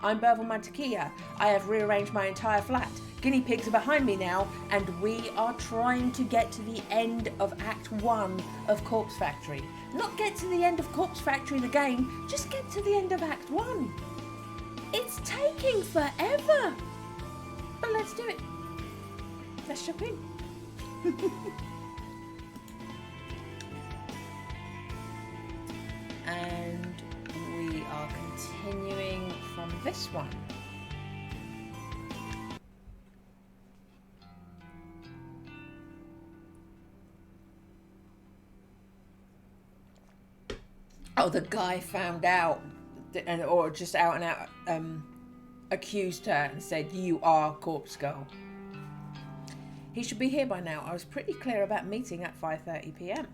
I'm Burble Mantequilla. I have rearranged my entire flat. Guinea pigs are behind me now, and we are trying to get to the end of Act 1 of Corpse Factory. Not get to the end of Corpse Factory the game, just get to the end of Act 1. It's taking forever. But let's do it. Let's jump in. And we are continuing from this one. Oh, the guy found out, or just out and out accused her and said, "You are Corpse Girl." He should be here by now. I was pretty clear about meeting at 5:30 p.m.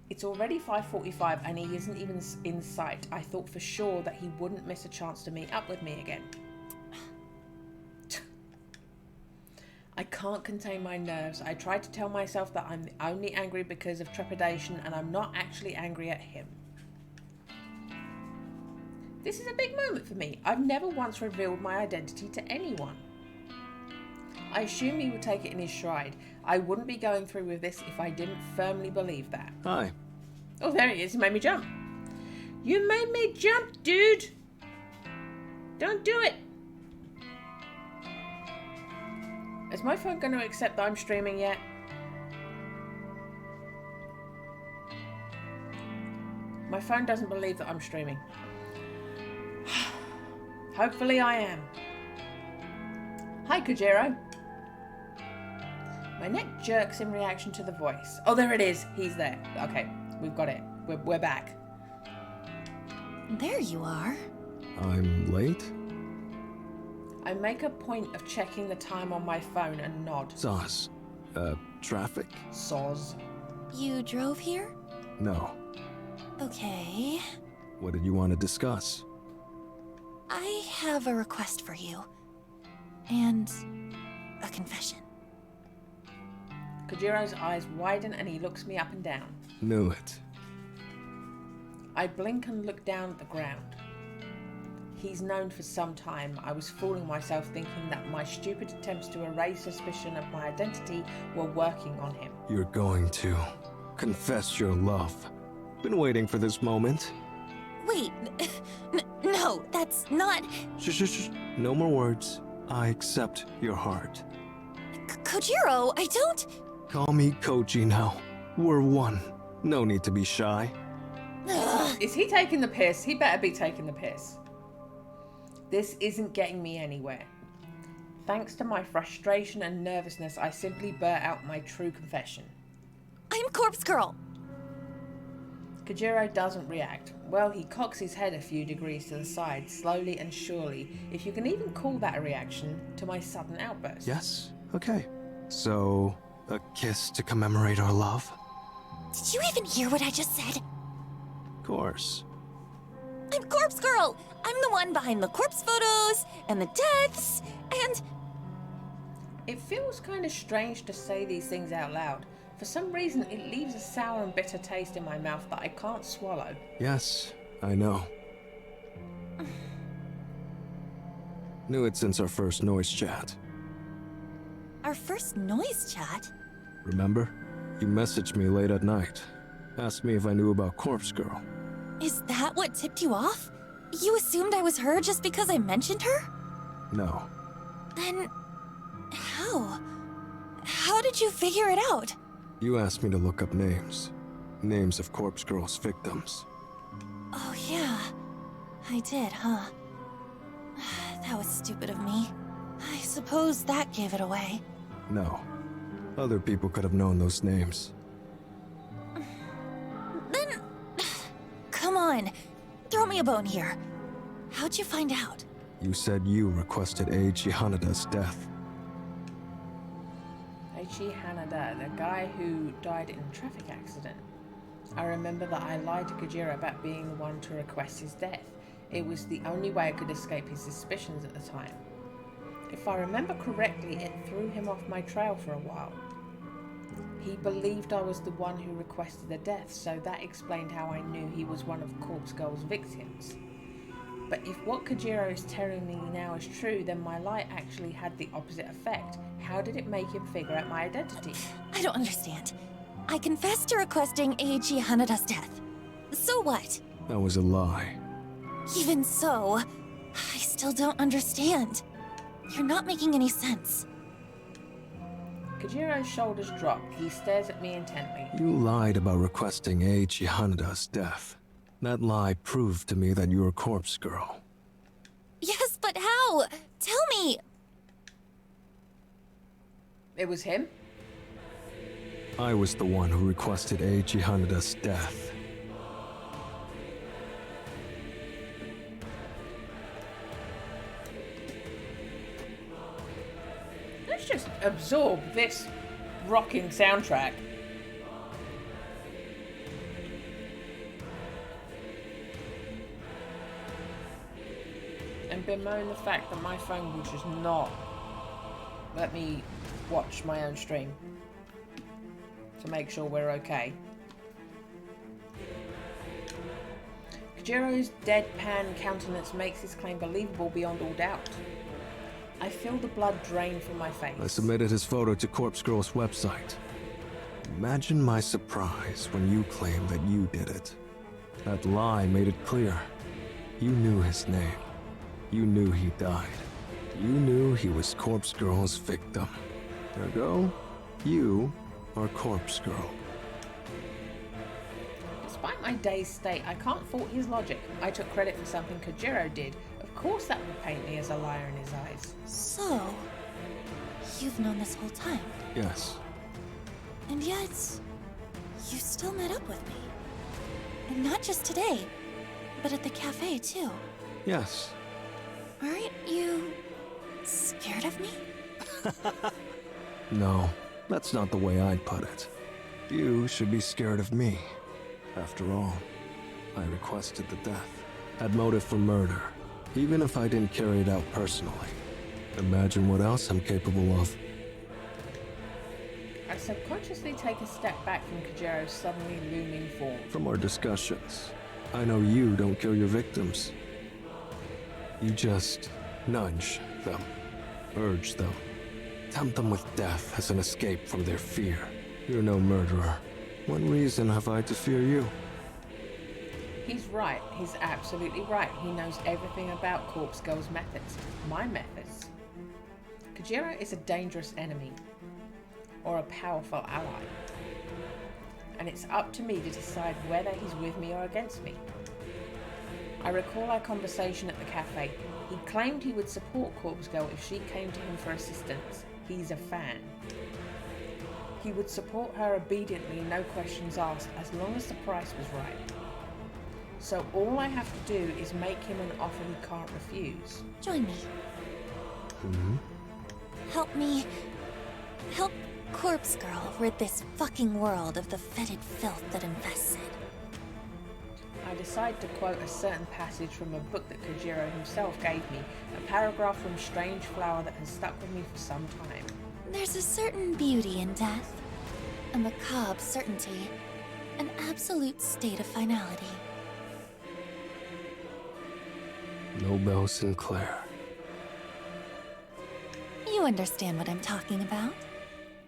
It's already 5:45 and he isn't even in sight. I thought for sure that he wouldn't miss a chance to meet up with me again. I can't contain my nerves. I try to tell myself that I'm only angry because of trepidation and I'm not actually angry at him. This is a big moment for me. I've never once revealed my identity to anyone. I assume he would take it in his stride. I wouldn't be going through with this if I didn't firmly believe that. Hi. Oh, there he is. He made me jump. You made me jump, dude. Don't do it. Is my phone going to accept that I'm streaming yet? My phone doesn't believe that I'm streaming. Hopefully I am. Hi, Kojiro. My neck jerks in reaction to the voice. Oh, there it is. He's there. Okay, we've got it. We're back. There you are. I'm late? I make a point of checking the time on my phone and nod. Soz. Traffic? Soz. You drove here? No. Okay. What did you want to discuss? I have a request for you. And a confession. Kojiro's eyes widen and he looks me up and down. Knew it. I blink and look down at the ground. He's known for some time. I was fooling myself thinking that my stupid attempts to erase suspicion of my identity were working on him. You're going to confess your love. Been waiting for this moment. Wait, no, that's not... Shh. No more words. I accept your heart. Kojiro, I don't... Call me Koji now. We're one. No need to be shy. Is he taking the piss? He better be taking the piss. This isn't getting me anywhere. Thanks to my frustration and nervousness, I simply blurt out my true confession. I'm Corpse Girl. Kojiro doesn't react. Well, he cocks his head a few degrees to the side, slowly and surely, if you can even call that a reaction to my sudden outburst. Yes? Okay. So, a kiss to commemorate our love? Did you even hear what I just said? Of course. I'm Corpse Girl! I'm the one behind the corpse photos, and the deaths, and... It feels kind of strange to say these things out loud. For some reason, it leaves a sour and bitter taste in my mouth that I can't swallow. Yes, I know. Knew it since our first noise chat. Our first noise chat? Remember? You messaged me late at night. Asked me if I knew about Corpse Girl. Is that what tipped you off? You assumed I was her just because I mentioned her? No. Then... how? How did you figure it out? You asked me to look up names. Names of Corpse Girl's victims. Oh yeah, I did, huh? That was stupid of me. I suppose that gave it away. No. Other people could have known those names. Then... come on, throw me a bone here. How'd you find out? You said you requested Eiichi Hanada's death. Eiichi Hanada, the guy who died in a traffic accident. I remember that I lied to Kojiro about being the one to request his death. It was the only way I could escape his suspicions at the time. If I remember correctly, it threw him off my trail for a while. He believed I was the one who requested the death, so that explained how I knew he was one of Corpse Girl's victims. But if what Kojiro is telling me now is true, then my light actually had the opposite effect. How did it make him figure out my identity? I don't understand. I confessed to requesting Eiichi Hanada's death. So what? That was a lie. Even so, I still don't understand. You're not making any sense. Kojiro's shoulders drop. He stares at me intently. You lied about requesting Eiichi Hanada's death. That lie proved to me that you're a corpse girl. Yes, but how? Tell me! It was him? I was the one who requested Eiichi Hanada's death. Let's just absorb this rocking soundtrack. And bemoan the fact that my phone will just not let me watch my own stream to make sure we're okay. Kojiro's deadpan countenance makes his claim believable beyond all doubt. I feel the blood drain from my face. I submitted his photo to Corpse Girl's website. Imagine my surprise when you claimed that you did it. That lie made it clear. You knew his name. You knew he died. You knew he was Corpse Girl's victim. Ergo, you are Corpse Girl. Despite my dazed state, I can't fault his logic. I took credit for something Kojiro did. Of course that would paint me as a liar in his eyes. So, you've known this whole time. Yes. And yet, you still met up with me. And not just today, but at the cafe too. Yes. Aren't you scared of me? No, that's not the way I'd put it. You should be scared of me. After all, I requested the death. Had motive for murder, even if I didn't carry it out personally. Imagine what else I'm capable of. I subconsciously take a step back from Kojiro's suddenly looming form. From our discussions, I know you don't kill your victims. You just nudge them, urge them, tempt them with death as an escape from their fear. You're no murderer. What reason have I to fear you? He's right. He's absolutely right. He knows everything about Corpse Girl's methods. My methods. Kojiro is a dangerous enemy. Or a powerful ally. And it's up to me to decide whether he's with me or against me. I recall our conversation at the cafe. He claimed he would support Corpse Girl if she came to him for assistance. He's a fan. He would support her obediently, no questions asked, as long as the price was right. So all I have to do is make him an offer he can't refuse. Join me. Hmm? Help Corpse Girl rid this fucking world of the fetid filth that infests it. I decide to quote a certain passage from a book that Kojiro himself gave me, a paragraph from Strange Flower that has stuck with me for some time. There's a certain beauty in death, a macabre certainty, an absolute state of finality. Nobel Sinclair. You understand what I'm talking about.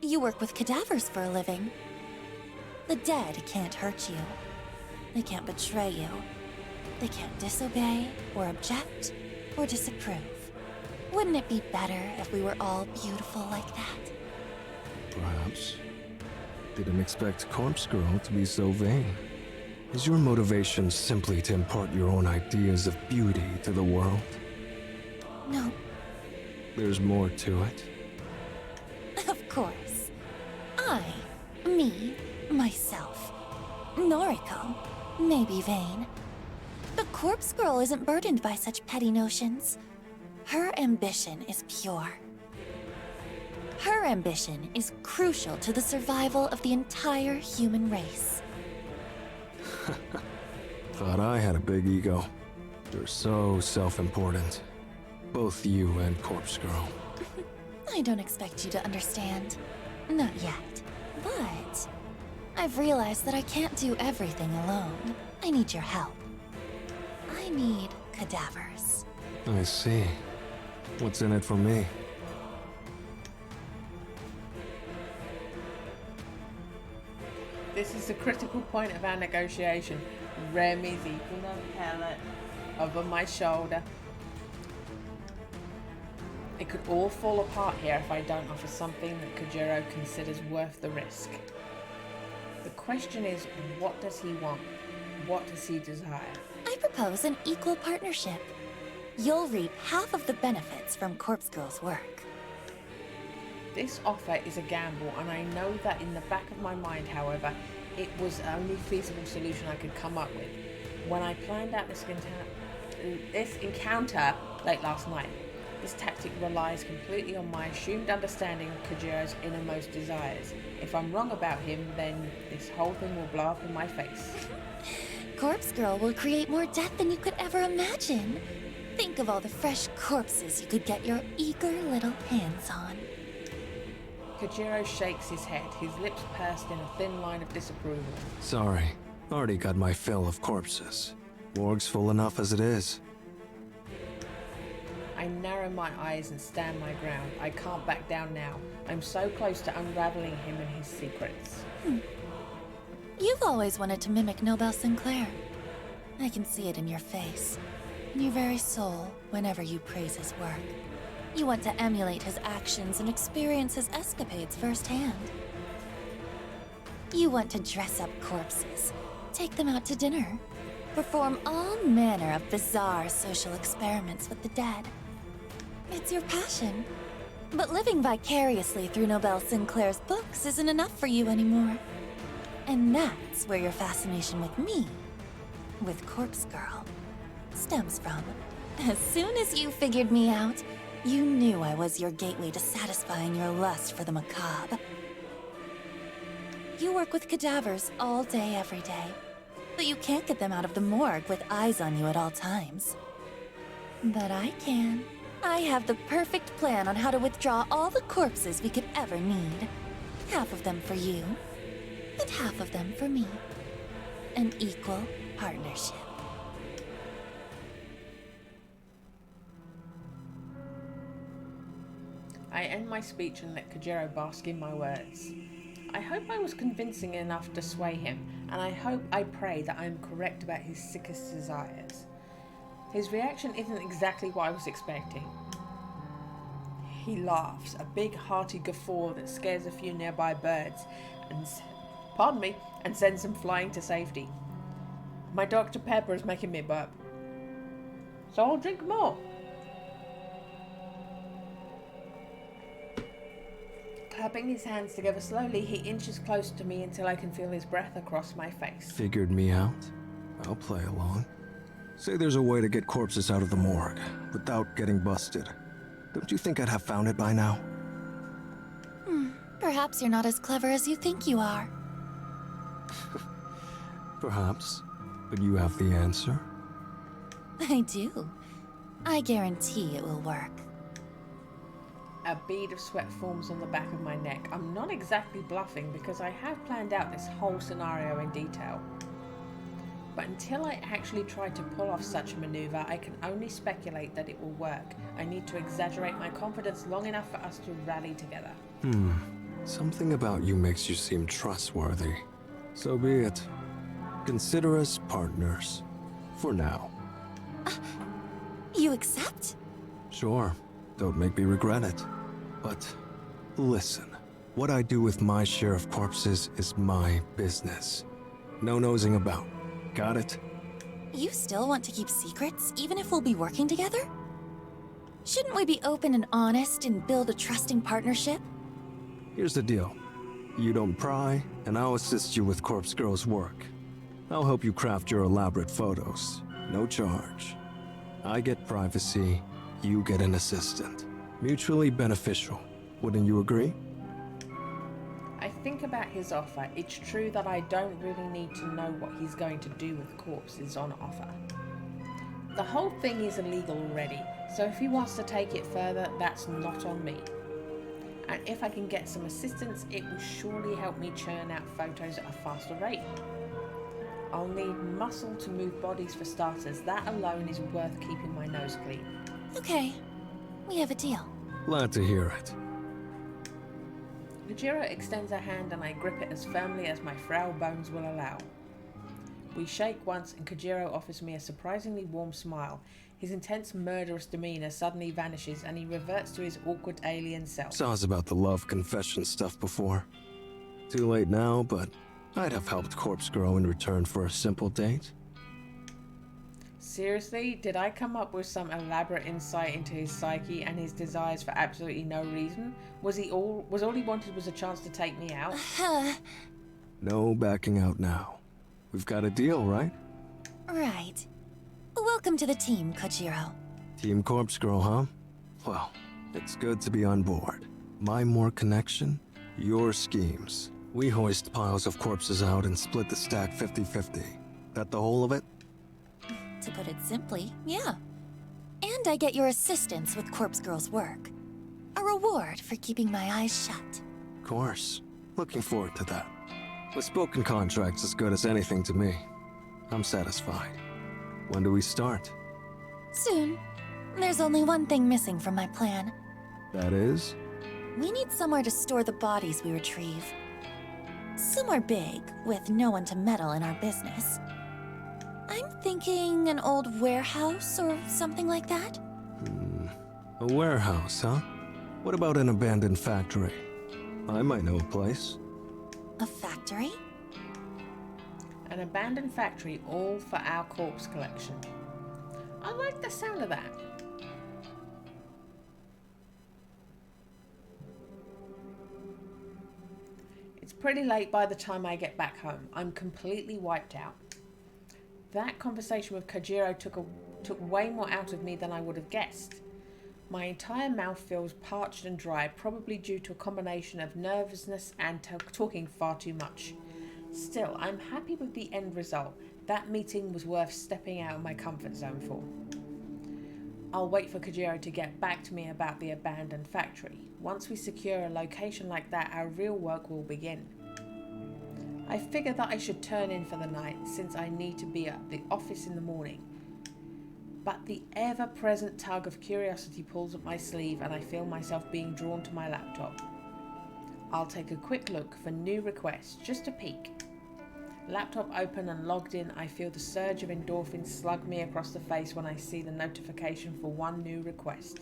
You work with cadavers for a living. The dead can't hurt you. They can't betray you. They can't disobey, or object, or disapprove. Wouldn't it be better if we were all beautiful like that? Perhaps. Didn't expect Corpse Girl to be so vain. Is your motivation simply to impart your own ideas of beauty to the world? No, There's more to it. of course. Me, myself, Noriko, may be vain. But Corpse Girl isn't burdened by such petty notions. Her ambition is pure. Her ambition is crucial to the survival of the entire human race. Thought I had a big ego. You're so self-important. Both you and Corpse Girl. I don't expect you to understand. Not yet. But I've realized that I can't do everything alone. I need your help. I need cadavers. I see. What's in it for me? This is the critical point of our negotiation. Remy's equal on pellet over my shoulder. It could all fall apart here if I don't offer something that Kojiro considers worth the risk. The question is, what does he want? What does he desire? I propose an equal partnership. You'll reap half of the benefits from Corpse Girl's work. This offer is a gamble, and I know that in the back of my mind, however, it was the only feasible solution I could come up with. When I planned out this encounter late last night, this tactic relies completely on my assumed understanding of Kojiro's innermost desires. If I'm wrong about him, then this whole thing will blow up in my face. Corpse Girl will create more death than you could ever imagine. Think of all the fresh corpses you could get your eager little hands on. Kojiro shakes his head, his lips pursed in a thin line of disapproval. Sorry. Already got my fill of corpses. Morgue's full enough as it is. I narrow my eyes and stand my ground. I can't back down now. I'm so close to unraveling him and his secrets. You've always wanted to mimic Nobel Sinclair. I can see it in your face, in your very soul, whenever you praise his work. You want to emulate his actions and experience his escapades firsthand. You want to dress up corpses, take them out to dinner, perform all manner of bizarre social experiments with the dead. It's your passion. But living vicariously through Nobel Sinclair's books isn't enough for you anymore. And that's where your fascination with me, with Corpse Girl, stems from. As soon as you figured me out, you knew I was your gateway to satisfying your lust for the macabre. You work with cadavers all day, every day, but you can't get them out of the morgue with eyes on you at all times. But I can. I have the perfect plan on how to withdraw all the corpses we could ever need. Half of them for you, and half of them for me. An equal partnership. I end my speech and let Kojiro bask in my words. I hope I was convincing enough to sway him, and I pray that I am correct about his sickest desires. His reaction isn't exactly what I was expecting. He laughs, a big hearty guffaw that scares a few nearby birds, and sends them flying to safety. My Dr. Pepper is making me burp, so I'll drink more. Clapping his hands together slowly, he inches close to me until I can feel his breath across my face. Figured me out? I'll play along. Say there's a way to get corpses out of the morgue without getting busted. Don't you think I'd have found it by now? Perhaps you're not as clever as you think you are. Perhaps. But you have the answer? I do. I guarantee it will work. A bead of sweat forms on the back of my neck. I'm not exactly bluffing because I have planned out this whole scenario in detail. But until I actually try to pull off such a maneuver, I can only speculate that it will work. I need to exaggerate my confidence long enough for us to rally together. Something about you makes you seem trustworthy. So be it. Consider us partners. For now. You accept? Sure. Don't make me regret it. But listen. What I do with my share of corpses is my business. No nosing about. Got it? You still want to keep secrets, even if we'll be working together? Shouldn't we be open and honest and build a trusting partnership? Here's the deal. You don't pry, and I'll assist you with Corpse Girl's work. I'll help you craft your elaborate photos. No charge. I get privacy, you get an assistant. Mutually beneficial. Wouldn't you agree? I think about his offer. It's true that I don't really need to know what he's going to do with corpses on offer. The whole thing is illegal already, so if he wants to take it further, that's not on me. And if I can get some assistance, it will surely help me churn out photos at a faster rate. I'll need muscle to move bodies for starters. That alone is worth keeping my nose clean. Okay, we have a deal. Glad to hear it. Kojiro extends a hand and I grip it as firmly as my frail bones will allow. We shake once and Kojiro offers me a surprisingly warm smile. His intense murderous demeanor suddenly vanishes and he reverts to his awkward alien self. Saw us about the love confession stuff before. Too late now, but I'd have helped Corpse Girl in return for a simple date. Seriously? Did I come up with some elaborate insight into his psyche and his desires for absolutely no reason? Was all he wanted was a chance to take me out? No backing out now. We've got a deal, right? Right. Welcome to the team, Kojiro. Team Corpse Girl, huh? Well, it's good to be on board. My more connection, your schemes. We hoist piles of corpses out and split the stack 50-50. That the whole of it? To put it simply, yeah. And I get your assistance with Corpse Girl's work. A reward for keeping my eyes shut. Of course. Looking forward to that. The spoken contract's as good as anything to me. I'm satisfied. When do we start? Soon. There's only one thing missing from my plan. That is? We need somewhere to store the bodies we retrieve. Somewhere big, with no one to meddle in our business. I'm thinking an old warehouse or something like that. A warehouse, huh? What about an abandoned factory? I might know a place. A factory? An abandoned factory all for our corpse collection. I like the sound of that. It's pretty late by the time I get back home. I'm completely wiped out. That conversation with Kojiro took way more out of me than I would have guessed. My entire mouth feels parched and dry, probably due to a combination of nervousness and talking far too much. Still, I'm happy with the end result. That meeting was worth stepping out of my comfort zone for. I'll wait for Kojiro to get back to me about the abandoned factory. Once we secure a location like that, our real work will begin. I figure that I should turn in for the night since I need to be at the office in the morning. But the ever-present tug of curiosity pulls at my sleeve and I feel myself being drawn to my laptop. I'll take a quick look for new requests, just a peek. Laptop open and logged in, I feel the surge of endorphins slug me across the face when I see the notification for one new request.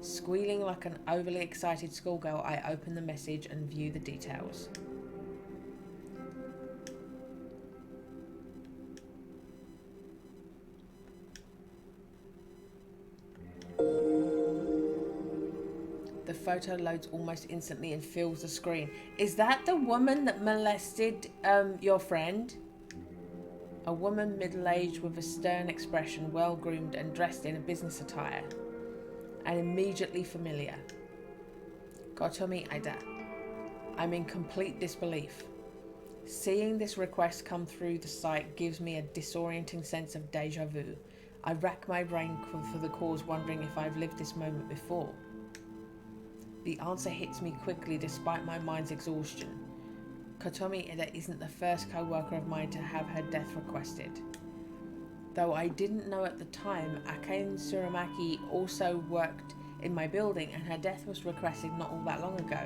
Squealing like an overly excited schoolgirl, I open the message and view the details. The photo loads almost instantly and fills the screen. Is that the woman that molested your friend? A woman middle-aged with a stern expression, well-groomed and dressed in a business attire. And immediately familiar. Gotomi Ida. I'm in complete disbelief. Seeing this request come through the site gives me a disorienting sense of deja vu. I rack my brain for the cause, wondering if I've lived this moment before. The answer hits me quickly despite my mind's exhaustion. Kotomi Ida isn't the first co-worker of mine to have her death requested. Though I didn't know at the time, Akane Tsurumaki also worked in my building and her death was requested not all that long ago.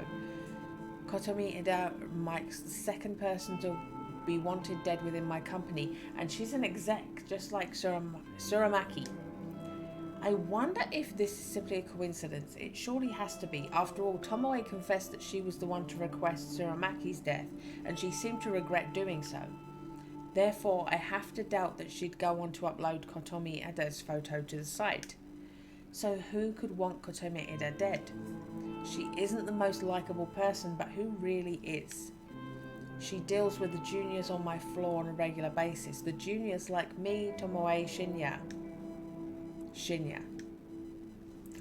Kotomi Ida marks the second person to be wanted dead within my company, and she's an exec just like Tsurumaki. I wonder if this is simply a coincidence. It surely has to be. After all, Tomoe confessed that she was the one to request Tsurumaki's death, and she seemed to regret doing so. Therefore, I have to doubt that she'd go on to upload Kotomi Ida's photo to the site. So who could want Kotomi Ida dead? She isn't the most likable person, but who really is? She deals with the juniors on my floor on a regular basis. The juniors like me, Tomoe, Shinya.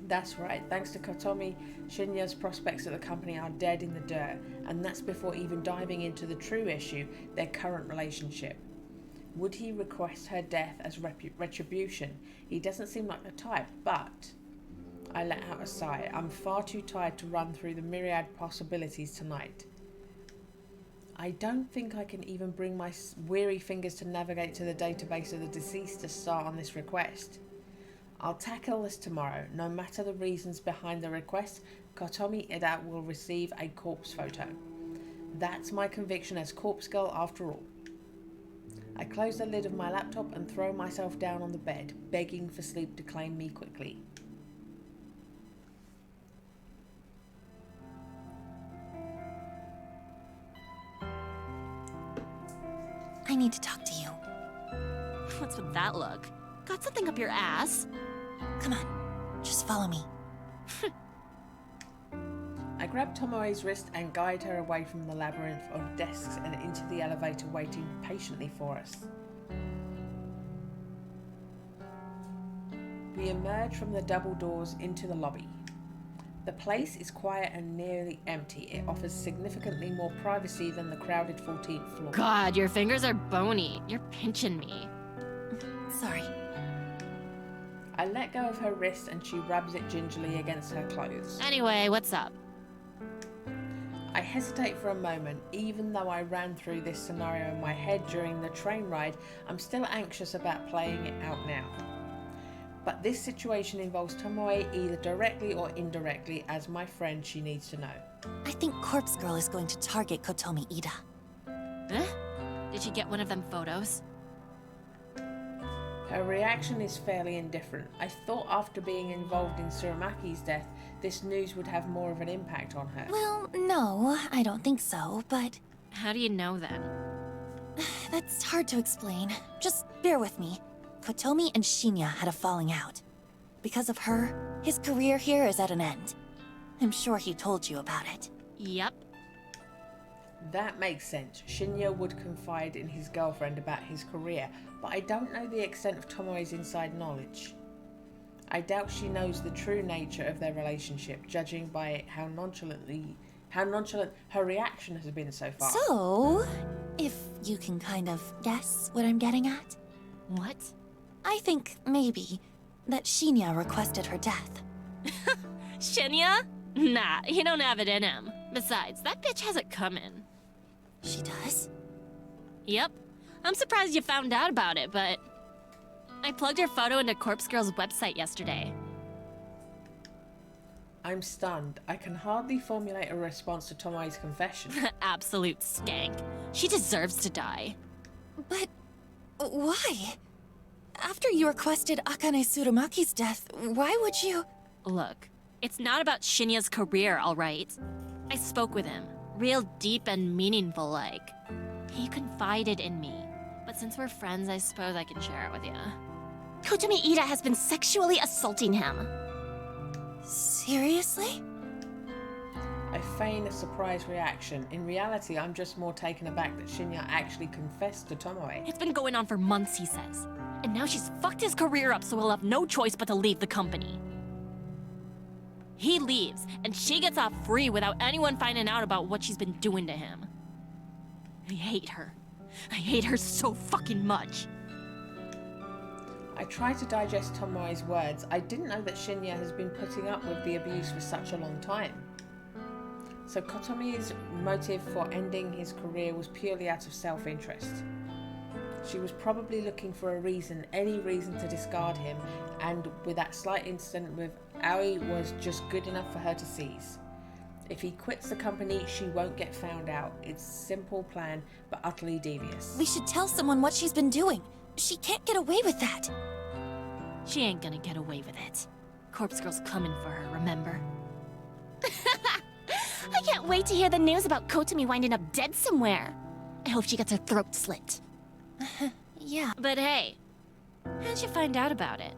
That's right, thanks to Kotomi, Shinya's prospects at the company are dead in the dirt, and that's before even diving into the true issue, their current relationship. Would he request her death as retribution? He doesn't seem like the type, but I let out a sigh. I'm far too tired to run through the myriad possibilities tonight. I don't think I can even bring my weary fingers to navigate to the database of the deceased to start on this request. I'll tackle this tomorrow. No matter the reasons behind the request, Kotomi Ida will receive a corpse photo. That's my conviction as Corpse Girl after all. I close the lid of my laptop and throw myself down on the bed, begging for sleep to claim me quickly. I need to talk to you. What's with that look? Got something up your ass? Come on, just follow me. I grab Tomoe's wrist and guide her away from the labyrinth of desks and into the elevator waiting patiently for us. We emerge from the double doors into the lobby. The place is quiet and nearly empty. It offers significantly more privacy than the crowded 14th floor. God, your fingers are bony. You're pinching me. Sorry. I let go of her wrist and she rubs it gingerly against her clothes. Anyway, what's up? I hesitate for a moment. Even though I ran through this scenario in my head during the train ride, I'm still anxious about playing it out now. But this situation involves Tomoe either directly or indirectly. As my friend, she needs to know. I think Corpse Girl is going to target Kotomi Ida. Huh? Did she get one of them photos? Her reaction is fairly indifferent. I thought after being involved in Tsurumaki's death, this news would have more of an impact on her. Well, no, I don't think so, but How do you know then? that's hard to explain. Just bear with me. Kotomi and Shinya had a falling out. Because of her, his career here is at an end. I'm sure he told you about it. Yep. That makes sense. Shinya would confide in his girlfriend about his career, but I don't know the extent of Tomoe's inside knowledge. I doubt she knows the true nature of their relationship, judging by how nonchalant her reaction has been so far. So, if you can kind of guess what I'm getting at, What? I think maybe that Shinya requested her death. Shinya? Nah, he don't have it in him. Besides, that bitch has it coming. She does? Yep. I'm surprised you found out about it, but I plugged her photo into Corpse Girl's website yesterday. I'm stunned. I can hardly formulate a response to Tomoe's confession. Absolute skank. She deserves to die. But why? After you requested Akane Tsurumaki's death, why would you? Look, it's not about Shinya's career, alright? I spoke with him. Real deep and meaningful like. He confided in me. But since we're friends, I suppose I can share it with you. Kotomi Ida has been sexually assaulting him. Seriously? I feign a surprised reaction. In reality, I'm just more taken aback that Shinya actually confessed to Tomoe. It's been going on for months, he says. And now she's fucked his career up, so he'll have no choice but to leave the company. He leaves, and she gets off free without anyone finding out about what she's been doing to him. I hate her. I hate her so fucking much. I try to digest Tomoe's words. I didn't know that Shinya has been putting up with the abuse for such a long time. So Kotomi's motive for ending his career was purely out of self-interest. She was probably looking for a reason, any reason to discard him, and with that slight incident with Aoi was just good enough for her to seize. If he quits the company, she won't get found out. It's a simple plan, but utterly devious. We should tell someone what she's been doing. She can't get away with that. She ain't gonna get away with it. Corpse Girl's coming for her, remember? I can't wait to hear the news about Kotomi winding up dead somewhere. I hope she gets her throat slit. Yeah. But hey, how'd you find out about it?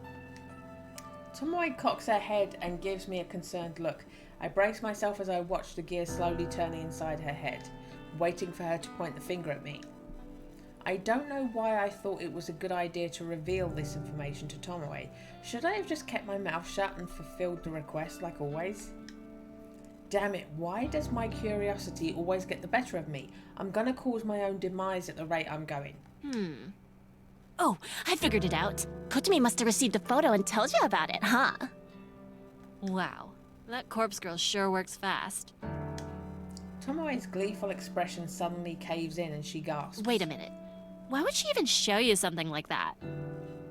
Tomoe cocks her head and gives me a concerned look. I brace myself as I watch the gears slowly turning inside her head, waiting for her to point the finger at me. I don't know why I thought it was a good idea to reveal this information to Tomoe. Should I have just kept my mouth shut and fulfilled the request like always? Damn it, why does my curiosity always get the better of me? I'm gonna cause my own demise at the rate I'm going. Oh, I figured it out. Kotomi must have received a photo and told you about it, huh? Wow, that Corpse Girl sure works fast. Tomoe's gleeful expression suddenly caves in and she gasps. Wait a minute. Why would she even show you something like that?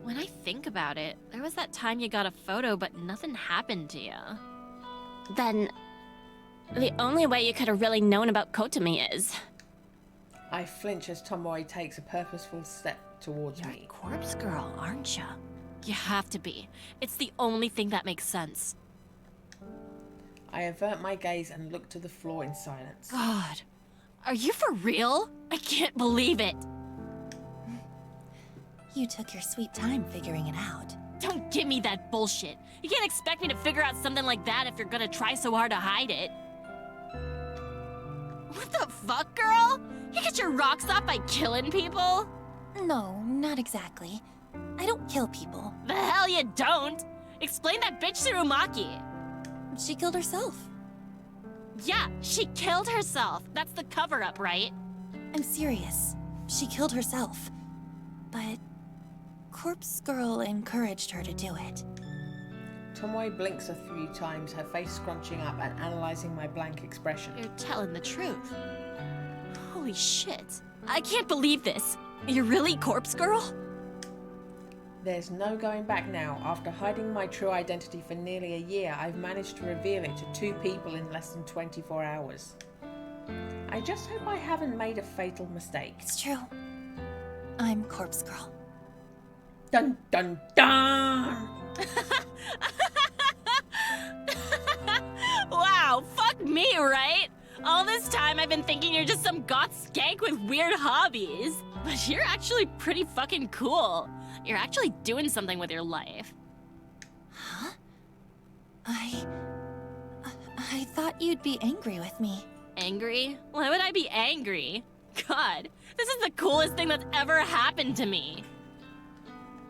When I think about it, there was that time you got a photo, but nothing happened to you. Then, the only way you could have really known about Kotomi is... I flinch as Tomoe takes a purposeful step towards You're me. a corpse girl, aren't you? You have to be. It's the only thing that makes sense. I avert my gaze and look to the floor in silence. God, are you for real? I can't believe it. You took your sweet time figuring it out. Don't give me that bullshit. You can't expect me to figure out something like that if you're gonna try so hard to hide it. What the fuck, girl? You get your rocks off by killing people? No, not exactly. I don't kill people. The hell you don't! Explain that bitch to Umaki. She killed herself. Yeah, she killed herself. That's the cover-up, right? I'm serious. She killed herself. But Corpse Girl encouraged her to do it. Tomoe blinks a few times, her face scrunching up and analysing my blank expression. You're telling the truth. Holy shit. I can't believe this. You're really Corpse Girl? There's no going back now. After hiding my true identity for nearly a year, I've managed to reveal it to 2 people in less than 24 hours. I just hope I haven't made a fatal mistake. It's true. I'm Corpse Girl. Dun dun dun! Wow, fuck me, right? All this time I've been thinking you're just some goth skank with weird hobbies. But you're actually pretty fucking cool. You're actually doing something with your life. Huh? I thought you'd be angry with me. Angry? Why would I be angry? God, this is the coolest thing that's ever happened to me.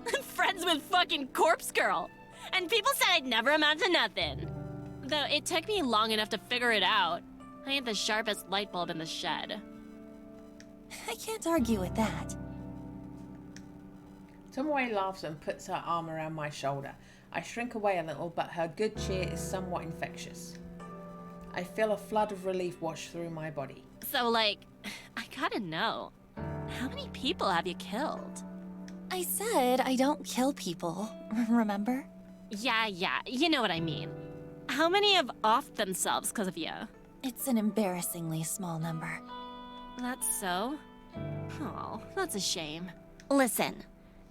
I'm friends with fucking Corpse Girl. And people said I'd never amount to nothing. Though it took me long enough to figure it out. I ain't the sharpest light bulb in the shed. I can't argue with that. Tomoe laughs and puts her arm around my shoulder. I shrink away a little, but her good cheer is somewhat infectious. I feel a flood of relief wash through my body. So, like, I gotta know. How many people have you killed? I said I don't kill people, remember? Yeah, you know what I mean. How many have offed themselves because of you? It's an embarrassingly small number. That's so? Oh, that's a shame. Listen,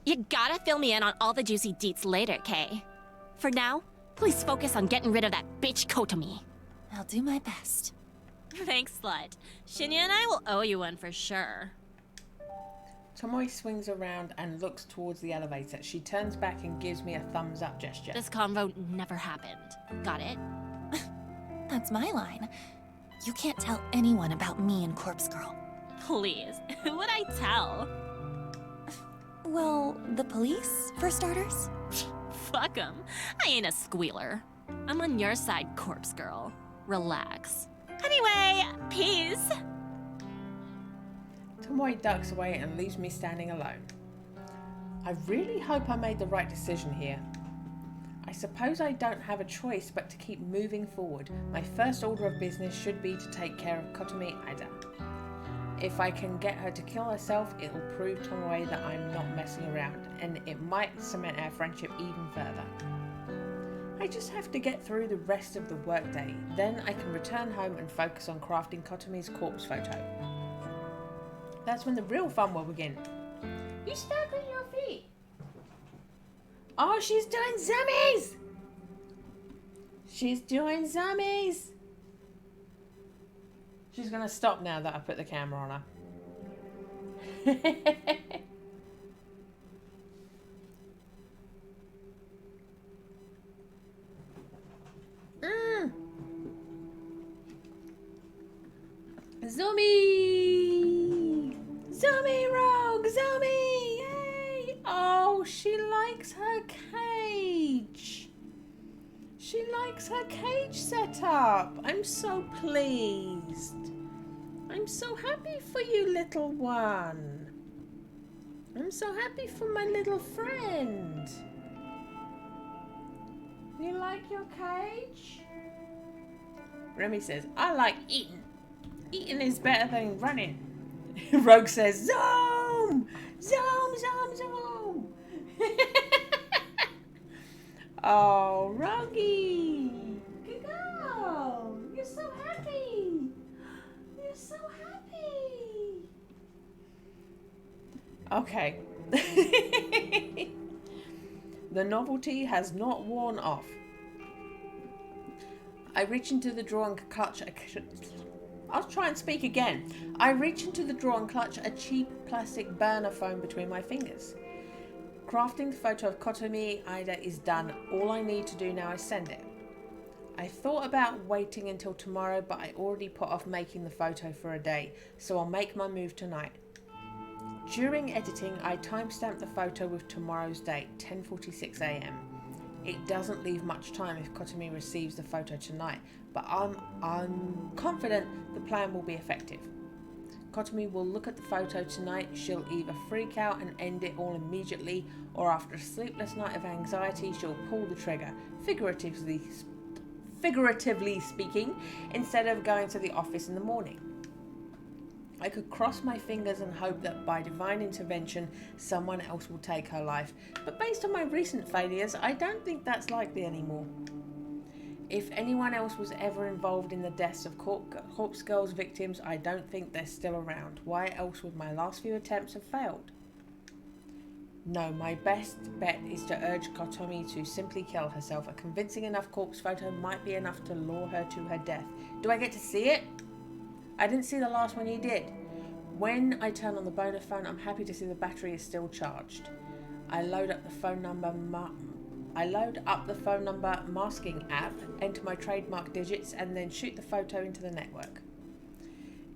you gotta fill me in on all the juicy deets later, Kay. For now, please focus on getting rid of that bitch Kotomi. I'll do my best. Thanks, slut. Shinya and I will owe you one for sure. Tomoe swings around and looks towards the elevator. She turns back and gives me a thumbs up gesture. This convo never happened. Got it? That's my line. You can't tell anyone about me and Corpse Girl. Please, who would I tell? Well, the police, for starters. Fuck 'em. I ain't a squealer. I'm on your side, Corpse Girl. Relax. Anyway, peace. Tomoe ducks away and leaves me standing alone. I really hope I made the right decision here. I suppose I don't have a choice but to keep moving forward. My first order of business should be to take care of Kotomi Ida. If I can get her to kill herself, it'll prove Tomoe that I'm not messing around, and it might cement our friendship even further. I just have to get through the rest of the workday, then I can return home and focus on crafting Kotomi's corpse photo. That's when the real fun will begin. You stuck on your feet. Oh, she's doing zummies! She's doing zummies! She's gonna stop now that I put the camera on her. Zombie! Zombie rogue! Zombie! Yay! Oh, she likes her cage. She likes her cage setup. I'm so pleased. I'm so happy for you, little one. I'm so happy for my little friend. You like your cage? Remy says, I like eating. Eating is better than running. Rogue says, Zoom! Zoom, zoom, zoom! Oh, Rogie! Good girl! You're so happy! You're so happy! Okay. The novelty has not worn off. I reach into the drawer and clutch I'll try and speak again. I reach into the drawer and clutch a cheap plastic burner phone between my fingers. Crafting the photo of Kotomi Ida is done. All I need to do now is send it. I thought about waiting until tomorrow, but I already put off making the photo for a day, so I'll make my move tonight. During editing, I timestamped the photo with tomorrow's date, 10:46 a.m. It doesn't leave much time if Kotomi receives the photo tonight, but I'm confident the plan will be effective. Kotomi will look at the photo tonight. She'll either freak out and end it all immediately, or after a sleepless night of anxiety, she'll pull the trigger, figuratively speaking, instead of going to the office in the morning. I could cross my fingers and hope that by divine intervention, someone else will take her life, but based on my recent failures, I don't think that's likely anymore. If anyone else was ever involved in the deaths of Corpse Girl's victims, I don't think they're still around. Why else would my last few attempts have failed? No, my best bet is to urge Kotomi to simply kill herself. A convincing enough corpse photo might be enough to lure her to her death. Do I get to see it? I didn't see the last one you did. When I turn on the boner phone, I'm happy to see the battery is still charged. I load up the phone number masking app, enter my trademark digits, and then shoot the photo into the network.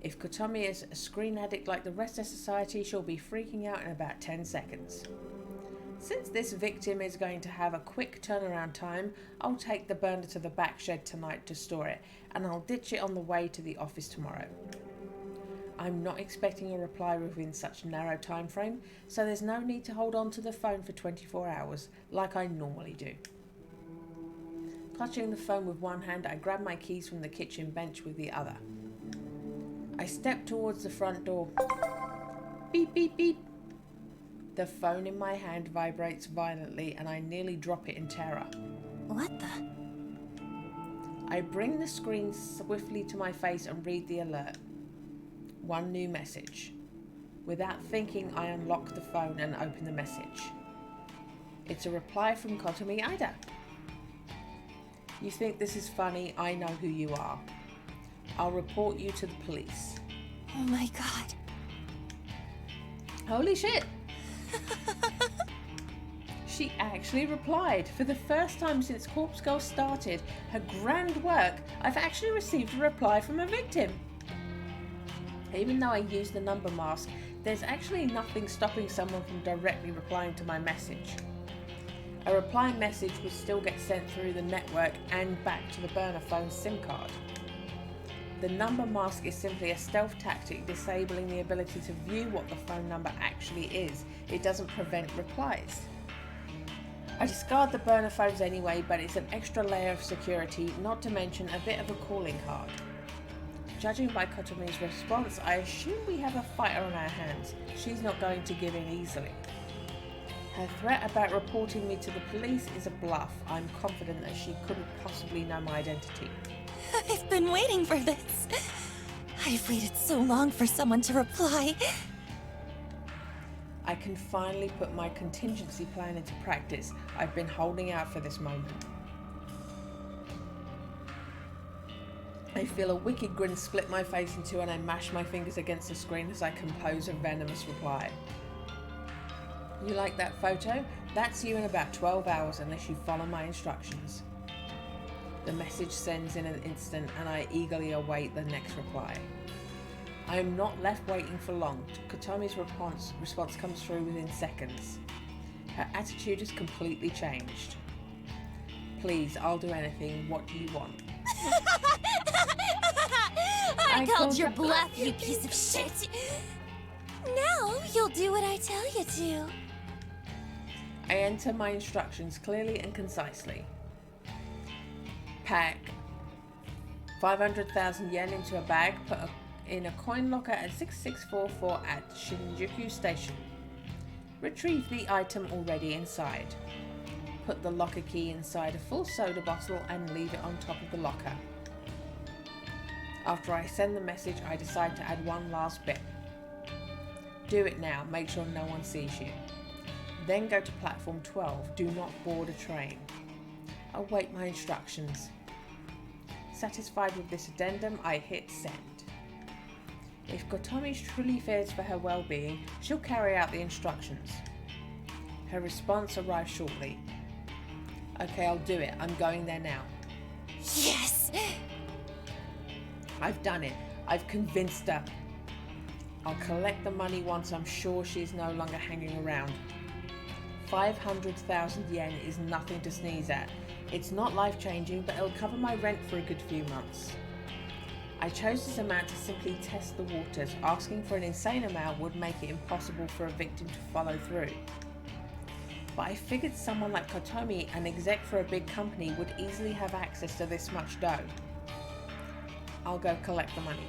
If Kotomi is a screen addict like the rest of society, she'll be freaking out in about 10 seconds. Since this victim is going to have a quick turnaround time, I'll take the burner to the back shed tonight to store it, and I'll ditch it on the way to the office tomorrow. I'm not expecting a reply within such a narrow time frame, so there's no need to hold on to the phone for 24 hours, like I normally do. Clutching the phone with one hand, I grab my keys from the kitchen bench with the other. I step towards the front door. Beep, beep, beep. The phone in my hand vibrates violently, and I nearly drop it in terror. What the? I bring the screen swiftly to my face and read the alert. One new message. Without thinking, I unlock the phone and open the message. It's a reply from Kotomi Ida. You think this is funny? I know who you are. I'll report you to the police. Oh my god. Holy shit! She actually replied. For the first time since Corpse Girl started her grand work, I've actually received a reply from a victim. Even though I used the number mask, there's actually nothing stopping someone from directly replying to my message. A reply message would still get sent through the network and back to the burner phone's SIM card. The number mask is simply a stealth tactic disabling the ability to view what the phone number actually is. It doesn't prevent replies. I discard the burner phones anyway, but it's an extra layer of security, not to mention a bit of a calling card. Judging by Kotomi's response, I assume we have a fighter on our hands. She's not going to give in easily. Her threat about reporting me to the police is a bluff. I'm confident that she couldn't possibly know my identity. I've been waiting for this. I've waited so long for someone to reply. I can finally put my contingency plan into practice. I've been holding out for this moment. I feel a wicked grin split my face in two, and I mash my fingers against the screen as I compose a venomous reply. You like that photo? That's you in about 12 hours unless you follow my instructions. The message sends in an instant, and I eagerly await the next reply. I am not left waiting for long. Kotomi's response comes through within seconds. Her attitude has completely changed. Please, I'll do anything. What do you want? I called your bluff, you piece of shit. Now you'll do what I tell you to. I enter my instructions clearly and concisely. Pack 500,000 yen into a bag, put in a coin locker at 6644 at Shinjuku Station. Retrieve the item already inside. Put the locker key inside a full soda bottle and leave it on top of the locker. After I send the message, I decide to add one last bit. Do it now, make sure no one sees you. Then go to platform 12, do not board a train. Await my instructions. Satisfied with this addendum, I hit send. If Kotomi truly fears for her well-being, she'll carry out the instructions. Her response arrives shortly. Okay, I'll do it. I'm going there now. Yes! I've done it. I've convinced her. I'll collect the money once I'm sure she's no longer hanging around. 500,000 yen is nothing to sneeze at. It's not life-changing, but it'll cover my rent for a good few months. I chose this amount to simply test the waters. Asking for an insane amount would make it impossible for a victim to follow through. But I figured someone like Kotomi, an exec for a big company, would easily have access to this much dough. I'll go collect the money.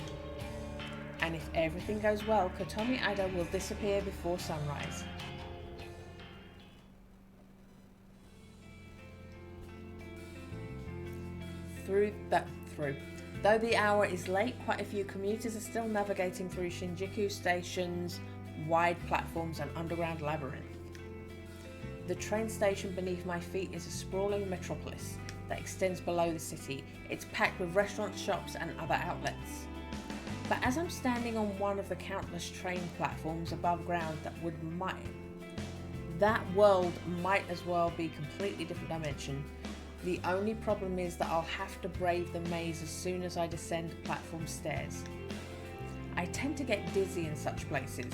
And if everything goes well, Kotomi Ada will disappear before sunrise. Though the hour is late, quite a few commuters are still navigating through Shinjuku Station's wide platforms and underground labyrinth. The train station beneath my feet is a sprawling metropolis that extends below the city. It's packed with restaurants, shops and other outlets. But as I'm standing on one of the countless train platforms above ground, that world might as well be a completely different dimension. The only problem is that I'll have to brave the maze as soon as I descend platform stairs. I tend to get dizzy in such places.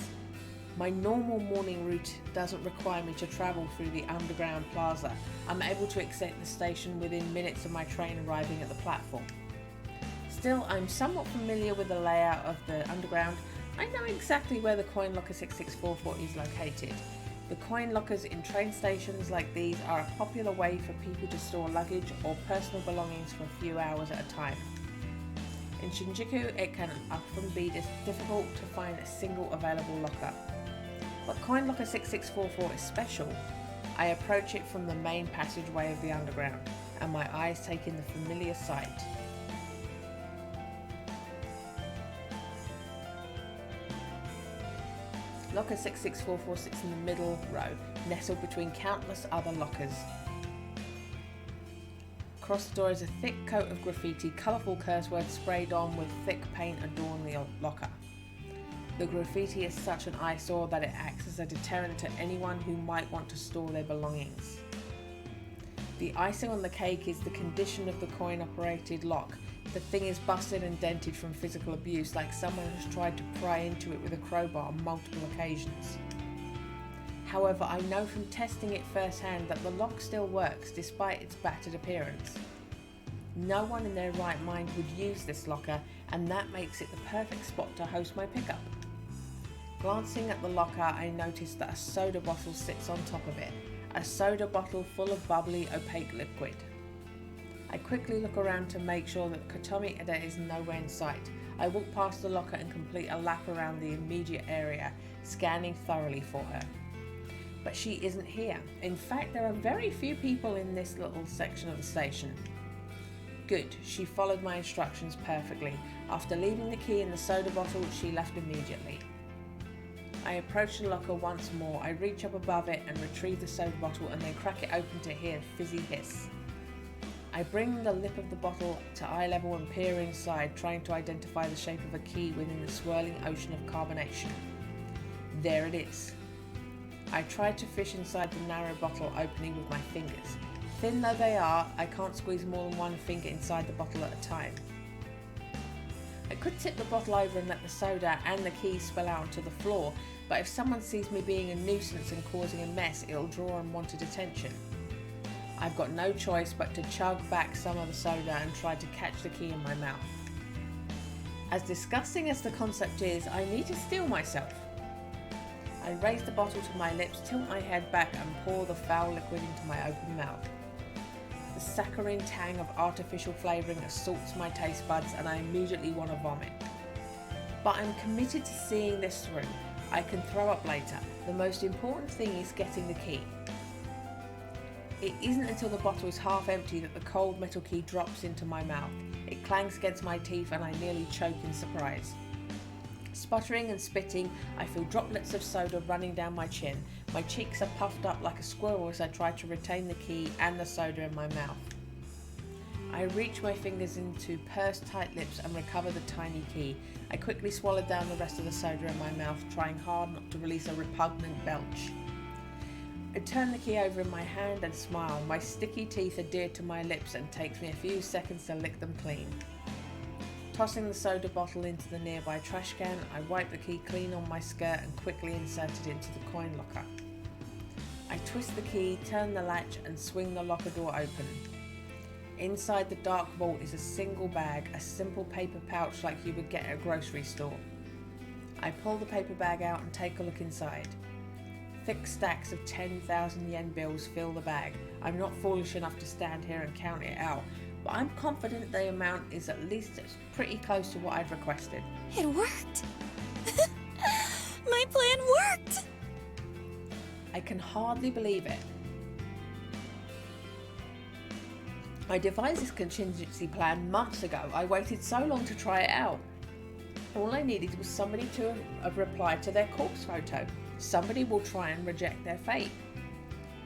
My normal morning route doesn't require me to travel through the underground plaza. I'm able to exit the station within minutes of my train arriving at the platform. Still, I'm somewhat familiar with the layout of the underground. I know exactly where the coin locker 6644 is located. The coin lockers in train stations like these are a popular way for people to store luggage or personal belongings for a few hours at a time. In Shinjuku, it can often be difficult to find a single available locker. But coin locker 6644 is special. I approach it from the main passageway of the underground, and my eyes take in the familiar sight. Locker 6644 sits in the middle row, nestled between countless other lockers. Across the door is a thick coat of graffiti, colourful curse words sprayed on with thick paint adorn the locker. The graffiti is such an eyesore that it acts as a deterrent to anyone who might want to store their belongings. The icing on the cake is the condition of the coin-operated lock. The thing is busted and dented from physical abuse, like someone has tried to pry into it with a crowbar on multiple occasions. However, I know from testing it firsthand that the lock still works despite its battered appearance. No one in their right mind would use this locker, and that makes it the perfect spot to host my pickup. Glancing at the locker, I notice that a soda bottle sits on top of it, a soda bottle full of bubbly, opaque liquid. I quickly look around to make sure that Kotomi Eda is nowhere in sight. I walk past the locker and complete a lap around the immediate area, scanning thoroughly for her. But she isn't here. In fact, there are very few people in this little section of the station. Good, she followed my instructions perfectly. After leaving the key in the soda bottle, she left immediately. I approach the locker once more. I reach up above it and retrieve the soda bottle and then crack it open to hear a fizzy hiss. I bring the lip of the bottle to eye level and peer inside, trying to identify the shape of a key within the swirling ocean of carbonation. There it is. I try to fish inside the narrow bottle opening with my fingers. Thin though they are, I can't squeeze more than one finger inside the bottle at a time. I could tip the bottle over and let the soda and the key spill out onto the floor, but if someone sees me being a nuisance and causing a mess, it'll draw unwanted attention. I've got no choice but to chug back some of the soda and try to catch the key in my mouth. As disgusting as the concept is, I need to steel myself. I raise the bottle to my lips, tilt my head back and pour the foul liquid into my open mouth. The saccharine tang of artificial flavouring assaults my taste buds and I immediately want to vomit. But I'm committed to seeing this through. I can throw up later. The most important thing is getting the key. It isn't until the bottle is half empty that the cold metal key drops into my mouth. It clangs against my teeth and I nearly choke in surprise. Sputtering and spitting, I feel droplets of soda running down my chin. My cheeks are puffed up like a squirrel as I try to retain the key and the soda in my mouth. I reach my fingers into pursed tight lips and recover the tiny key. I quickly swallow down the rest of the soda in my mouth, trying hard not to release a repugnant belch. I turn the key over in my hand and smile. My sticky teeth adhere to my lips and it takes me a few seconds to lick them clean. Tossing the soda bottle into the nearby trash can, I wipe the key clean on my skirt and quickly insert it into the coin locker. I twist the key, turn the latch and swing the locker door open. Inside the dark vault is a single bag, a simple paper pouch like you would get at a grocery store. I pull the paper bag out and take a look inside. Thick stacks of 10,000 yen bills fill the bag. I'm not foolish enough to stand here and count it out, but I'm confident the amount is at least pretty close to what I'd requested. It worked! My plan worked! I can hardly believe it. I devised this contingency plan months ago. I waited so long to try it out. All I needed was somebody to have replied to their corpse photo. Somebody will try and reject their fate.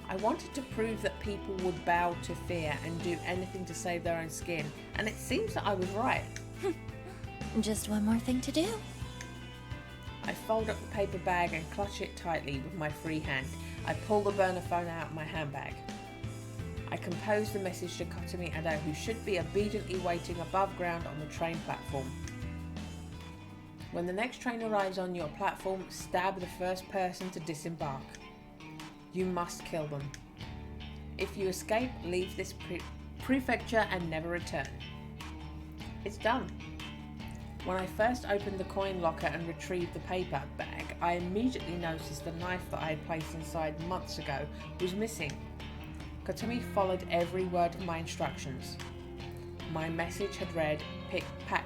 I wanted to prove that people would bow to fear and do anything to save their own skin, and it seems that I was right. Just one more thing to do. I fold up the paper bag and clutch it tightly with my free hand. I pull the burner phone out of my handbag. I compose the message to Kotomi Ado, who should be obediently waiting above ground on the train platform. When the next train arrives on your platform, stab the first person to disembark. You must kill them. If you escape, leave this prefecture and never return. It's done. When I first opened the coin locker and retrieved the paper bag, I immediately noticed the knife that I had placed inside months ago was missing. Kotomi followed every word of my instructions. My message had read, pack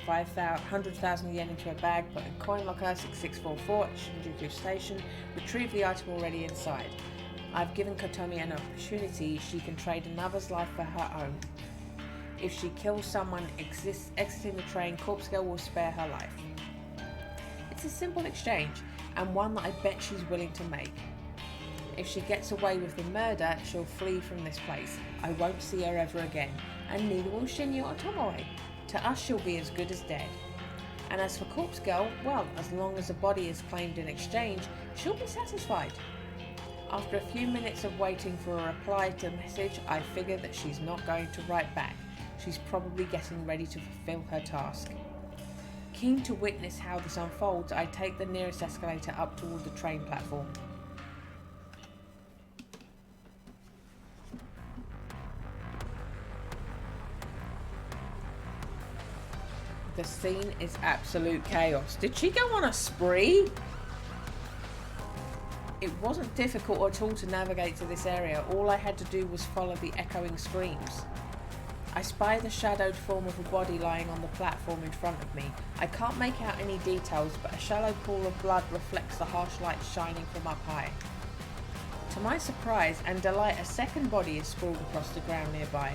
100,000 yen into a bag, put in coin locker 6644 at Shinjuku Station, retrieve the item already inside. I've given Kotomi an opportunity. She can trade another's life for her own. If she kills someone exiting the train, Corpse Girl will spare her life. It's a simple exchange, and one that I bet she's willing to make. If she gets away with the murder, she'll flee from this place. I won't see her ever again, and neither will Shinya or Tomoe. To us, she'll be as good as dead. And as for Corpse Girl, well, as long as a body is claimed in exchange, she'll be satisfied. After a few minutes of waiting for a reply to the message, I figure that she's not going to write back. She's probably getting ready to fulfill her task. Keen to witness how this unfolds, I take the nearest escalator up toward the train platform. The scene is absolute chaos. Did she go on a spree? It wasn't difficult at all to navigate to this area. All I had to do was follow the echoing screams. I spy the shadowed form of a body lying on the platform in front of me. I can't make out any details, but a shallow pool of blood reflects the harsh light shining from up high. To my surprise and delight, a second body is sprawled across the ground nearby.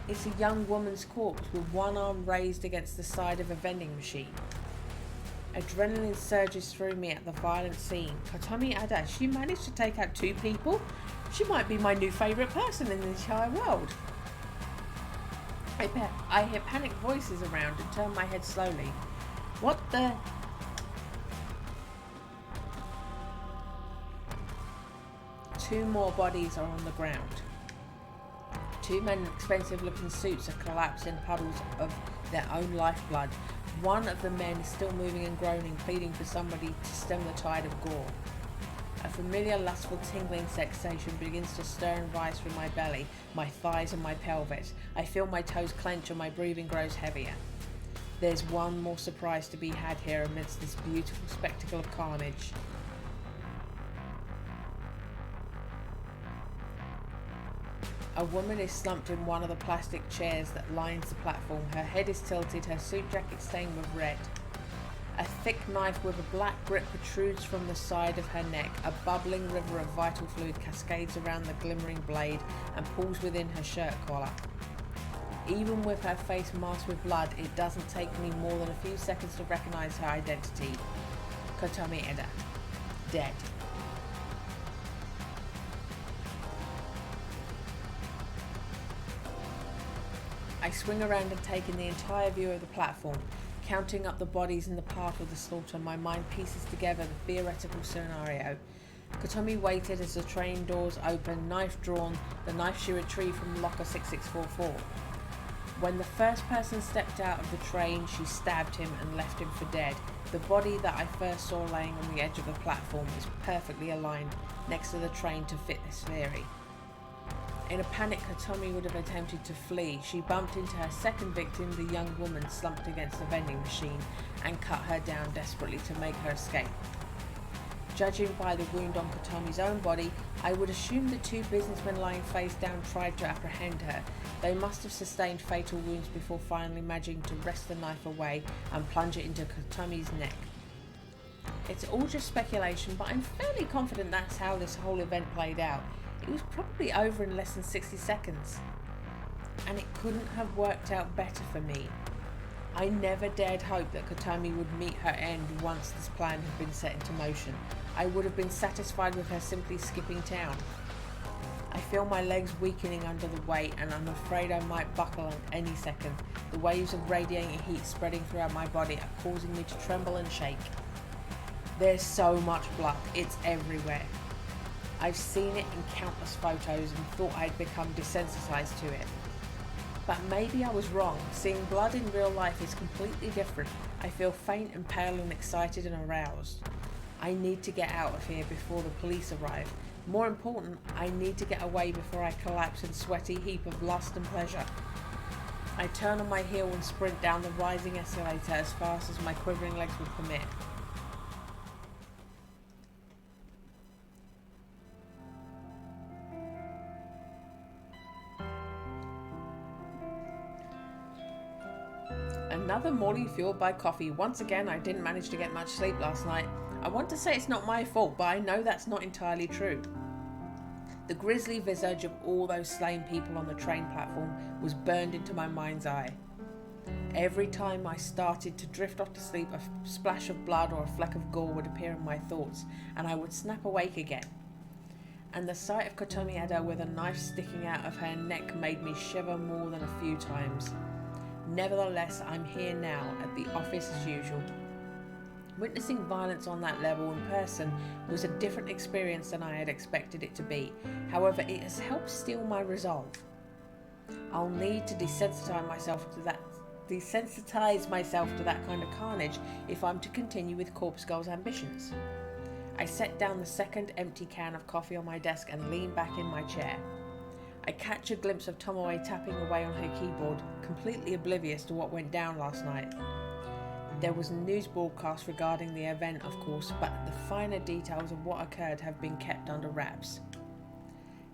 It's a young woman's corpse with one arm raised against the side of a vending machine. Adrenaline surges through me at the violent scene. Kotomi Ada, she managed to take out 2 people? She might be my new favourite person in the entire world. I hear panicked voices around and turn my head slowly. What the... Two more bodies are on the ground. 2 men in expensive looking suits are collapsed in puddles of their own lifeblood. One of the men is still moving and groaning, pleading for somebody to stem the tide of gore. A familiar lustful tingling sensation begins to stir and rise through my belly, my thighs and my pelvis. I feel my toes clench and my breathing grows heavier. There's one more surprise to be had here amidst this beautiful spectacle of carnage. A woman is slumped in one of the plastic chairs that lines the platform. Her head is tilted, her suit jacket stained with red. A thick knife with a black grip protrudes from the side of her neck. A bubbling river of vital fluid cascades around the glimmering blade and pools within her shirt collar. Even with her face masked with blood, it doesn't take me more than a few seconds to recognize her identity. Kotomi Eda. Dead. I swing around and take in the entire view of the platform. Counting up the bodies in the path of the slaughter, my mind pieces together the theoretical scenario. Kotomi waited as the train doors opened, knife drawn, the knife she retrieved from locker 6644. When the first person stepped out of the train, she stabbed him and left him for dead. The body that I first saw laying on the edge of the platform is perfectly aligned next to the train to fit this theory. In a panic, Kotomi would have attempted to flee. She bumped into her second victim, the young woman slumped against the vending machine, and cut her down desperately to make her escape. Judging by the wound on Kotomi's own body, I would assume the two businessmen lying face down tried to apprehend her. They must have sustained fatal wounds before finally managing to wrest the knife away and plunge it into Kotomi's neck. It's all just speculation, but I'm fairly confident that's how this whole event played out. It was probably over in less than 60 seconds. And it couldn't have worked out better for me. I never dared hope that Kotomi would meet her end once this plan had been set into motion. I would have been satisfied with her simply skipping town. I feel my legs weakening under the weight, and I'm afraid I might buckle at any second. The waves of radiating heat spreading throughout my body are causing me to tremble and shake. There's so much blood, it's everywhere. I've seen it in countless photos and thought I'd become desensitized to it. But maybe I was wrong. Seeing blood in real life is completely different. I feel faint and pale and excited and aroused. I need to get out of here before the police arrive. More important, I need to get away before I collapse in a sweaty heap of lust and pleasure. I turn on my heel and sprint down the rising escalator as fast as my quivering legs would permit. Another morning fueled by coffee. Once again, I didn't manage to get much sleep last night. I want to say it's not my fault, but I know that's not entirely true. The grisly visage of all those slain people on the train platform was burned into my mind's eye. Every time I started to drift off to sleep, a splash of blood or a fleck of gore would appear in my thoughts, and I would snap awake again. And the sight of Kotomi Eda with a knife sticking out of her neck made me shiver more than a few times. Nevertheless, I'm here now, at the office as usual. Witnessing violence on that level in person was a different experience than I had expected it to be. However, it has helped steel my resolve. I'll need to desensitize myself to that kind of carnage if I'm to continue with Corpse Girl's ambitions. I set down the second empty can of coffee on my desk and lean back in my chair. I catch a glimpse of Tomoe tapping away on her keyboard, completely oblivious to what went down last night. There was a news broadcast regarding the event, of course, but the finer details of what occurred have been kept under wraps.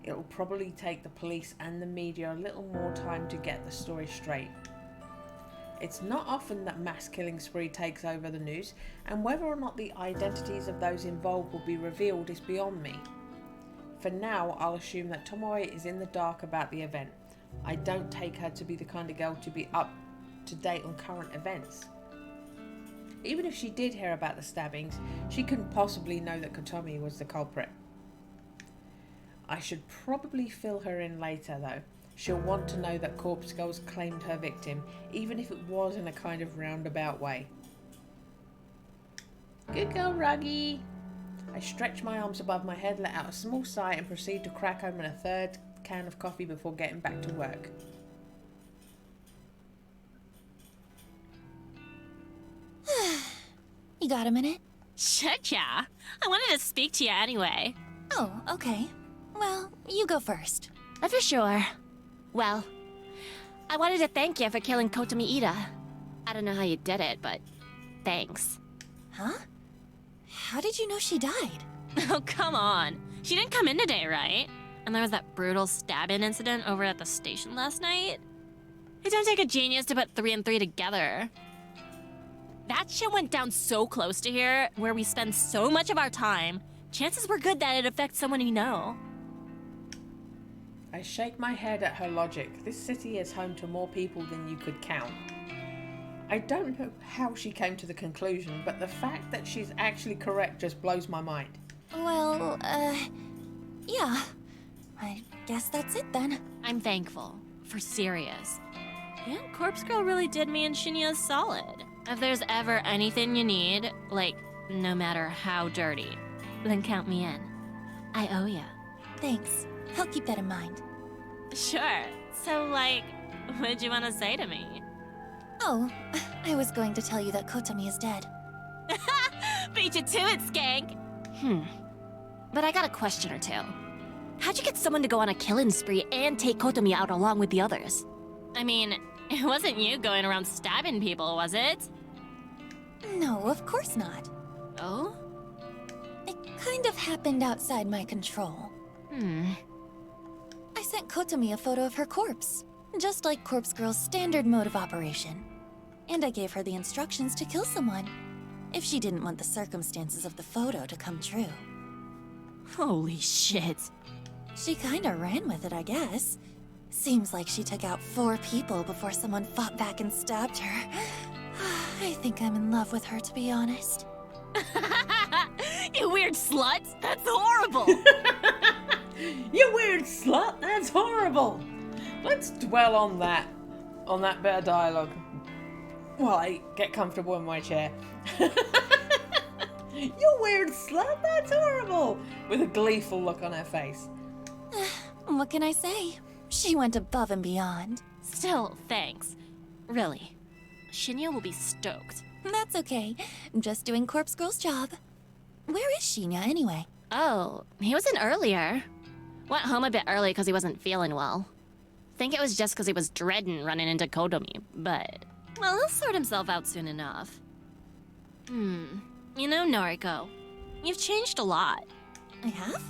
It will probably take the police and the media a little more time to get the story straight. It's not often that mass killing spree takes over the news, and whether or not the identities of those involved will be revealed is beyond me. For now, I'll assume that Tomoe is in the dark about the event. I don't take her to be the kind of girl to be up to date on current events. Even if she did hear about the stabbings, she couldn't possibly know that Kotomi was the culprit. I should probably fill her in later though. She'll want to know that Corpse Girls claimed her victim, even if it was in a kind of roundabout way. Good girl, Ruggy! I stretch my arms above my head, let out a small sigh, and proceed to crack open a third can of coffee before getting back to work. You got a minute? Shit, yeah. I wanted to speak to you anyway. Oh, okay. Well, you go first. For sure. Well, I wanted to thank you for killing Kotomi Ida. I don't know how you did it, but thanks. Huh? How did you know she died? Oh, come on. She didn't come in today, right? and there was that brutal stabbing incident over at the station last night. It don't take a genius to put 3 and 3 together. That shit went down so close to here, where we spend so much of our time. Chances were good that it affects someone we know. I shake my head at her logic. This city is home to more people than you could count. I don't know how she came to the conclusion, but the fact that she's actually correct just blows my mind. Well, yeah. I guess that's it then. I'm thankful. For serious. Yeah, Corpse Girl really did me and Shinya solid. If there's ever anything you need, like, no matter how dirty, then count me in. I owe ya. Thanks. I'll keep that in mind. Sure. So, like, what'd you want to say to me? Oh, I was going to tell you that Kotomi is dead. Beat you to it, skank! But I got a question or two. How'd you get someone to go on a killing spree and take Kotomi out along with the others? I mean, it wasn't you going around stabbing people, was it? No, of course not. Oh? It kind of happened outside my control. I sent Kotomi a photo of her corpse, just like Corpse Girl's standard mode of operation. And I gave her the instructions to kill someone, if she didn't want the circumstances of the photo to come true. Holy shit. She kinda ran with it, I guess. Seems like she took out 4 people before someone fought back and stabbed her. I think I'm in love with her, to be honest. You weird slut! That's horrible! You weird slut! That's horrible! Let's dwell on that bit of dialogue while I get comfortable in my chair. You weird slut! That's horrible! With a gleeful look on her face. What can I say? She went above and beyond. Still, thanks. Really. Shinya will be stoked. That's okay. Just doing Corpse Girl's job. Where is Shinya, anyway? Oh, he was in earlier. Went home a bit early because he wasn't feeling well. Think it was just because he was dreading running into Kotomi, but... well, he'll sort himself out soon enough. You know, Noriko, you've changed a lot. I have?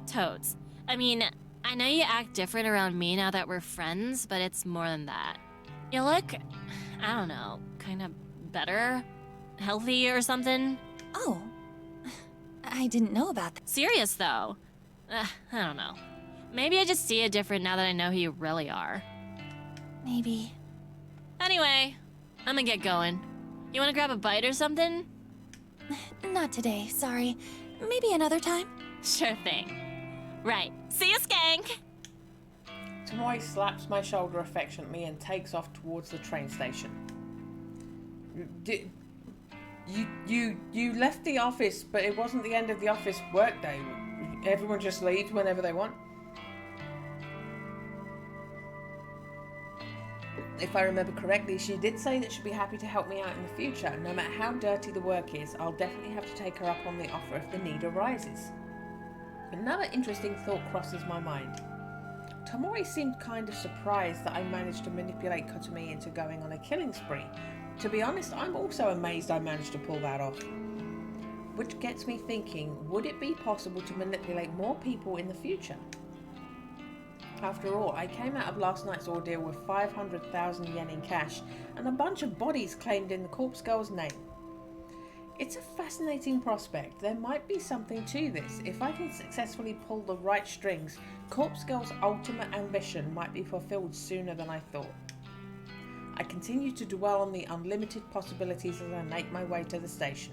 Toads. I mean, I know you act different around me now that we're friends, but it's more than that. You look, I don't know, kind of better? Healthy or something? Oh. I didn't know about that. Serious, though. I don't know. Maybe I just see you different now that I know who you really are. Maybe. Anyway, I'm gonna get going. You wanna grab a bite or something? Not today, sorry. Maybe another time? Sure thing. Right. See you, skank! Tomoe slaps my shoulder affectionately and takes off towards the train station. You left the office, but it wasn't the end of the office workday. Everyone just leaves whenever they want. If I remember correctly, she did say that she'd be happy to help me out in the future. No matter how dirty the work is, I'll definitely have to take her up on the offer if the need arises. Another interesting thought crosses my mind. Tomoe seemed kind of surprised that I managed to manipulate Kotomi into going on a killing spree. To be honest, I'm also amazed I managed to pull that off. Which gets me thinking, would it be possible to manipulate more people in the future? After all, I came out of last night's ordeal with 500,000 yen in cash and a bunch of bodies claimed in the Corpse Girl's name. It's a fascinating prospect. There might be something to this. If I can successfully pull the right strings, Corpse Girl's ultimate ambition might be fulfilled sooner than I thought. I continue to dwell on the unlimited possibilities as I make my way to the station.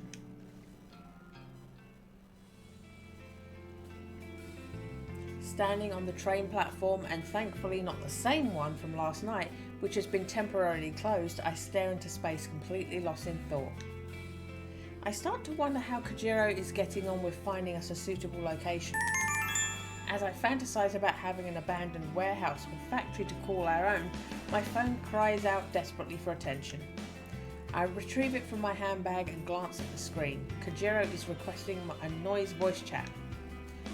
Standing on the train platform, and thankfully not the same one from last night, which has been temporarily closed, I stare into space completely lost in thought. I start to wonder how Kojiro is getting on with finding us a suitable location. As I fantasize about having an abandoned warehouse or factory to call our own, my phone cries out desperately for attention. I retrieve it from my handbag and glance at the screen. Kojiro is requesting a noise voice chat.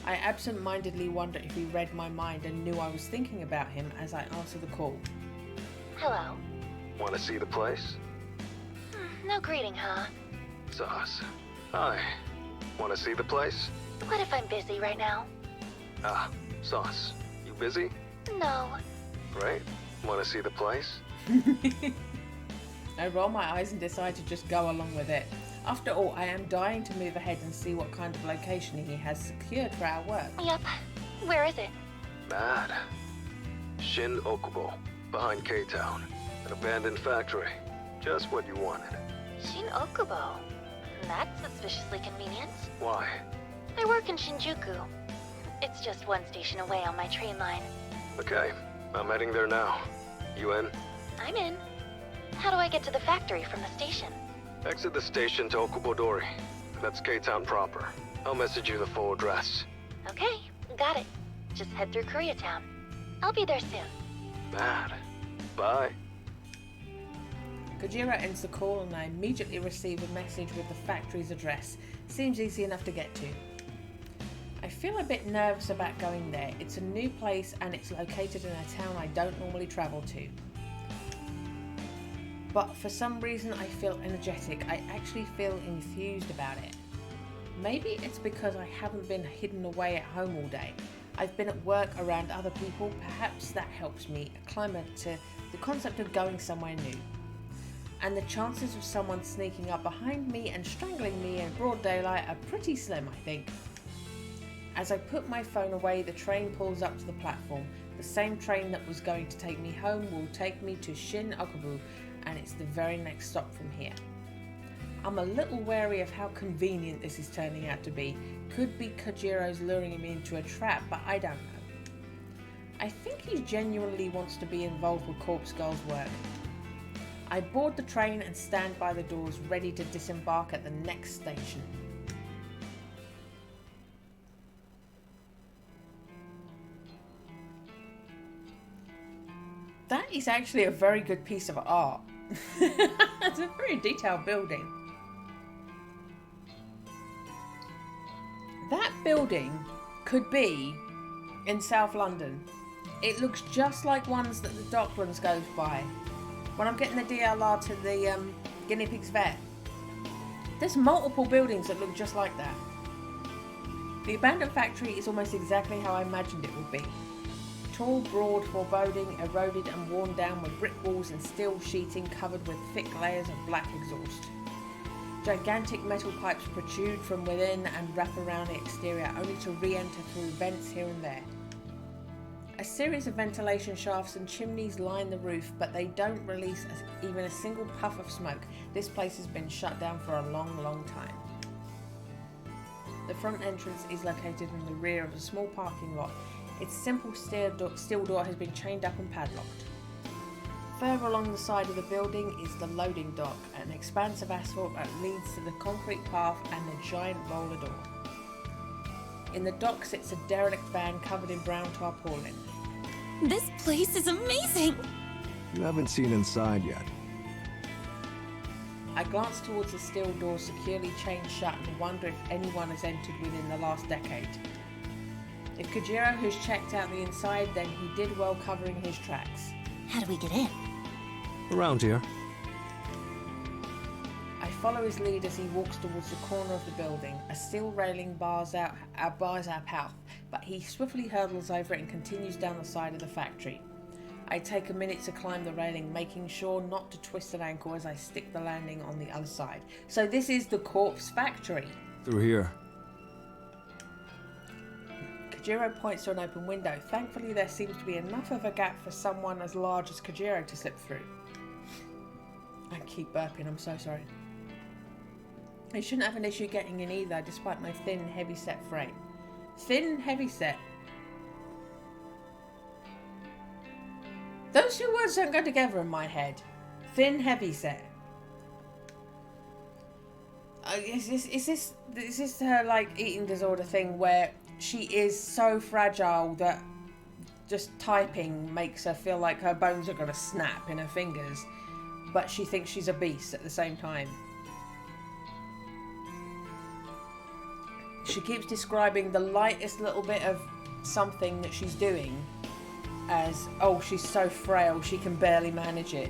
I absent-mindedly wonder if he read my mind and knew I was thinking about him as I answer the call. Hello. Want to see the place? No greeting, huh? Sauce. Hi. Want to see the place? What if I'm busy right now? Sauce, you busy? No. Great. Want to see the place? I roll my eyes and decide to just go along with it. After all, I am dying to move ahead and see what kind of location he has secured for our work. Yep. Where is it? Mad. Shin Okubo, behind K-Town. An abandoned factory. Just what you wanted. Shin Okubo. That's suspiciously convenient. Why? I work in Shinjuku. It's just one station away on my train line. Okay, I'm heading there now. You in? I'm in. How do I get to the factory from the station? Exit the station to Okubodori. That's K-Town proper. I'll message you the full address. Okay, got it. Just head through Koreatown. I'll be there soon. Mad. Bye. Kojiro ends the call and I immediately receive a message with the factory's address. Seems easy enough to get to. I feel a bit nervous about going there. It's a new place and it's located in a town I don't normally travel to. But for some reason I feel energetic. I actually feel enthused about it. Maybe it's because I haven't been hidden away at home all day. I've been at work around other people. Perhaps that helps me acclimate to the concept of going somewhere new. And the chances of someone sneaking up behind me and strangling me in broad daylight are pretty slim, I think. As I put my phone away, the train pulls up to the platform. The same train that was going to take me home will take me to Shin Okubo, and it's the very next stop from here. I'm a little wary of how convenient this is turning out to be. Could be Kojiro's luring me into a trap, but I don't know. I think he genuinely wants to be involved with Corpse Girl's work. I board the train and stand by the doors, ready to disembark at the next station. That is actually a very good piece of art. It's a very detailed building. That building could be in South London. It looks just like ones that the Docklands goes by. When I'm getting the DLR to the Guinea Pigs vet, there's multiple buildings that look just like that. The abandoned factory is almost exactly how I imagined it would be. Tall, broad, foreboding, eroded and worn down with brick walls and steel sheeting covered with thick layers of black exhaust. Gigantic metal pipes protrude from within and wrap around the exterior, only to re-enter through vents here and there. A series of ventilation shafts and chimneys line the roof, but they don't release even a single puff of smoke. This place has been shut down for a long, long time. The front entrance is located in the rear of a small parking lot. Its simple steel door has been chained up and padlocked. Further along the side of the building is the loading dock, an expanse of asphalt that leads to the concrete path and the giant roller door. In the dock sits a derelict van covered in brown tarpaulin. This place is amazing! You haven't seen inside yet. I glance towards the steel door securely chained shut and wonder if anyone has entered within the last decade. If Kojiro has checked out the inside, then he did well covering his tracks. How do we get in? Around here. I follow his lead as he walks towards the corner of the building. A steel railing bars our path, but he swiftly hurdles over it and continues down the side of the factory. I take a minute to climb the railing, making sure not to twist an ankle as I stick the landing on the other side. So this is the corpse factory. Through here. Kojiro points to an open window. Thankfully, there seems to be enough of a gap for someone as large as Kojiro to slip through. I keep burping, I'm so sorry. I shouldn't have an issue getting in either, despite my thin, heavy-set frame. Thin, heavy-set. Those two words don't go together in my head. Thin, heavy-set. Is this her, like, eating disorder thing where she is so fragile that just typing makes her feel like her bones are going to snap in her fingers, but she thinks she's a beast at the same time? She keeps describing the lightest little bit of something that she's doing as, oh, she's so frail, she can barely manage it.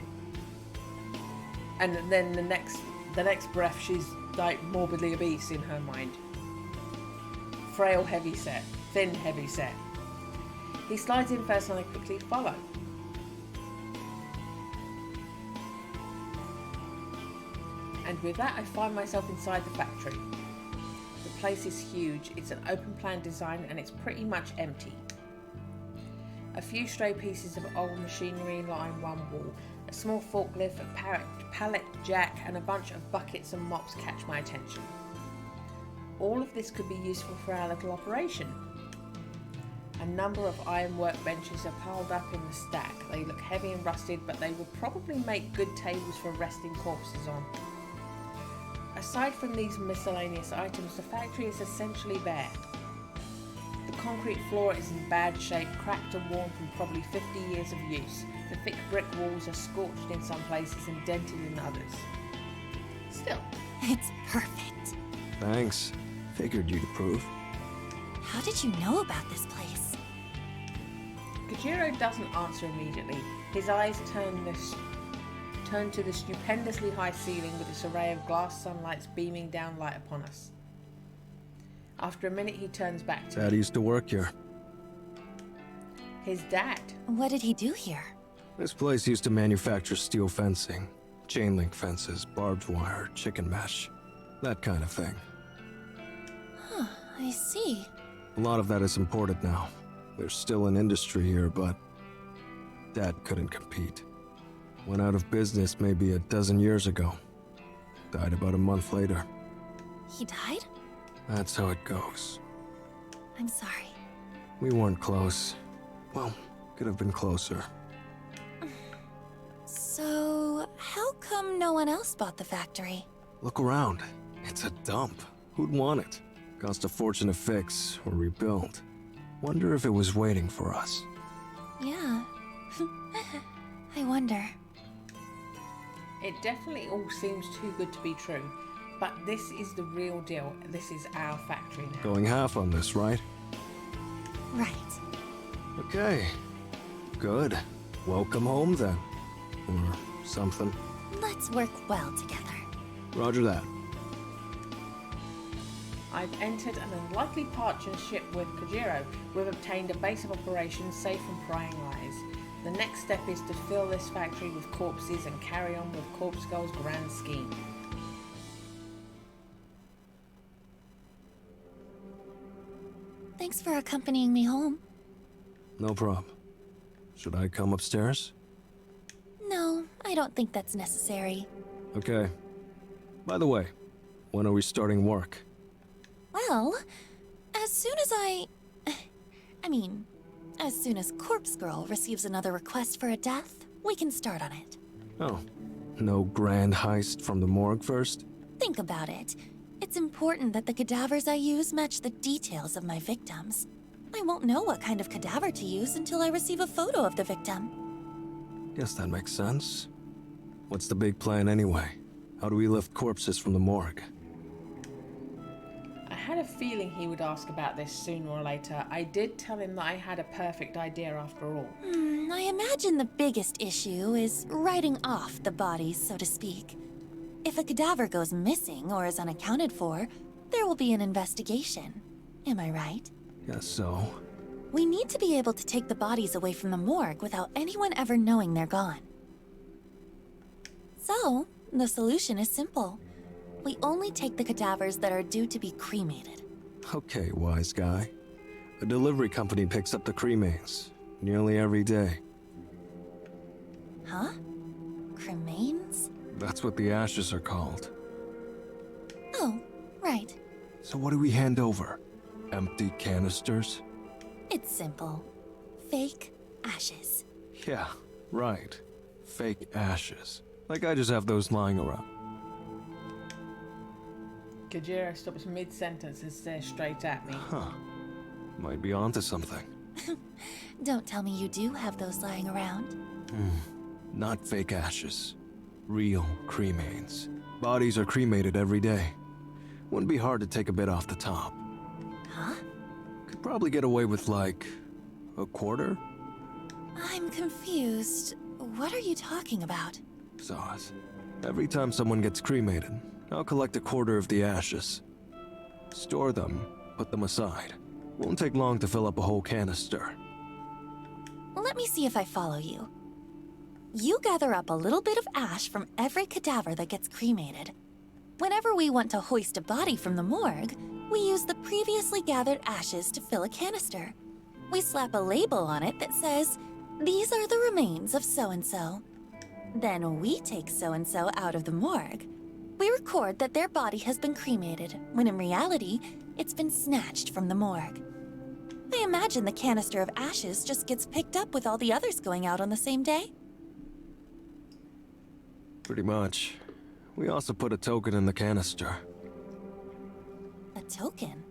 And then the next breath, she's like morbidly obese in her mind. Frail, heavy set. Thin, heavy set. He slides in first and I quickly follow. And with that, I find myself inside the factory. The place is huge, it's an open plan design and it's pretty much empty. A few stray pieces of old machinery line one wall. A small forklift, a pallet jack and a bunch of buckets and mops catch my attention. All of this could be useful for our little operation. A number of iron workbenches are piled up in the stack. They look heavy and rusted, but they would probably make good tables for resting corpses on. Aside from these miscellaneous items, the factory is essentially bare. The concrete floor is in bad shape, cracked and worn from probably 50 years of use. The thick brick walls are scorched in some places and dented in others. Still, It's perfect. Thanks. Figured you'd approve. How did you know about this place? Kojiro doesn't answer immediately. His eyes turn to the stupendously high ceiling with its array of glass sunlights beaming down light upon us. After a minute, he turns back to Dad me. used to work here. His dad. What did he do here? This place used to manufacture steel fencing, chain link fences, barbed wire, chicken mesh, that kind of thing. Huh, I see. A lot of that is imported now. There's still an industry here, but Dad couldn't compete. Went out of business maybe a dozen years ago. Died about a month later. He died? That's how it goes. I'm sorry. We weren't close. Well, could have been closer. So, how come no one else bought the factory? Look around. It's a dump. Who'd want it? Cost a fortune to fix or rebuild. Wonder if it was waiting for us. Yeah. I wonder. It definitely all seems too good to be true. But this is the real deal. This is our factory now. Going half on this, right? Right. Okay. Good. Welcome home then. Or something. Let's work well together. Roger that. I've entered an unlikely partnership with Kojiro. We've obtained a base of operations safe from prying eyes. The next step is to fill this factory with corpses and carry on with Corpse Girl's grand scheme. Thanks for accompanying me home. No problem. Should I come upstairs? No, I don't think that's necessary. Okay. By the way, when are we starting work? Well, as soon as as soon as Corpse Girl receives another request for a death, we can start on it. Oh, no grand heist from the morgue first? Think about it. It's important that the cadavers I use match the details of my victims. I won't know what kind of cadaver to use until I receive a photo of the victim. Guess that makes sense. What's the big plan anyway? How do we lift corpses from the morgue? I had a feeling he would ask about this sooner or later. I did tell him that I had a perfect idea after all. I imagine the biggest issue is writing off the bodies, so to speak. If a cadaver goes missing or is unaccounted for, there will be an investigation. Am I right? Guess so. We need to be able to take the bodies away from the morgue without anyone ever knowing they're gone. So, the solution is simple. We only take the cadavers that are due to be cremated. Okay, wise guy. A delivery company picks up the cremains nearly every day. Huh? Cremains? That's what the ashes are called. Oh, right. So what do we hand over? Empty canisters? It's simple. Fake ashes. Yeah, right. Fake ashes. Like I just have those lying around. Kojiro stops mid-sentence and stares straight at me. Huh. Might be onto something. Don't tell me you do have those lying around. Not fake ashes. Real cremains. Bodies are cremated every day. Wouldn't be hard to take a bit off the top. Huh? Could probably get away with like a quarter? I'm confused. What are you talking about? Zaz. Every time someone gets cremated, I'll collect a quarter of the ashes. Store them, put them aside. Won't take long to fill up a whole canister. let me see if I follow you. You gather up a little bit of ash from every cadaver that gets cremated. Whenever we want to hoist a body from the morgue, we use the previously gathered ashes to fill a canister. We slap a label on it that says, "These are the remains of so-and-so." Then we take so-and-so out of the morgue. We record that their body has been cremated, when in reality, it's been snatched from the morgue. I imagine the canister of ashes just gets picked up with all the others going out on the same day. Pretty much. We also put a token in the canister. A token?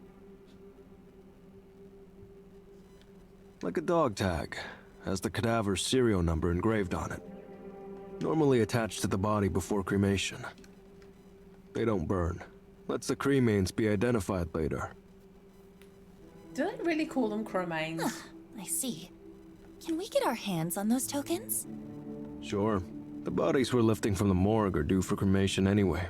Like a dog tag. Has the cadaver's serial number engraved on it. Normally attached to the body before cremation. They don't burn. Lets the cremains be identified later. Do they really call them cremains? I see. Can we get our hands on those tokens? Sure. The bodies we're lifting from the morgue are due for cremation anyway.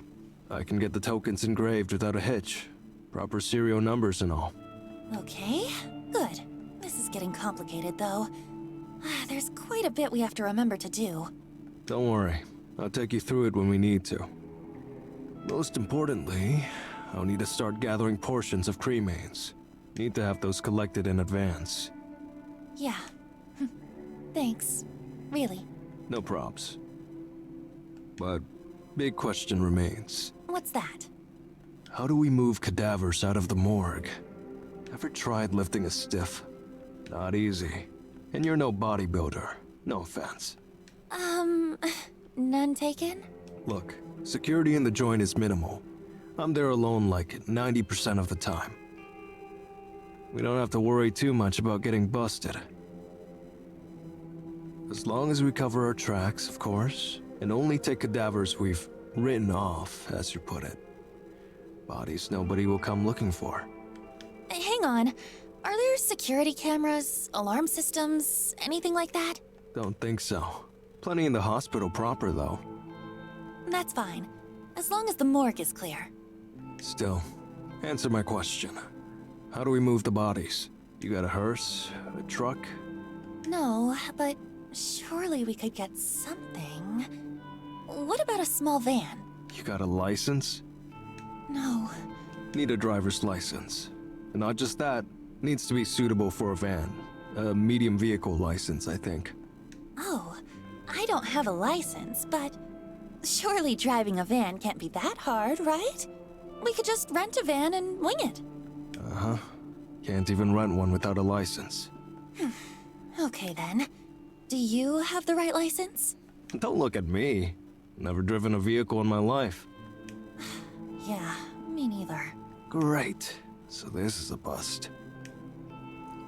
I can get the tokens engraved without a hitch. Proper serial numbers and all. Okay, good. This is getting complicated, though. There's quite a bit we have to remember to do. Don't worry. I'll take you through it when we need to. Most importantly, I'll need to start gathering portions of cremains. Need to have those collected in advance. Yeah. Thanks. Really. No props. But big question remains. What's that? How do we move cadavers out of the morgue? Ever tried lifting a stiff? Not easy. And you're no bodybuilder. No offense. None taken? Look, security in the joint is minimal. I'm there alone like 90% of the time. We don't have to worry too much about getting busted. As long as we cover our tracks, of course, and only take cadavers we've written off, as you put it. Bodies nobody will come looking for. Hang on. Are there security cameras, alarm systems, anything like that? Don't think so. Plenty in the hospital proper, though. That's fine. As long as the morgue is clear. Still, answer my question. How do we move the bodies? You got a hearse? A truck? No, but surely we could get something. What about a small van? You got a license? No. Need a driver's license. And not just that, needs to be suitable for a van. A medium vehicle license, I think. Oh, I don't have a license, but surely driving a van can't be that hard, right? We could just rent a van and wing it. Uh-huh. Can't even rent one without a license. Okay then. Do you have the right license? Don't look at me. Never driven a vehicle in my life. Yeah, me neither. Great. So this is a bust.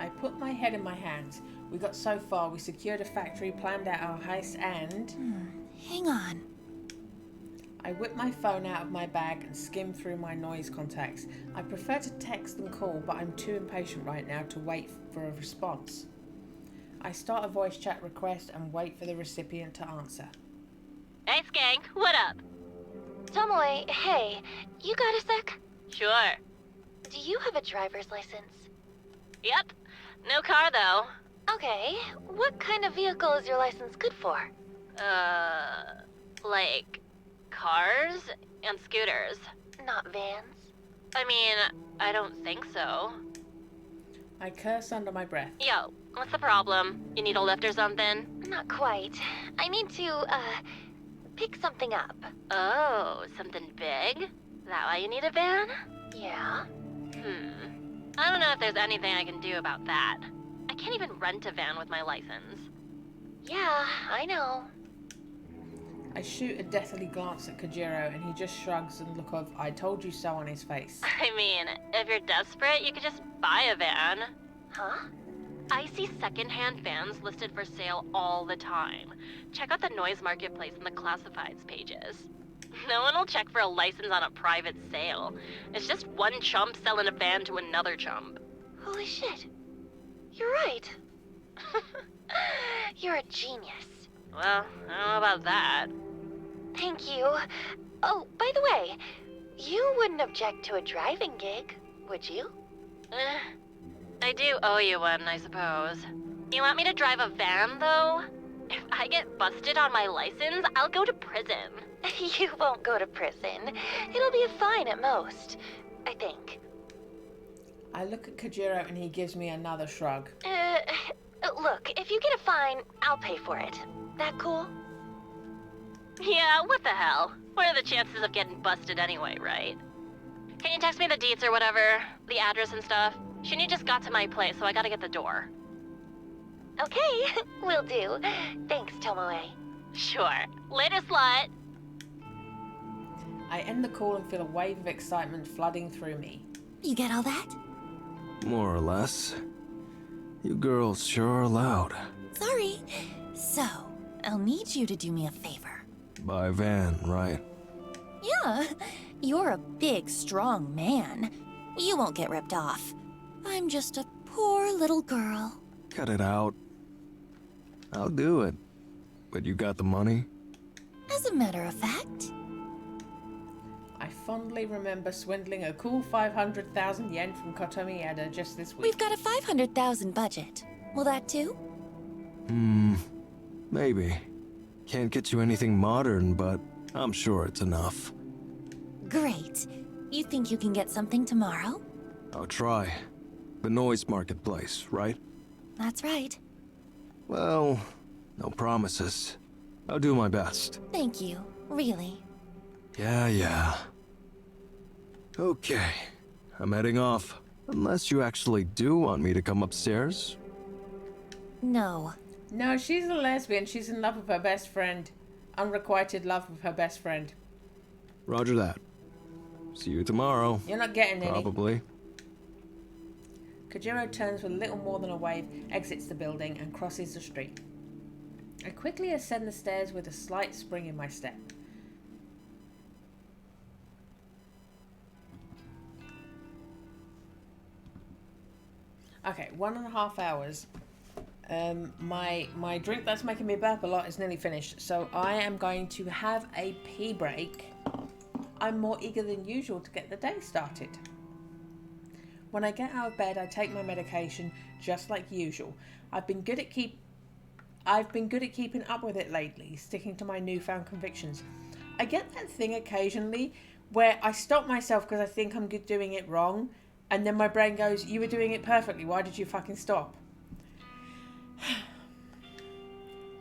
I put my head in my hands. We got so far, we secured a factory, planned out our heist, and... Hang on. I whipped my phone out of my bag and skimmed through my noise contacts. I prefer to text than call, but I'm too impatient right now to wait for a response. I start a voice chat request and wait for the recipient to answer. Hey, Skank, what up? Tomoe, hey, you got a sec? Sure. Do you have a driver's license? Yep. No car, though. Okay, what kind of vehicle is your license good for? Like cars and scooters. Not vans. I mean, I don't think so. I curse under my breath. Yo, what's the problem? You need a lift or something? Not quite. I need to, pick something up. Oh, something big? Is that why you need a van? Yeah? I don't know if there's anything I can do about that. I can't even rent a van with my license. Yeah, I know. I shoot a deathly glance at Kojiro and he just shrugs and look of "I told you so" on his face. I mean, if you're desperate, you could just buy a van. Huh? I see secondhand vans listed for sale all the time. Check out the noise marketplace and the classifieds pages. No one will check for a license on a private sale. It's just one chump selling a van to another chump. Holy shit. You're right. You're a genius. Well, I don't know about that. Thank you. Oh, by the way, you wouldn't object to a driving gig, would you? I do owe you one, I suppose. You want me to drive a van, though? If I get busted on my license, I'll go to prison. You won't go to prison. It'll be a fine at most, I think. I look at Kojiro and he gives me another shrug. Look, if you get a fine, I'll pay for it. That cool? Yeah, what the hell? What are the chances of getting busted anyway, right? Can you text me the deets or whatever? The address and stuff? Shinny just got to my place, so I gotta get the door. Okay, will do. Thanks, Tomoe. Sure. Later, slut! I end the call and feel a wave of excitement flooding through me. You get all that? More or less. You girls sure are loud. Sorry. So, I'll need you to do me a favor. By van, right? Yeah, you're a big, strong man. You won't get ripped off. I'm just a poor little girl. Cut it out. I'll do it. But you got the money? As a matter of fact. I fondly remember swindling a cool 500,000 yen from Kotomi Eda just this week. We've got a 500,000 budget. Will that do? Maybe. Can't get you anything modern, but I'm sure it's enough. Great. You think you can get something tomorrow? I'll try. The noise marketplace, right? That's right. Well, no promises. I'll do my best. Thank you. Really. Yeah. Okay. I'm heading off. Unless you actually do want me to come upstairs. No. No, she's a lesbian. She's in love with her best friend. Unrequited love with her best friend. Roger that. See you tomorrow. You're not getting any. Probably. Kojiro turns with little more than a wave, exits the building, and crosses the street. I quickly ascend the stairs with a slight spring in my step. Okay, 1.5 hours. My drink that's making me burp a lot is nearly finished, so I am going to have a pee break. I'm more eager than usual to get the day started. When I get out of bed, I take my medication just like usual. I've been good at keeping up with it lately, sticking to my newfound convictions. I get that thing occasionally where I stop myself because I think I'm doing it wrong, and then my brain goes, "You were doing it perfectly. Why did you fucking stop?"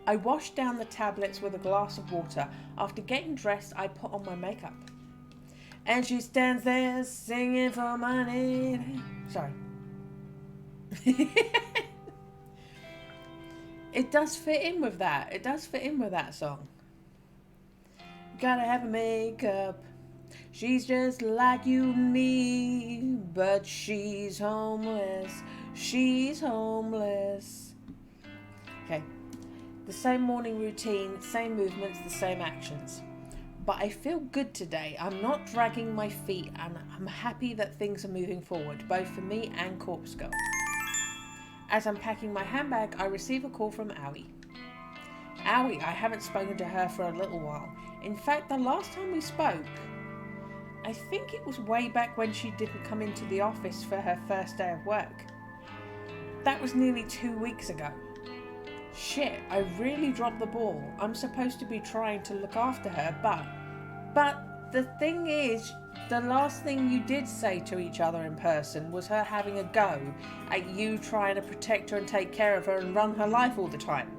I wash down the tablets with a glass of water. After getting dressed, I put on my makeup. And she stands there singing for money. Sorry. It does fit in with that. It does fit in with that song. Gotta have a makeup. She's just like you and me. But she's homeless. She's homeless. Okay. The same morning routine, same movements, the same actions. But I feel good today. I'm not dragging my feet and I'm happy that things are moving forward, both for me and Corpse Girl. As I'm packing my handbag, I receive a call from Aoi. Aoi, I haven't spoken to her for a little while. In fact, the last time we spoke, I think it was way back when she didn't come into the office for her first day of work. That was nearly 2 weeks ago. Shit, I really dropped the ball. I'm supposed to be trying to look after her, but the thing is, the last thing you did say to each other in person was her having a go at you trying to protect her and take care of her and run her life all the time.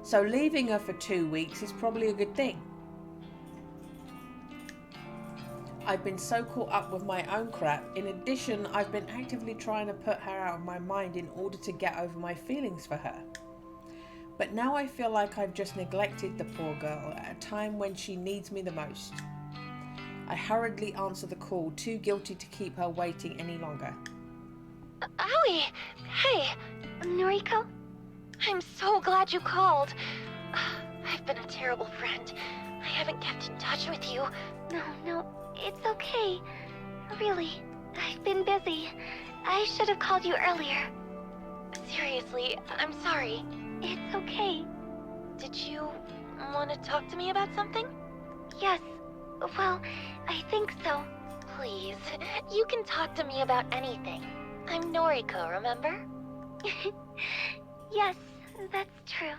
So leaving her for 2 weeks is probably a good thing. I've been so caught up with my own crap. In addition, I've been actively trying to put her out of my mind in order to get over my feelings for her. But now I feel like I've just neglected the poor girl at a time when she needs me the most. I hurriedly answer the call, too guilty to keep her waiting any longer. Aoi! Hey, Noriko? I'm so glad you called. I've been a terrible friend. I haven't kept in touch with you. No, it's okay. Really, I've been busy. I should have called you earlier. Seriously, I'm sorry. It's okay. Did you want to talk to me about something? Yes. Well, I think so. Please, you can talk to me about anything. I'm Noriko, remember? Yes, that's true.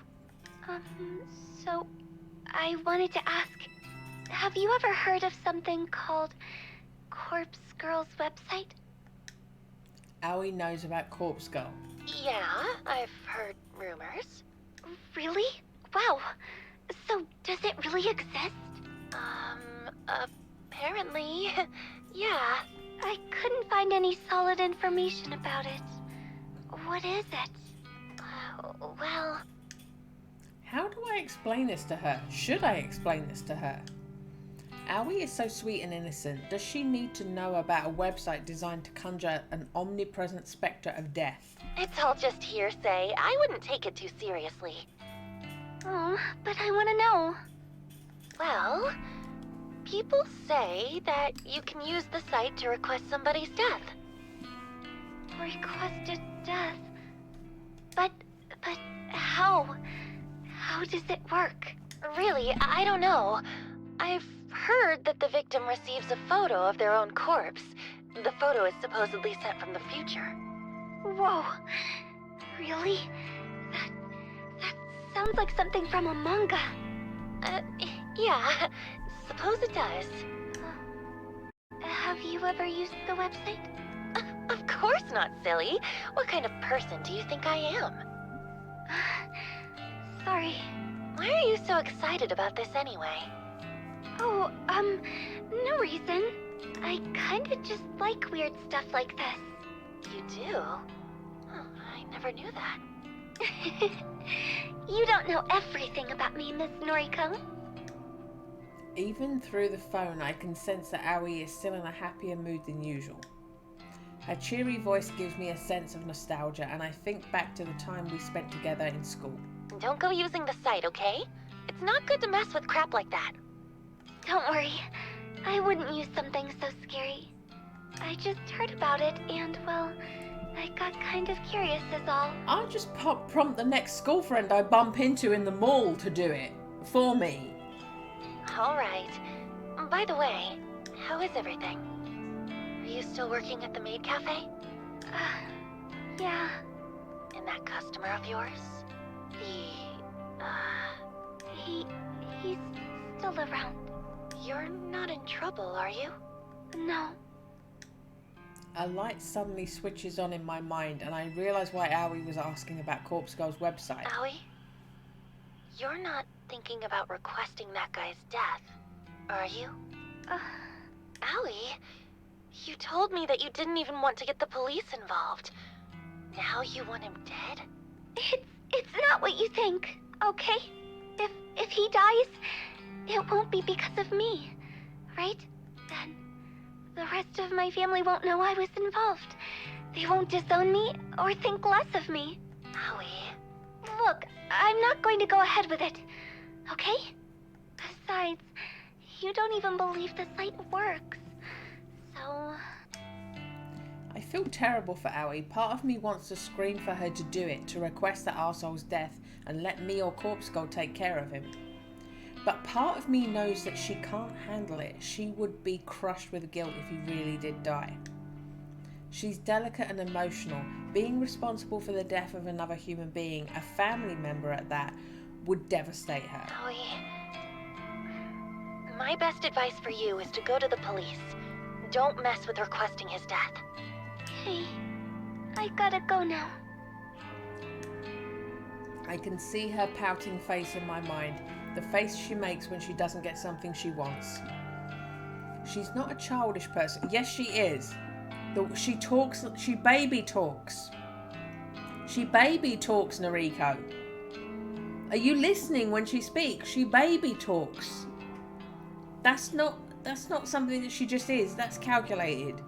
So I wanted to ask, have you ever heard of something called Corpse Girl's website? Aoi knows about Corpse Girl. Yeah, I've heard rumors. Really? Wow. So does it really exist? Apparently, yeah. I couldn't find any solid information about it. What is it? Well, How do I explain this to her? Should I explain this to her? Aoi is so sweet and innocent. Does she need to know about a website designed to conjure an omnipresent spectre of death? it's all just hearsay. I wouldn't take it too seriously. Oh, but I want to know. Well, people say that you can use the site to request somebody's death. Requested death. But how? How does it work? Really, I don't know. I've heard that the victim receives a photo of their own corpse. The photo is supposedly sent from the future. Whoa. Really? That sounds like something from a manga. Yeah, suppose it does. Have you ever used the website? Of course not, silly. What kind of person do you think I am? Sorry. Why are you so excited about this anyway? Oh, no reason. I kinda just like weird stuff like this. You do? Oh, I never knew that. You don't know everything about me, Miss Noriko. Even through the phone, I can sense that Aoi is still in a happier mood than usual. Her cheery voice gives me a sense of nostalgia, and I think back to the time we spent together in school. Don't go using the site, okay? It's not good to mess with crap like that. Don't worry. I wouldn't use something so scary. I just heard about it, and, well, I got kind of curious is all. I'll just prompt the next school friend I bump into in the mall to do it for me. All right. By the way, how is everything? Are you still working at the maid cafe? Yeah. And that customer of yours? He's still around. You're not in trouble, are you? No. A light suddenly switches on in my mind, and I realise why Aoi was asking about Corpse Girl's website. Aoi? You're not thinking about requesting that guy's death, are you? Aoi, you told me that you didn't even want to get the police involved. Now you want him dead? It's not what you think, okay? If he dies, it won't be because of me, right? Then the rest of my family won't know I was involved. They won't disown me or think less of me. Aoi. Look, I'm not going to go ahead with it, okay? Besides, you don't even believe the site works. So... I feel terrible for Aoi. Part of me wants to scream for her to do it, to request that arsehole's death and let me or Corpse Girl take care of him. But part of me knows that she can't handle it. She would be crushed with guilt if he really did die. She's delicate and emotional. Being responsible for the death of another human being, a family member at that, would devastate her. Aoi. My best advice for you is to go to the police. Don't mess with requesting his death. Hey, I gotta go now. I can see her pouting face in my mind, the face she makes when she doesn't get something she wants. She's not a childish person. Yes, she is. She talks, she baby talks. She baby talks, Noriko. Are you listening when she speaks? She baby talks. That's not something that she just is. That's calculated.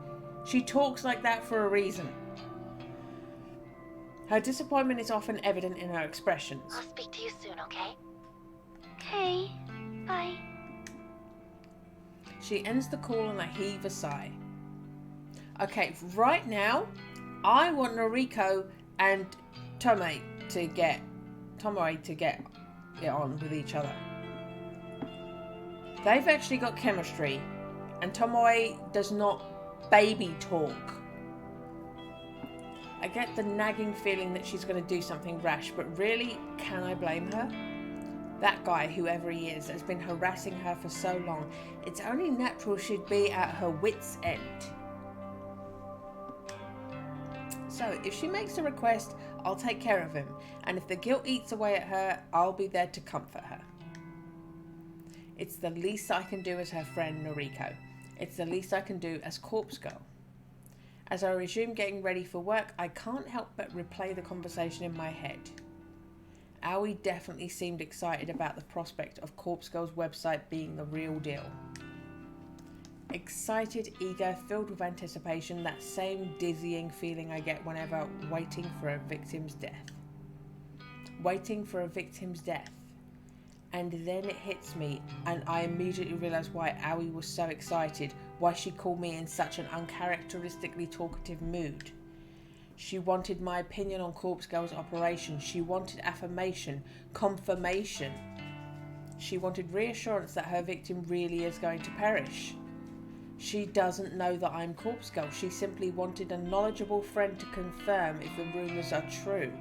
She talks like that for a reason. Her disappointment is often evident in her expressions. I'll speak to you soon, okay? Okay, bye. She ends the call and I heave a sigh. Okay, right now, I want Noriko and Tomoe to get it on with each other. They've actually got chemistry, and Tomoe does not baby talk. I get the nagging feeling that she's going to do something rash, but really, can I blame her? That guy, whoever he is, has been harassing her for so long. It's only natural she'd be at her wit's end. So, if she makes a request, I'll take care of him. And if the guilt eats away at her, I'll be there to comfort her. It's the least I can do as her friend, Noriko. It's the least I can do as Corpse Girl. As I resume getting ready for work, I can't help but replay the conversation in my head. Aoi definitely seemed excited about the prospect of Corpse Girl's website being the real deal. Excited, eager, filled with anticipation, that same dizzying feeling I get whenever waiting for a victim's death. Waiting for a victim's death. And then it hits me, and I immediately realise why Aoi was so excited, why she called me in such an uncharacteristically talkative mood. She wanted my opinion on Corpse Girl's operation. She wanted affirmation, confirmation. She wanted reassurance that her victim really is going to perish. She doesn't know that I'm Corpse Girl. She simply wanted a knowledgeable friend to confirm if the rumours are true.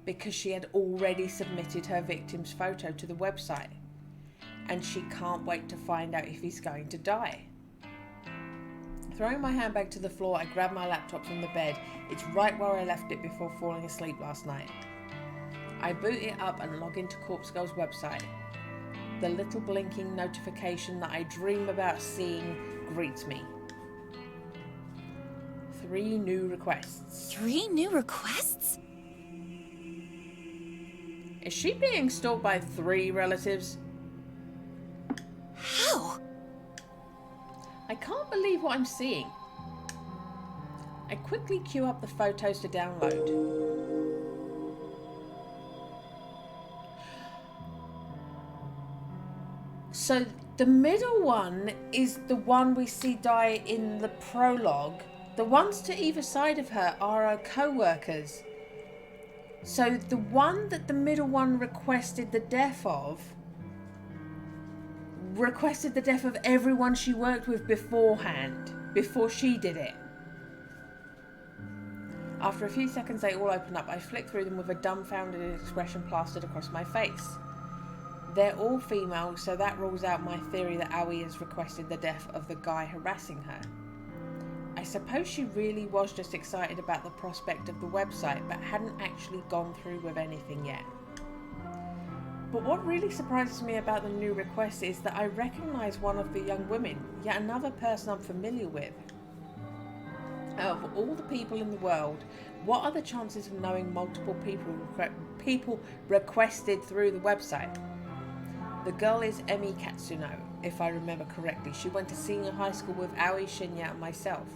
Because she had already submitted her victim's photo to the website. And she can't wait to find out if he's going to die. Throwing my handbag to the floor, I grab my laptop from the bed. It's right where I left it before falling asleep last night. I boot it up and log into Corpse Girl's website. The little blinking notification that I dream about seeing greets me. 3 new requests. 3 new requests? Is she being stalked by 3 relatives? How? I can't believe what I'm seeing. I quickly queue up the photos to download. So the middle one is the one we see die in the prologue. The ones to either side of her are her co-workers. So the one that the middle one requested the death of everyone she worked with beforehand, before she did it. After a few seconds they all open up. I flick through them with a dumbfounded expression plastered across my face. They're all female, so that rules out my theory that Aoi has requested the death of the guy harassing her. I suppose she really was just excited about the prospect of the website, but hadn't actually gone through with anything yet. But what really surprises me about the new request is that I recognise one of the young women, yet another person I'm familiar with. Out of all the people in the world, what are the chances of knowing multiple people requested through the website? The girl is Emi Katsuno, if I remember correctly. She went to senior high school with Aoi, Shinya and myself.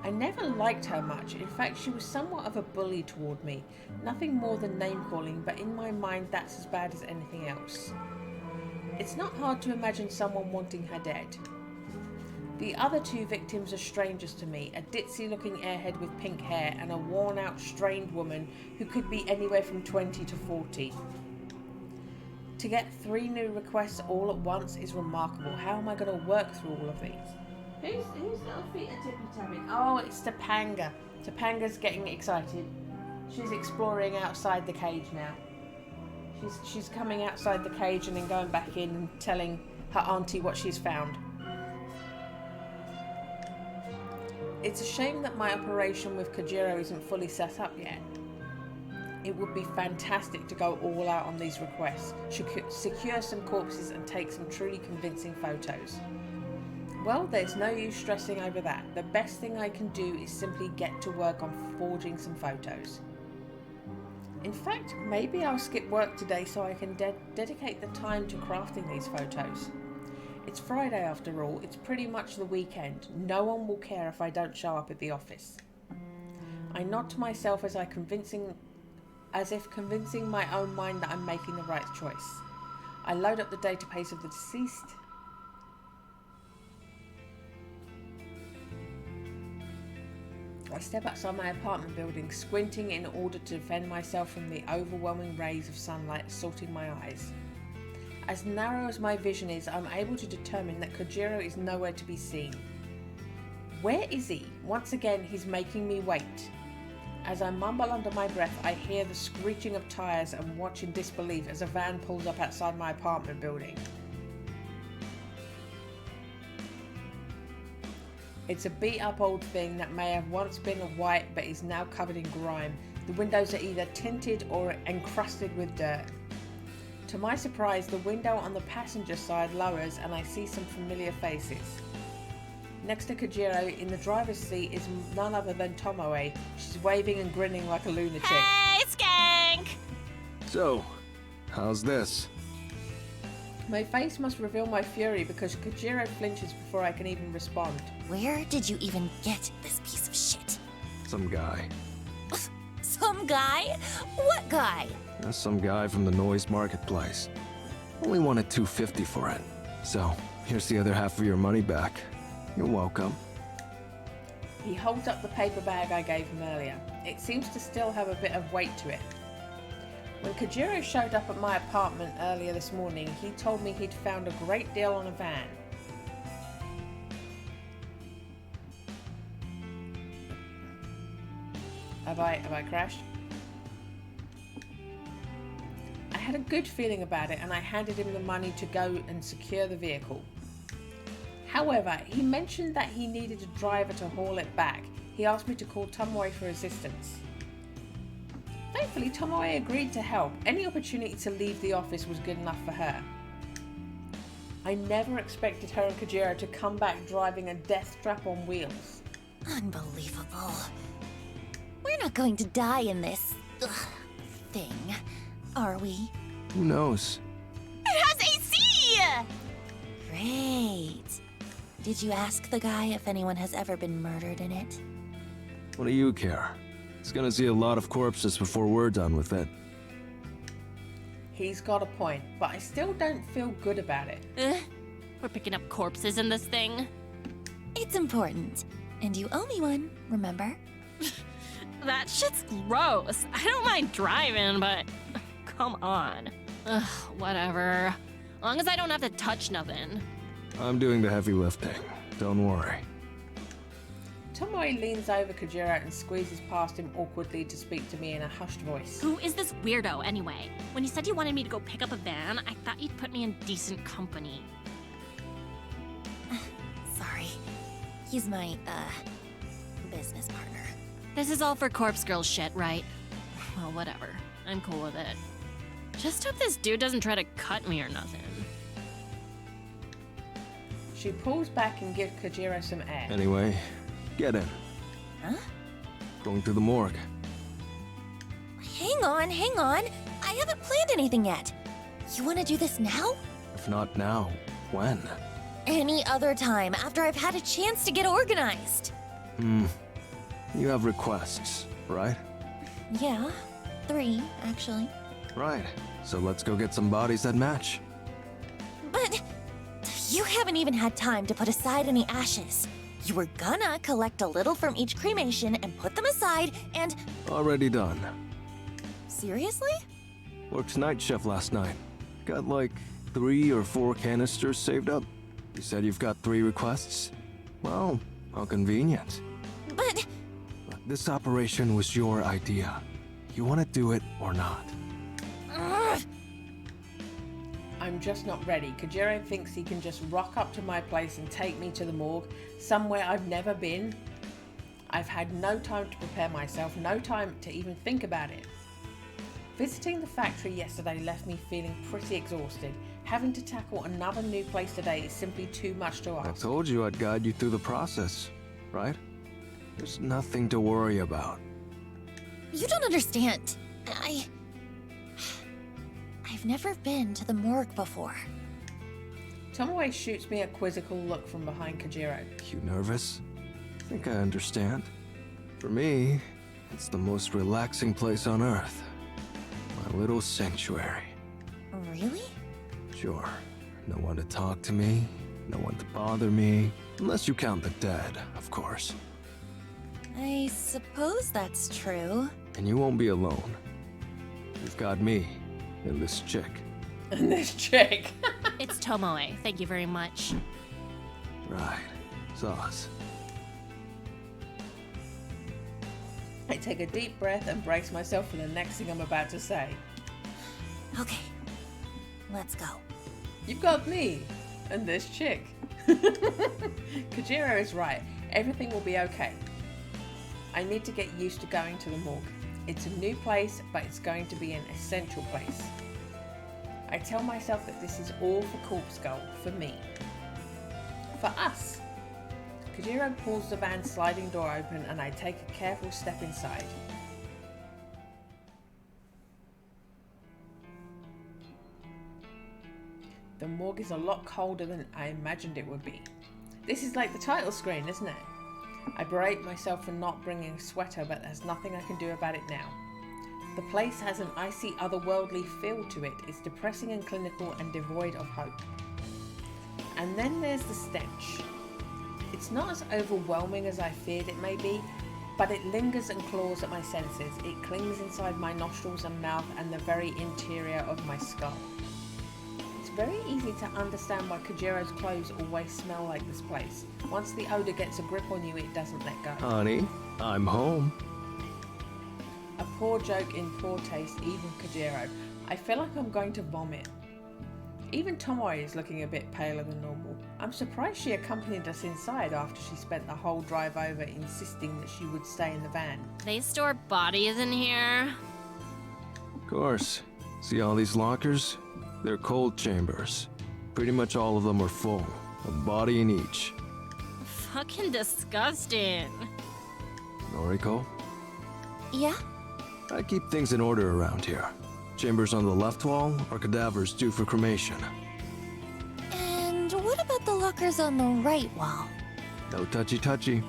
I never liked her much. In fact, she was somewhat of a bully toward me. Nothing more than name-calling, but in my mind that's as bad as anything else. It's not hard to imagine someone wanting her dead. The other 2 victims are strangers to me, a ditzy-looking airhead with pink hair and a worn-out, strained woman who could be anywhere from 20 to 40. To get 3 new requests all at once is remarkable. How am I going to work through all of these? Whose little feet are tippy-tapping? Oh, it's Topanga. Topanga's getting excited. She's exploring outside the cage now. She's coming outside the cage and then going back in and telling her auntie what she's found. It's a shame that my operation with Kojiro isn't fully set up yet. It would be fantastic to go all out on these requests, secure some corpses and take some truly convincing photos. Well, there's no use stressing over that. The best thing I can do is simply get to work on forging some photos. In fact, maybe I'll skip work today so I can dedicate the time to crafting these photos. It's Friday after all. It's pretty much the weekend. No one will care if I don't show up at the office. I nod to myself as if convincing my own mind that I'm making the right choice. I load up the database of the deceased. I step outside my apartment building, squinting in order to defend myself from the overwhelming rays of sunlight assaulting my eyes. As narrow as my vision is, I'm able to determine that Kojiro is nowhere to be seen. Where is he? Once again, he's making me wait. As I mumble under my breath, I hear the screeching of tires and watch in disbelief as a van pulls up outside my apartment building. It's a beat-up old thing that may have once been white but is now covered in grime. The windows are either tinted or encrusted with dirt. To my surprise, the window on the passenger side lowers and I see some familiar faces. Next to Kojiro, in the driver's seat, is none other than Tomoe. She's waving and grinning like a lunatic. Hey, skank! So, how's this? My face must reveal my fury because Kojiro flinches before I can even respond. Where did you even get this piece of shit? Some guy. Some guy? What guy? That's some guy from the noise marketplace. Only wanted $250 for it. So, here's the other half of your money back. You're welcome. He holds up the paper bag I gave him earlier. It seems to still have a bit of weight to it. When Kojiro showed up at my apartment earlier this morning, he told me he'd found a great deal on a van. Have I crashed? I had a good feeling about it and I handed him the money to go and secure the vehicle. However, he mentioned that he needed a driver to haul it back. He asked me to call Tomoe for assistance. Thankfully, Tomoe agreed to help. Any opportunity to leave the office was good enough for her. I never expected her and Kojiro to come back driving a death trap on wheels. Unbelievable. We're not going to die in this thing, are we? Who knows? It has AC! Great. Did you ask the guy if anyone has ever been murdered in it? What do you care? He's gonna see a lot of corpses before we're done with it. He's got a point, but I still don't feel good about it. We're picking up corpses in this thing. It's important. And you owe me one, remember? That shit's gross. I don't mind driving, but come on. Ugh, whatever. As long as I don't have to touch nothing. I'm doing the heavy lifting. Don't worry. Tomoe leans over Kojiro and squeezes past him awkwardly to speak to me in a hushed voice. Who is this weirdo anyway? When you said you wanted me to go pick up a van, I thought you'd put me in decent company. Sorry. He's my, business partner. This is all for corpse girl shit, right? Well, whatever. I'm cool with it. Just hope this dude doesn't try to cut me or nothing. She pulls back and gives Kojiro some air. Anyway, get in. Huh? Going to the morgue. Hang on. I haven't planned anything yet. You want to do this now? If not now, when? Any other time, after I've had a chance to get organized. You have requests, right? Yeah, 3, actually. Right. So let's go get some bodies that match. But you haven't even had time to put aside any ashes. You were gonna collect a little from each cremation and put them aside and... Already done. Seriously? Worked night shift last night. Got like 3 or 4 canisters saved up. You said you've got 3 requests? Well, how convenient. But... This operation was your idea. You want to do it or not? I'm just not ready. Kojiro thinks he can just rock up to my place and take me to the morgue, somewhere I've never been. I've had no time to prepare myself, no time to even think about it. Visiting the factory yesterday left me feeling pretty exhausted. Having to tackle another new place today is simply too much to I ask. told you I'd guide you through the process, right? There's nothing to worry about. You don't understand. I've never been to the morgue before. Tomoe shoots me a quizzical look from behind Kojiro. You nervous? I think I understand. For me, it's the most relaxing place on Earth. My little sanctuary. Really? Sure. No one to talk to me, no one to bother me, unless you count the dead, of course. I suppose that's true. And you won't be alone. You've got me and this chick. And this chick. It's Tomoe. Thank you very much. Right. Sauce. I take a deep breath and brace myself for the next thing I'm about to say. Okay, let's go. You've got me and this chick. Kojiro is right. Everything will be okay. I need to get used to going to the morgue. It's a new place, but it's going to be an essential place. I tell myself that this is all for Corpse Girl, for me. For us. Kojiro pulls the van's sliding door open and I take a careful step inside. The morgue is a lot colder than I imagined it would be. This is like the title screen, isn't it? I berate myself for not bringing a sweater, but there's nothing I can do about it now. The place has an icy, otherworldly feel to it. It's depressing and clinical and devoid of hope. And then there's the stench. It's not as overwhelming as I feared it may be, but it lingers and claws at my senses. It clings inside my nostrils and mouth and the very interior of my skull. It's very easy to understand why Kojiro's clothes always smell like this place. Once the odor gets a grip on you, it doesn't let go. Honey, I'm home. A poor joke in poor taste, even Kojiro. I feel like I'm going to vomit. Even Tomoe is looking a bit paler than normal. I'm surprised she accompanied us inside after she spent the whole drive over insisting that she would stay in the van. They store bodies in here. Of course. See all these lockers? They're cold chambers. Pretty much all of them are full. A body in each. Fucking disgusting. Noriko? Yeah? I keep things in order around here. Chambers on the left wall are cadavers due for cremation. And what about the lockers on the right wall? No touchy-touchy.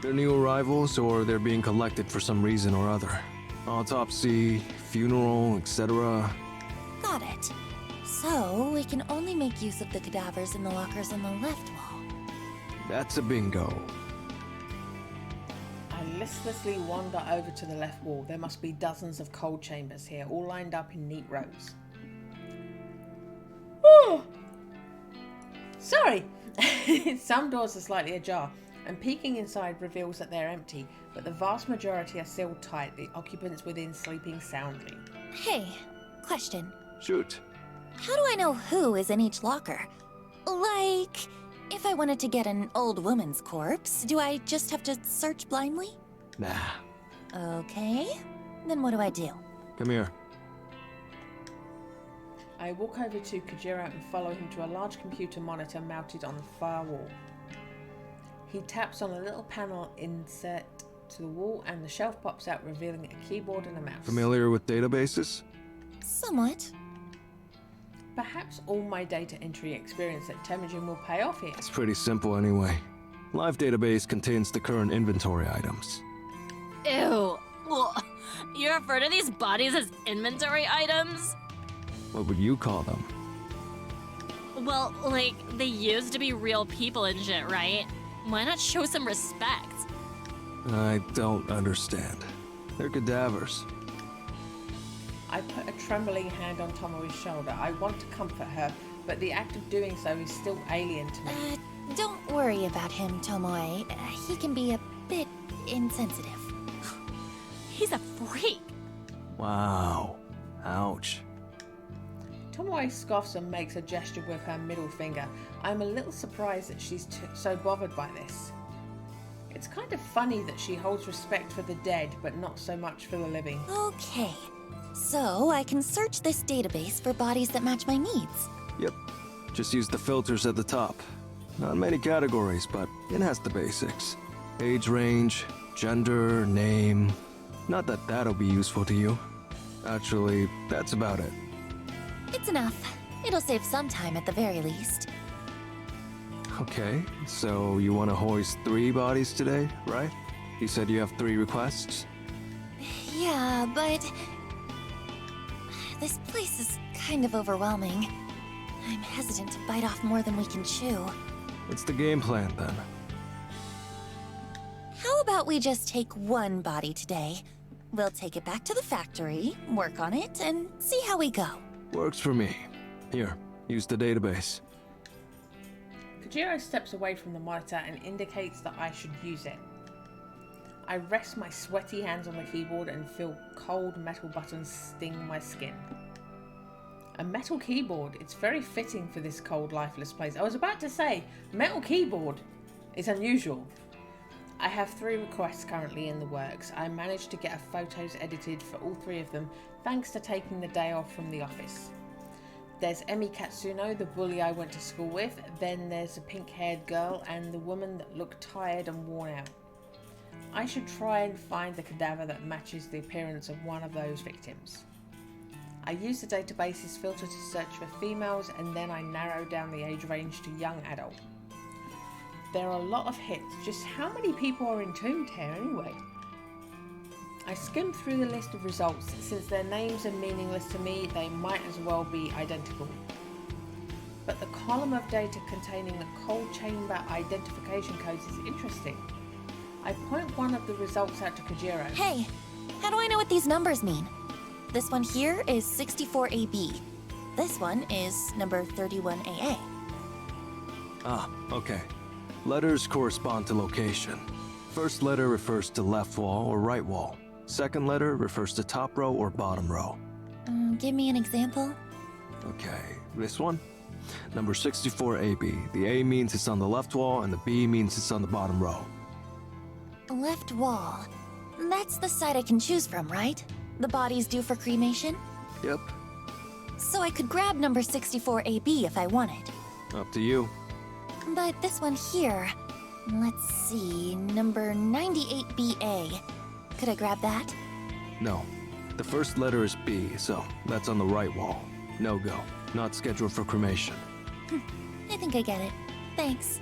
They're new arrivals or they're being collected for some reason or other. Autopsy, funeral, etc. Got it. So, we can only make use of the cadavers in the lockers on the left wall. That's a bingo. I listlessly wander over to the left wall. There must be dozens of cold chambers here, all lined up in neat rows. Oh! Sorry! Some doors are slightly ajar, and peeking inside reveals that they're empty, but the vast majority are sealed tight, the occupants within sleeping soundly. Hey, question. Shoot. How do I know who is in each locker? Like, if I wanted to get an old woman's corpse, do I just have to search blindly? Nah. Okay. Then what do I do? Come here. I walk over to Kojiro and follow him to a large computer monitor mounted on the far wall. He taps on a little panel inset to the wall and the shelf pops out revealing a keyboard and a mouse. Familiar with databases? Somewhat. Perhaps all my data entry experience at Temujin will pay off here. It's pretty simple anyway. Live database contains the current inventory items. Ew. Ugh. You refer to these bodies as inventory items? What would you call them? Well, like, they used to be real people and shit, right? Why not show some respect? I don't understand. They're cadavers. I put a trembling hand on Tomoe's shoulder. I want to comfort her, but the act of doing so is still alien to me. Don't worry about him, Tomoe. He can be a bit insensitive. He's a freak. Wow. Ouch. Tomoe scoffs and makes a gesture with her middle finger. I'm a little surprised that she's so bothered by this. It's kind of funny that she holds respect for the dead, but not so much for the living. Okay. So, I can search this database for bodies that match my needs. Yep. Just use the filters at the top. Not many categories, but it has the basics. Age range, gender, name. Not that that'll be useful to you. Actually, that's about it. It's enough. It'll save some time at the very least. Okay, so you want to hoist 3 bodies today, right? You said you have 3 requests? Yeah, but... this place is kind of overwhelming. I'm hesitant to bite off more than we can chew. What's the game plan, then? How about we just take one body today? We'll take it back to the factory, work on it, and see how we go. Works for me. Here, use the database. Kojiro steps away from the monitor and indicates that I should use it. I rest my sweaty hands on the keyboard and feel cold metal buttons sting my skin. A metal keyboard, it's very fitting for this cold, lifeless place. I was about to say, metal keyboard is unusual. I have 3 requests currently in the works. I managed to get photos edited for all 3 of them thanks to taking the day off from the office. There's Emi Katsuno, the bully I went to school with, then there's a pink-haired girl and the woman that looked tired and worn out. I should try and find the cadaver that matches the appearance of one of those victims. I use the database's filter to search for females and then I narrow down the age range to young adult. There are a lot of hits, just how many people are entombed here anyway? I skimmed through the list of results. Since their names are meaningless to me, they might as well be identical. But the column of data containing the cold chamber identification codes is interesting. I point one of the results out to Kojiro. Hey, how do I know what these numbers mean? This one here is 64AB. This one is number 31AA. Ah, okay. Letters correspond to location. First letter refers to left wall or right wall. Second letter refers to top row or bottom row. Give me an example. Okay, this one? Number 64AB. The A means it's on the left wall and the B means it's on the bottom row. Left wall. That's the side I can choose from, right? The body's due for cremation? Yep, So I could grab number 64AB if I wanted. up to you. But this one here, let's see, number 98BA. Could I grab that? No. The first letter is B, so that's on the right wall. No go. Not scheduled for cremation. I think I get it. Thanks.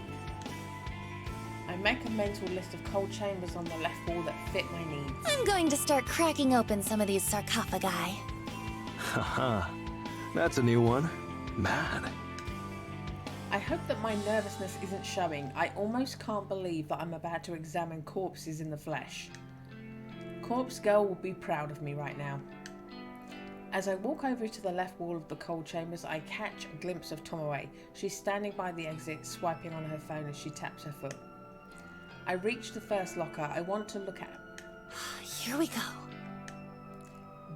I make a mental list of cold chambers on the left wall that fit my needs. I'm going to start cracking open some of these sarcophagi. Haha. That's a new one. Man. I hope that my nervousness isn't showing. I almost can't believe that I'm about to examine corpses in the flesh. Corpse Girl will be proud of me right now. As I walk over to the left wall of the cold chambers, I catch a glimpse of Tomoe. She's standing by the exit, swiping on her phone as she taps her foot. I reach the first locker. I want to look at. Here we go.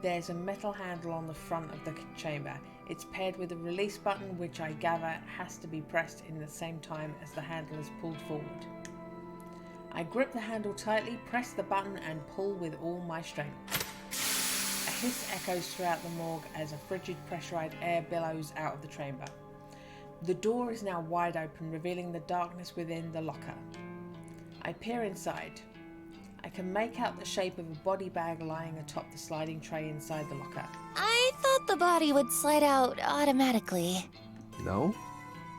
There's a metal handle on the front of the chamber. It's paired with a release button, which I gather has to be pressed in the same time as the handle is pulled forward. I grip the handle tightly, press the button, and pull with all my strength. A hiss echoes throughout the morgue as a frigid, pressurized air billows out of the chamber. The door is now wide open, revealing the darkness within the locker. I peer inside. I can make out the shape of a body bag lying atop the sliding tray inside the locker. I thought the body would slide out automatically. No?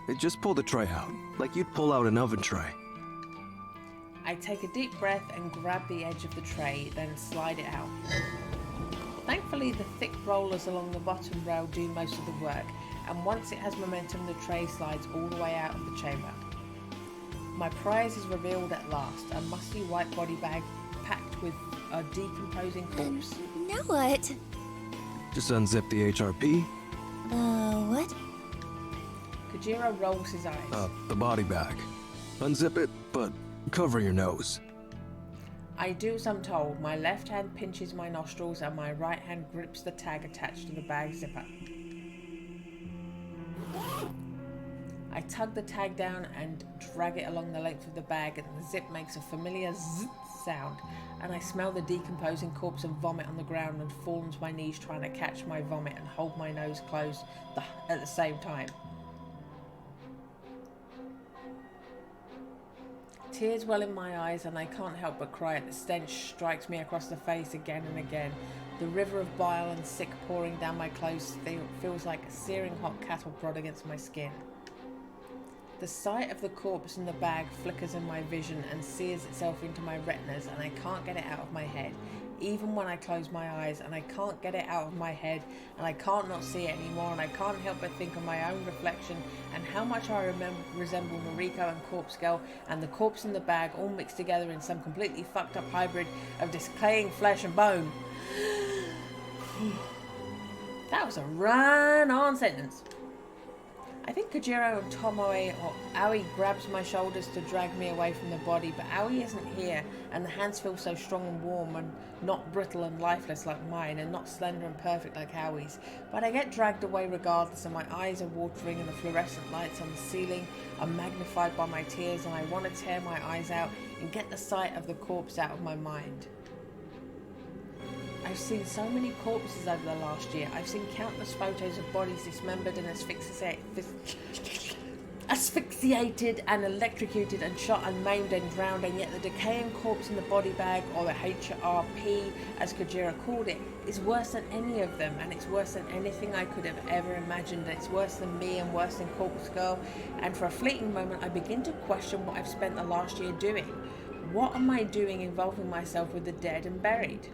It just pulled the tray out, like you'd pull out an oven tray. I take a deep breath and grab the edge of the tray, then slide it out. Thankfully, the thick rollers along the bottom rail do most of the work, and once it has momentum, the tray slides all the way out of the chamber. My prize is revealed at last, a musty white body bag packed with a decomposing corpse. Now what? Just unzip the HRP. What? Kojiro rolls his eyes. The body bag. Unzip it, but cover your nose. I do as I'm told. My left hand pinches my nostrils and my right hand grips the tag attached to the bag zipper. I tug the tag down and drag it along the length of the bag, and the zip makes a familiar zzz sound, and I smell the decomposing corpse and vomit on the ground and fall onto my knees trying to catch my vomit and hold my nose closed at the same time. Tears well in my eyes and I can't help but cry. The stench strikes me across the face again and again. The river of bile and sick pouring down my clothes feels like a searing hot cattle prod against my skin. The sight of the corpse in the bag flickers in my vision and sears itself into my retinas, and I can't get it out of my head. Even when I close my eyes, and I can't get it out of my head, and I can't not see it anymore, and I can't help but think of my own reflection and how much I resemble Noriko and Corpse Girl and the corpse in the bag all mixed together in some completely fucked up hybrid of decaying flesh and bone. That was a run-on sentence. I think Kojiro and Tomoe or Aoi grabs my shoulders to drag me away from the body, but Aoi isn't here, and the hands feel so strong and warm and not brittle and lifeless like mine, and not slender and perfect like Aoi's. But I get dragged away regardless, and my eyes are watering, and the fluorescent lights on the ceiling are magnified by my tears, and I want to tear my eyes out and get the sight of the corpse out of my mind. I've seen so many corpses over the last year. I've seen countless photos of bodies dismembered and asphyxiated and electrocuted and shot and maimed and drowned, and yet the decaying corpse in the body bag, or the HRP as Kojiro called it, is worse than any of them, and it's worse than anything I could have ever imagined. It's worse than me and worse than Corpse Girl, and for a fleeting moment I begin to question what I've spent the last year doing. What am I doing involving myself with the dead and buried?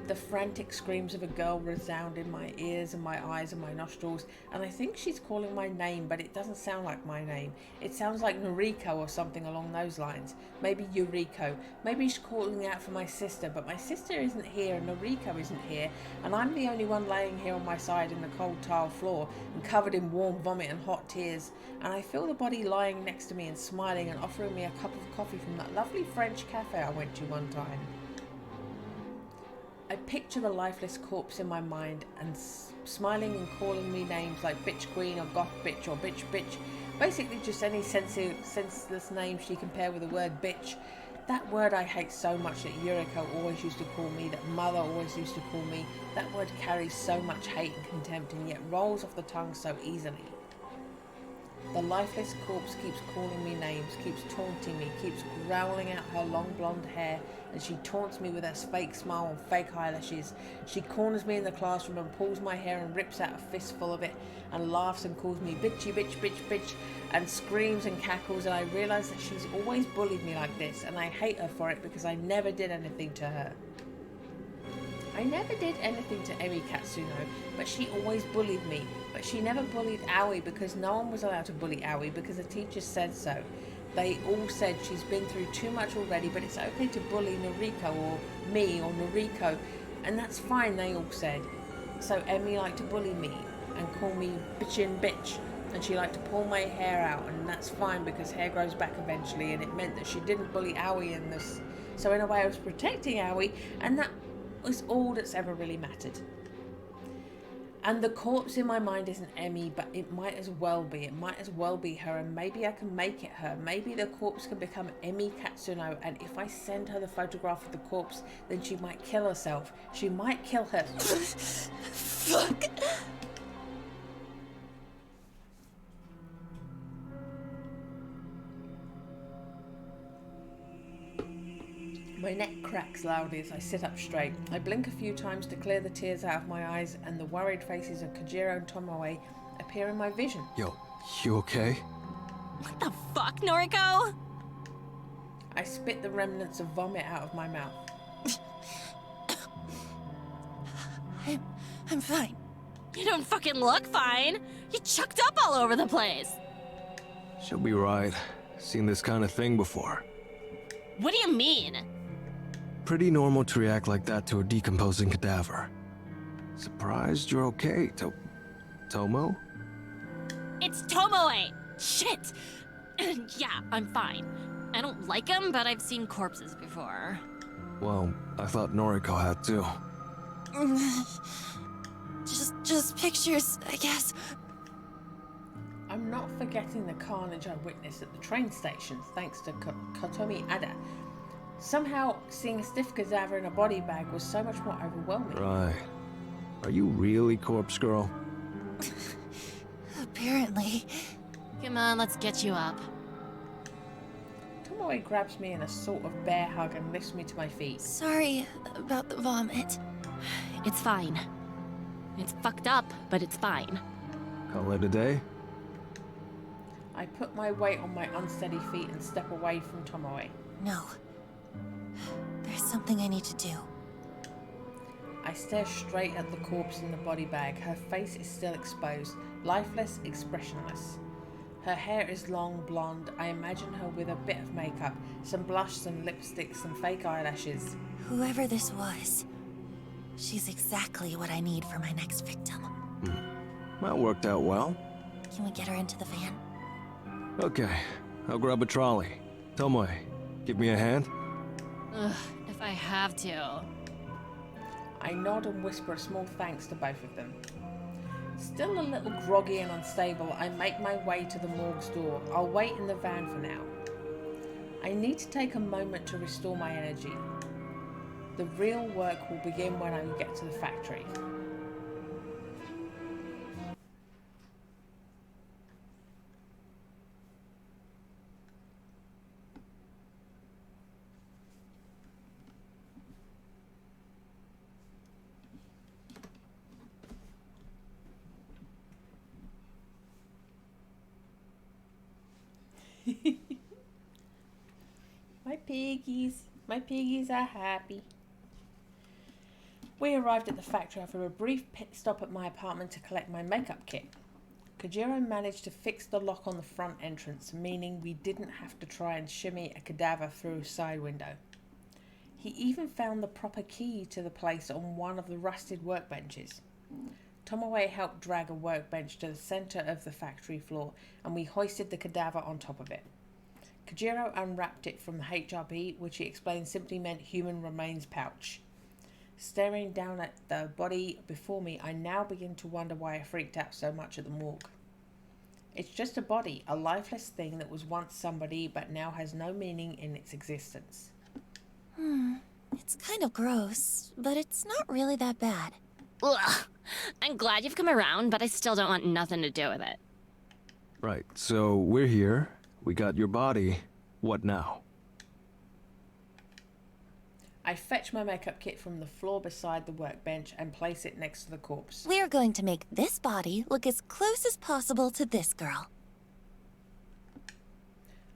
The frantic screams of a girl resound in my ears and my eyes and my nostrils, and I think she's calling my name, but it doesn't sound like my name. It sounds like Noriko or something along those lines. Maybe Yuriko. Maybe she's calling out for my sister, but my sister isn't here and Noriko isn't here, and I'm the only one laying here on my side in the cold tile floor and covered in warm vomit and hot tears, and I feel the body lying next to me and smiling and offering me a cup of coffee from that lovely French cafe I went to one time. I picture the lifeless corpse in my mind and smiling and calling me names like bitch queen or goth bitch or bitch bitch. Basically just any senseless name she can pair with the word bitch. That word I hate so much that Yuriko always used to call me, that Mother always used to call me. That word carries so much hate and contempt and yet rolls off the tongue so easily. The lifeless corpse keeps calling me names, keeps taunting me, keeps growling out her long blonde hair, and she taunts me with her fake smile and fake eyelashes. She corners me in the classroom and pulls my hair and rips out a fistful of it, and laughs and calls me bitchy bitch bitch bitch, and screams and cackles, and I realise that she's always bullied me like this, and I hate her for it because I never did anything to her. I never did anything to Emi Katsuno, but she always bullied me. But she never bullied Aoi because no one was allowed to bully Aoi because the teachers said so. They all said she's been through too much already, but it's okay to bully Noriko or me or Noriko, and that's fine, they all said. So Emi liked to bully me and call me bitchin' bitch, and she liked to pull my hair out, and that's fine because hair grows back eventually, and it meant that she didn't bully Aoi in this. So in a way I was protecting Aoi, and that was all that's ever really mattered. And the corpse in my mind isn't Emi, but it might as well be. It might as well be her, and maybe I can make it her. Maybe the corpse can become Emi Katsuno, and if I send her the photograph of the corpse, then she might kill herself. She might kill her. Fuck. My neck cracks loudly as I sit up straight. I blink a few times to clear the tears out of my eyes, and the worried faces of Kojiro and Tomoe appear in my vision. Yo, you okay? What the fuck, Noriko? I spit the remnants of vomit out of my mouth. I'm fine. You don't fucking look fine. You chucked up all over the place. She'll be right. Seen this kind of thing before. What do you mean? Pretty normal to react like that to a decomposing cadaver. Surprised you're okay, Tomo? It's Tomoe. Shit. Yeah, I'm fine. I don't like him, but I've seen corpses before. Well, I thought Noriko had too. Just pictures, I guess. I'm not forgetting the carnage I witnessed at the train station, thanks to Kotomi Ada. Somehow, seeing a stiff cadaver in a body bag was so much more overwhelming. Right. Are you really Corpse Girl? Apparently. Come on, let's get you up. Tomoe grabs me in a sort of bear hug and lifts me to my feet. Sorry about the vomit. It's fine. It's fucked up, but it's fine. Call it a day? I put my weight on my unsteady feet and step away from Tomoe. No. There's something I need to do. I stare straight at the corpse in the body bag. Her face is still exposed, lifeless, expressionless. Her hair is long blonde. I imagine her with a bit of makeup, some blush, some lipstick, some fake eyelashes. Whoever this was, she's exactly what I need for my next victim. That worked out well. Can we get her into the van? Okay, I'll grab a trolley. Tomoe, give me a hand? Ugh, if I have to. I nod and whisper a small thanks to both of them. Still a little groggy and unstable, I make my way to the morgue's door. I'll wait in the van for now. I need to take a moment to restore my energy. The real work will begin when I get to the factory. My piggies are happy. We arrived at the factory after a brief pit stop at my apartment to collect my makeup kit. Kojiro managed to fix the lock on the front entrance, meaning we didn't have to try and shimmy a cadaver through a side window. He even found the proper key to the place on one of the rusted workbenches. Tomoe helped drag a workbench to the centre of the factory floor, and we hoisted the cadaver on top of it. Kojiro unwrapped it from the HRB, which he explained simply meant human remains pouch. Staring down at the body before me, I now begin to wonder why I freaked out so much at the morgue. It's just a body, a lifeless thing that was once somebody but now has no meaning in its existence. It's kind of gross, but it's not really that bad. Ugh. I'm glad you've come around, but I still don't want nothing to do with it. Right, so we're here. We got your body. What now? I fetch my makeup kit from the floor beside the workbench and place it next to the corpse. We're going to make this body look as close as possible to this girl.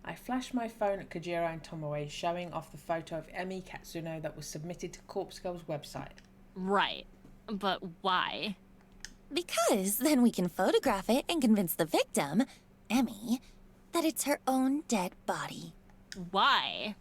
I flash my phone at Kojiro and Tomoe, showing off the photo of Emi Katsuno that was submitted to Corpse Girl's website. Right. But why? Because then we can photograph it and convince the victim, Emmy, that it's her own dead body. Why?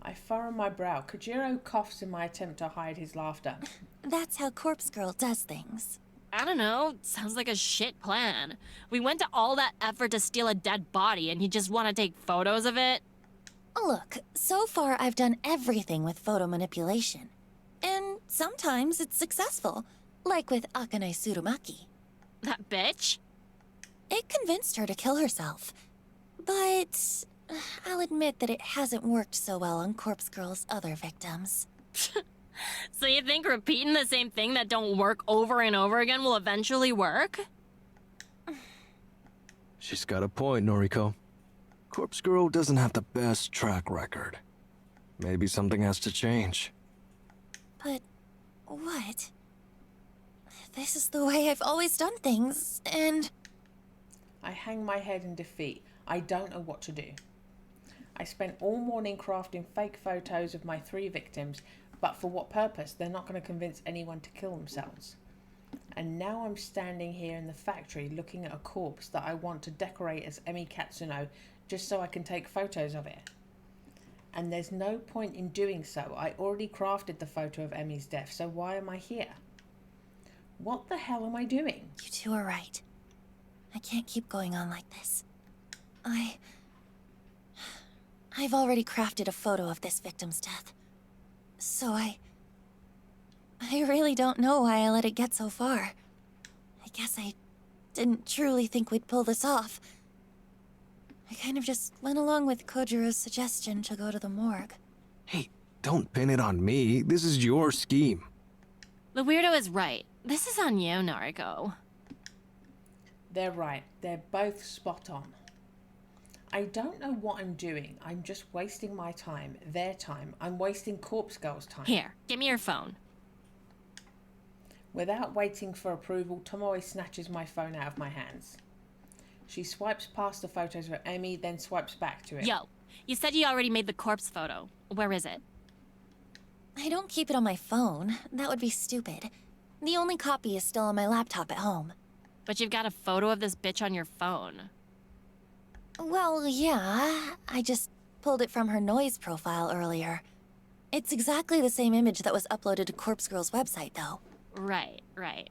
I furrow my brow. Kojiro coughs in my attempt to hide his laughter. That's how Corpse Girl does things. I don't know. Sounds like a shit plan. We went to all that effort to steal a dead body and you just want to take photos of it? Look, so far I've done everything with photo manipulation. And sometimes it's successful, like with Akane Tsurumaki. That bitch? It convinced her to kill herself. But I'll admit that it hasn't worked so well on Corpse Girl's other victims. So you think repeating the same thing that don't work over and over again will eventually work? She's got a point, Noriko. Corpse Girl doesn't have the best track record. Maybe something has to change. But what? This is the way I've always done things, and... I hang my head in defeat. I don't know what to do. I spent all morning crafting fake photos of my 3 victims, but for what purpose? They're not going to convince anyone to kill themselves. And now I'm standing here in the factory looking at a corpse that I want to decorate as Emi Katsuno just so I can take photos of it. And there's no point in doing so. I already crafted the photo of Emi's death, so why am I here? What the hell am I doing? You two are right. I can't keep going on like this. I've already crafted a photo of this victim's death. So I really don't know why I let it get so far. I guess I didn't truly think we'd pull this off. I kind of just went along with Kojiro's suggestion to go to the morgue. Hey, don't pin it on me. This is your scheme. The weirdo is right. This is on you, Noriko. They're right. They're both spot on. I don't know what I'm doing. I'm just wasting my time, their time. I'm wasting Corpse Girl's time. Here, give me your phone. Without waiting for approval, Tomoe snatches my phone out of my hands. She swipes past the photos of Emi, then swipes back to it. Yo, you said you already made the corpse photo. Where is it? I don't keep it on my phone. That would be stupid. The only copy is still on my laptop at home. But you've got a photo of this bitch on your phone. Well, yeah. I just pulled it from her noise profile earlier. It's exactly the same image that was uploaded to Corpse Girl's website, though. Right, right.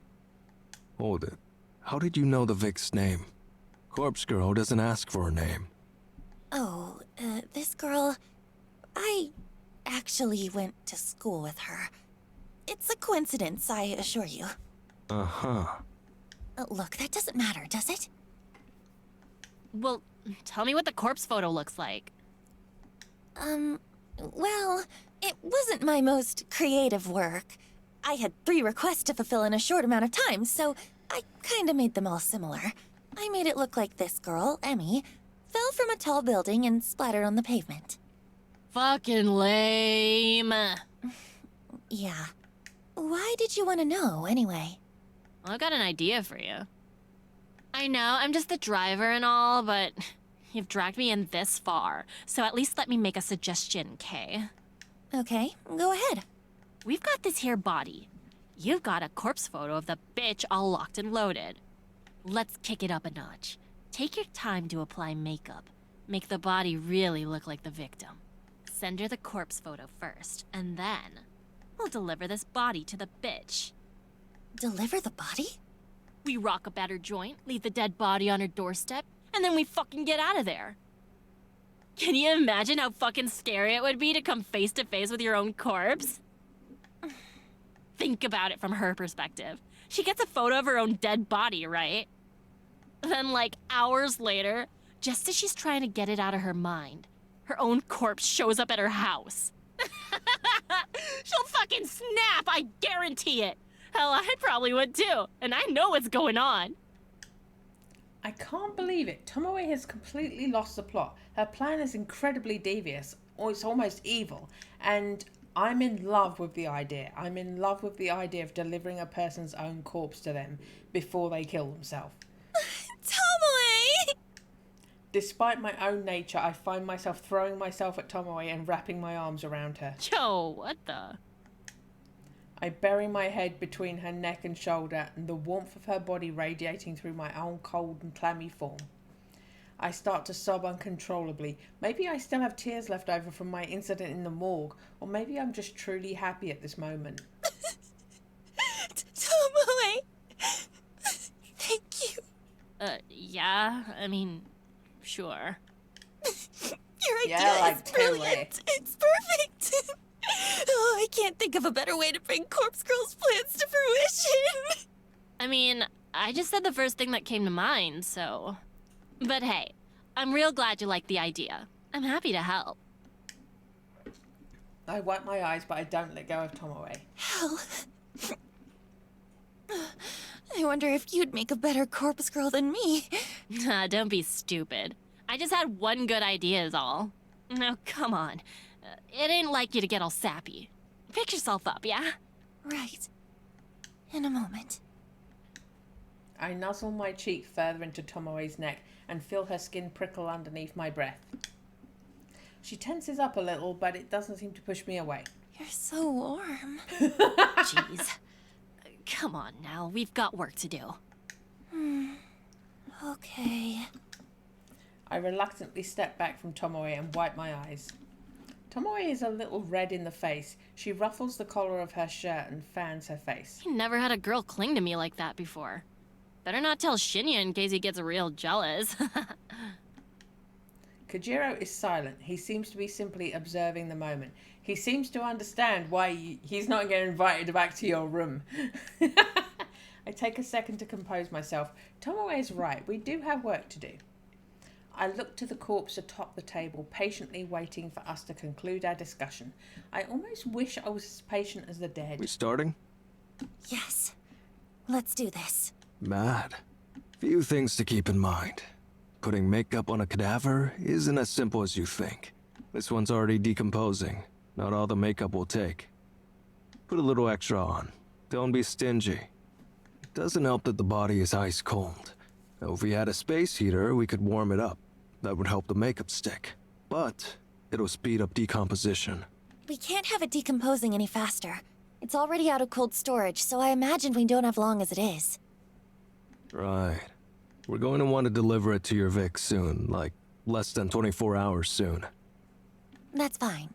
Hold it. How did you know the Vic's name? Corpse Girl doesn't ask for her name. Oh, this girl... I actually went to school with her. It's a coincidence, I assure you. Uh-huh. Look, that doesn't matter, does it? Well, tell me what the corpse photo looks like. Well, it wasn't my most creative work. I had 3 requests to fulfill in a short amount of time, so I kinda made them all similar. I made it look like this girl, Emmy, fell from a tall building and splattered on the pavement. Fucking lame. Yeah. Why did you want to know, anyway? Well, I've got an idea for you. I know, I'm just the driver and all, but you've dragged me in this far, so at least let me make a suggestion, Kay? Okay, go ahead. We've got this here body. You've got a corpse photo of the bitch all locked and loaded. Let's kick it up a notch. Take your time to apply makeup. Make the body really look like the victim. Send her the corpse photo first, and then we'll deliver this body to the bitch. Deliver the body? We rock a better joint, leave the dead body on her doorstep, and then we fucking get out of there. Can you imagine how fucking scary it would be to come face to face with your own corpse? Think about it from her perspective. She gets a photo of her own dead body, right? Then, like, hours later, just as she's trying to get it out of her mind, her own corpse shows up at her house. She'll fucking snap, I guarantee it. Hell, I probably would too, and I know what's going on. I can't believe it. Tomoe has completely lost the plot. Her plan is incredibly devious, or it's almost evil, and I'm in love with the idea. I'm in love with the idea of delivering a person's own corpse to them before they kill themselves. Tomoe! Despite my own nature, I find myself throwing myself at Tomoe and wrapping my arms around her. Yo, what the? I bury my head between her neck and shoulder, and the warmth of her body radiating through my own cold and clammy form. I start to sob uncontrollably. Maybe I still have tears left over from my incident in the morgue, or maybe I'm just truly happy at this moment. Tomoe! Thank you. Yeah, I mean, sure. Your idea Yeah, like, is brilliant. totally. It's perfect. Oh, I can't think of a better way to bring Corpse Girl's plans to fruition. I mean, I just said the first thing that came to mind, so... But hey, I'm real glad you like the idea. I'm happy to help. I wipe my eyes, but I don't let go of Tomoe. Hell. I wonder if you'd make a better Corpse Girl than me. Nah, don't be stupid. I just had one good idea is all. No, come on. It ain't like you to get all sappy. Pick yourself up, yeah? Right. In a moment. I nuzzle my cheek further into Tomoe's neck and feel her skin prickle underneath my breath. She tenses up a little, but it doesn't seem to push me away. You're so warm. Jeez. Come on now, we've got work to do. Okay. I reluctantly step back from Tomoe and wipe my eyes. Tomoe is a little red in the face. She ruffles the collar of her shirt and fans her face. I never had a girl cling to me like that before. Better not tell Shinya in case he gets real jealous. Kojiro is silent. He seems to be simply observing the moment. He seems to understand why he's not getting invited back to your room. I take a second to compose myself. Tomoe is right. We do have work to do. I look to the corpse atop the table, patiently waiting for us to conclude our discussion. I almost wish I was as patient as the dead. We starting? Yes. Let's do this. Mad. Few things to keep in mind. Putting makeup on a cadaver isn't as simple as you think. This one's already decomposing. Not all the makeup will take. Put a little extra on. Don't be stingy. It doesn't help that the body is ice cold. Now, if we had a space heater, we could warm it up. That would help the makeup stick. But it'll speed up decomposition. We can't have it decomposing any faster. It's already out of cold storage, so I imagine we don't have long as it is. Right. We're going to want to deliver it to your Vic soon, like less than 24 hours soon. That's fine.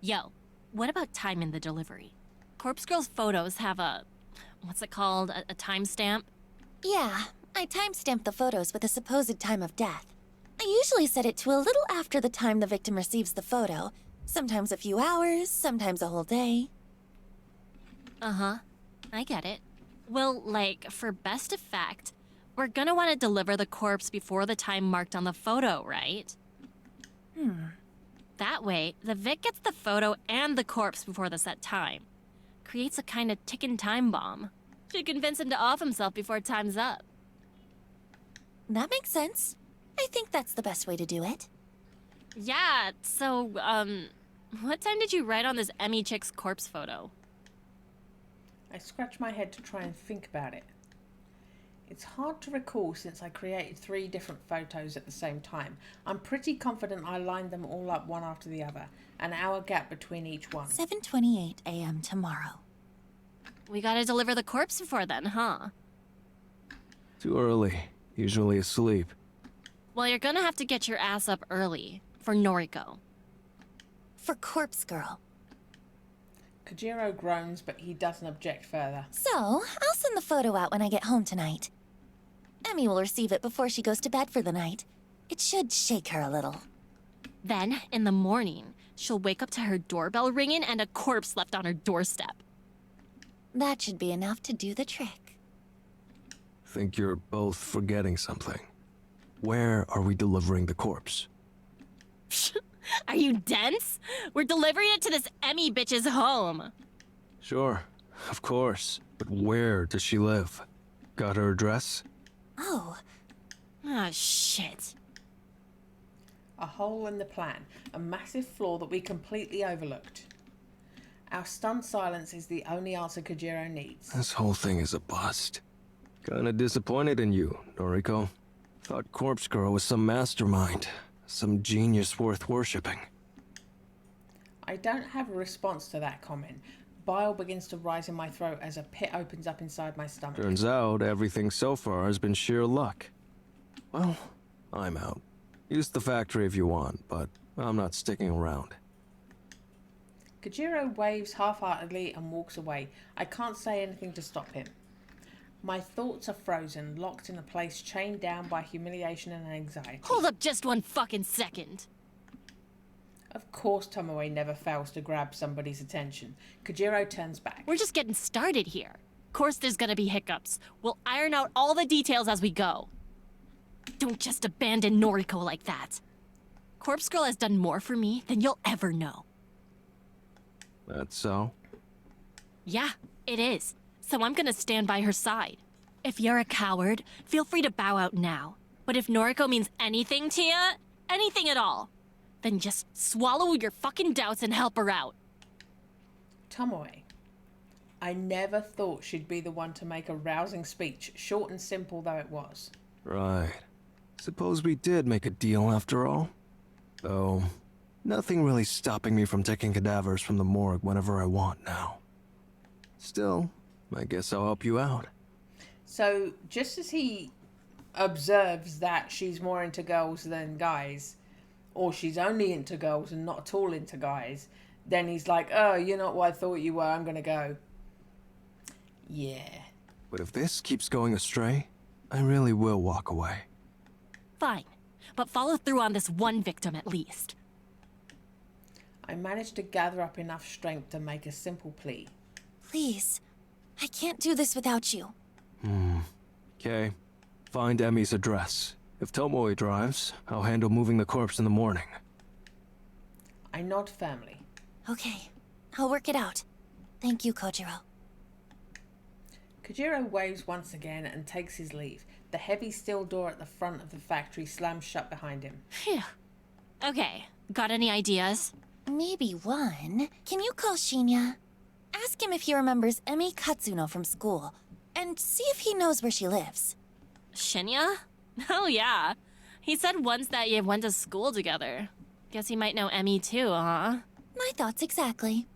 Yo, what about time in the delivery? Corpse Girl's photos have a... what's it called? A timestamp? Yeah, I timestamped the photos with the supposed time of death. I usually set it to a little after the time the victim receives the photo. Sometimes a few hours, sometimes a whole day. Uh-huh. I get it. Well, like, for best effect, we're gonna want to deliver the corpse before the time marked on the photo, right? That way, the Vic gets the photo and the corpse before the set time. Creates a kind of ticking time bomb. Should convince him to off himself before time's up. That makes sense. I think that's the best way to do it. Yeah, so, what time did you write on this Emmy chick's corpse photo? I scratch my head to try and think about it. It's hard to recall since I created 3 different photos at the same time. I'm pretty confident I lined them all up one after the other, an hour gap between each one. 7:28 a.m. tomorrow. We gotta deliver the corpse before then, huh? Too early. Usually asleep. Well, you're gonna have to get your ass up early. For Noriko. For Corpse Girl. Kojiro groans, but he doesn't object further. So, I'll send the photo out when I get home tonight. Emmy will receive it before she goes to bed for the night. It should shake her a little. Then, in the morning, she'll wake up to her doorbell ringing and a corpse left on her doorstep. That should be enough to do the trick. Think you're both forgetting something. Where are we delivering the corpse? Are you dense? We're delivering it to this Emmy bitch's home. Sure, of course. But where does she live? Got her address? Oh, Ah, shit. A hole in the plan, a massive flaw that we completely overlooked. Our stunned silence is the only answer Kojiro needs. This whole thing is a bust. Kinda disappointed in you, Noriko. Thought Corpse Girl was some mastermind. Some genius worth worshipping. I don't have a response to that comment. Bile begins to rise in my throat as a pit opens up inside my stomach. Turns out everything so far has been sheer luck. Well, I'm out. Use the factory if you want, but I'm not sticking around. Kojiro waves half-heartedly and walks away. I can't say anything to stop him. My thoughts are frozen, locked in a place, chained down by humiliation and anxiety. Hold up just one fucking second. Of course Tomoe never fails to grab somebody's attention. Kojiro turns back. We're just getting started here. Of course there's gonna be hiccups. We'll iron out all the details as we go. Don't just abandon Noriko like that. Corpse Girl has done more for me than you'll ever know. That's so? Yeah, it is. So I'm gonna stand by her side. If you're a coward, feel free to bow out now. But if Noriko means anything to you, anything at all, then just swallow your fucking doubts and help her out. Tomoe. I never thought she'd be the one to make a rousing speech, short and simple though it was. Right. Suppose we did make a deal after all? Though, nothing really stopping me from taking cadavers from the morgue whenever I want now. Still, I guess I'll help you out. So, just as he observes that she's more into girls than guys, or she's only into girls and not at all into guys, then he's like, oh, you're not what I thought you were, I'm gonna go. Yeah. But if this keeps going astray, I really will walk away. Fine, but follow through on this one victim at least. I managed to gather up enough strength to make a simple plea. please. I can't do this without you. Okay. Find Emmy's address. If Tomoe drives, I'll handle moving the corpse in the morning. I nod firmly. Okay, I'll work it out. Thank you, Kojiro. Kojiro waves once again and takes his leave. The heavy steel door at the front of the factory slams shut behind him. Phew. Okay, got any ideas? Maybe one. Can you call Shinya? Ask him if he remembers Emi Katsuno from school, and see if he knows where she lives. Shinya? Oh yeah. He said once that you went to school together. Guess he might know Emmy too, huh? My thoughts exactly.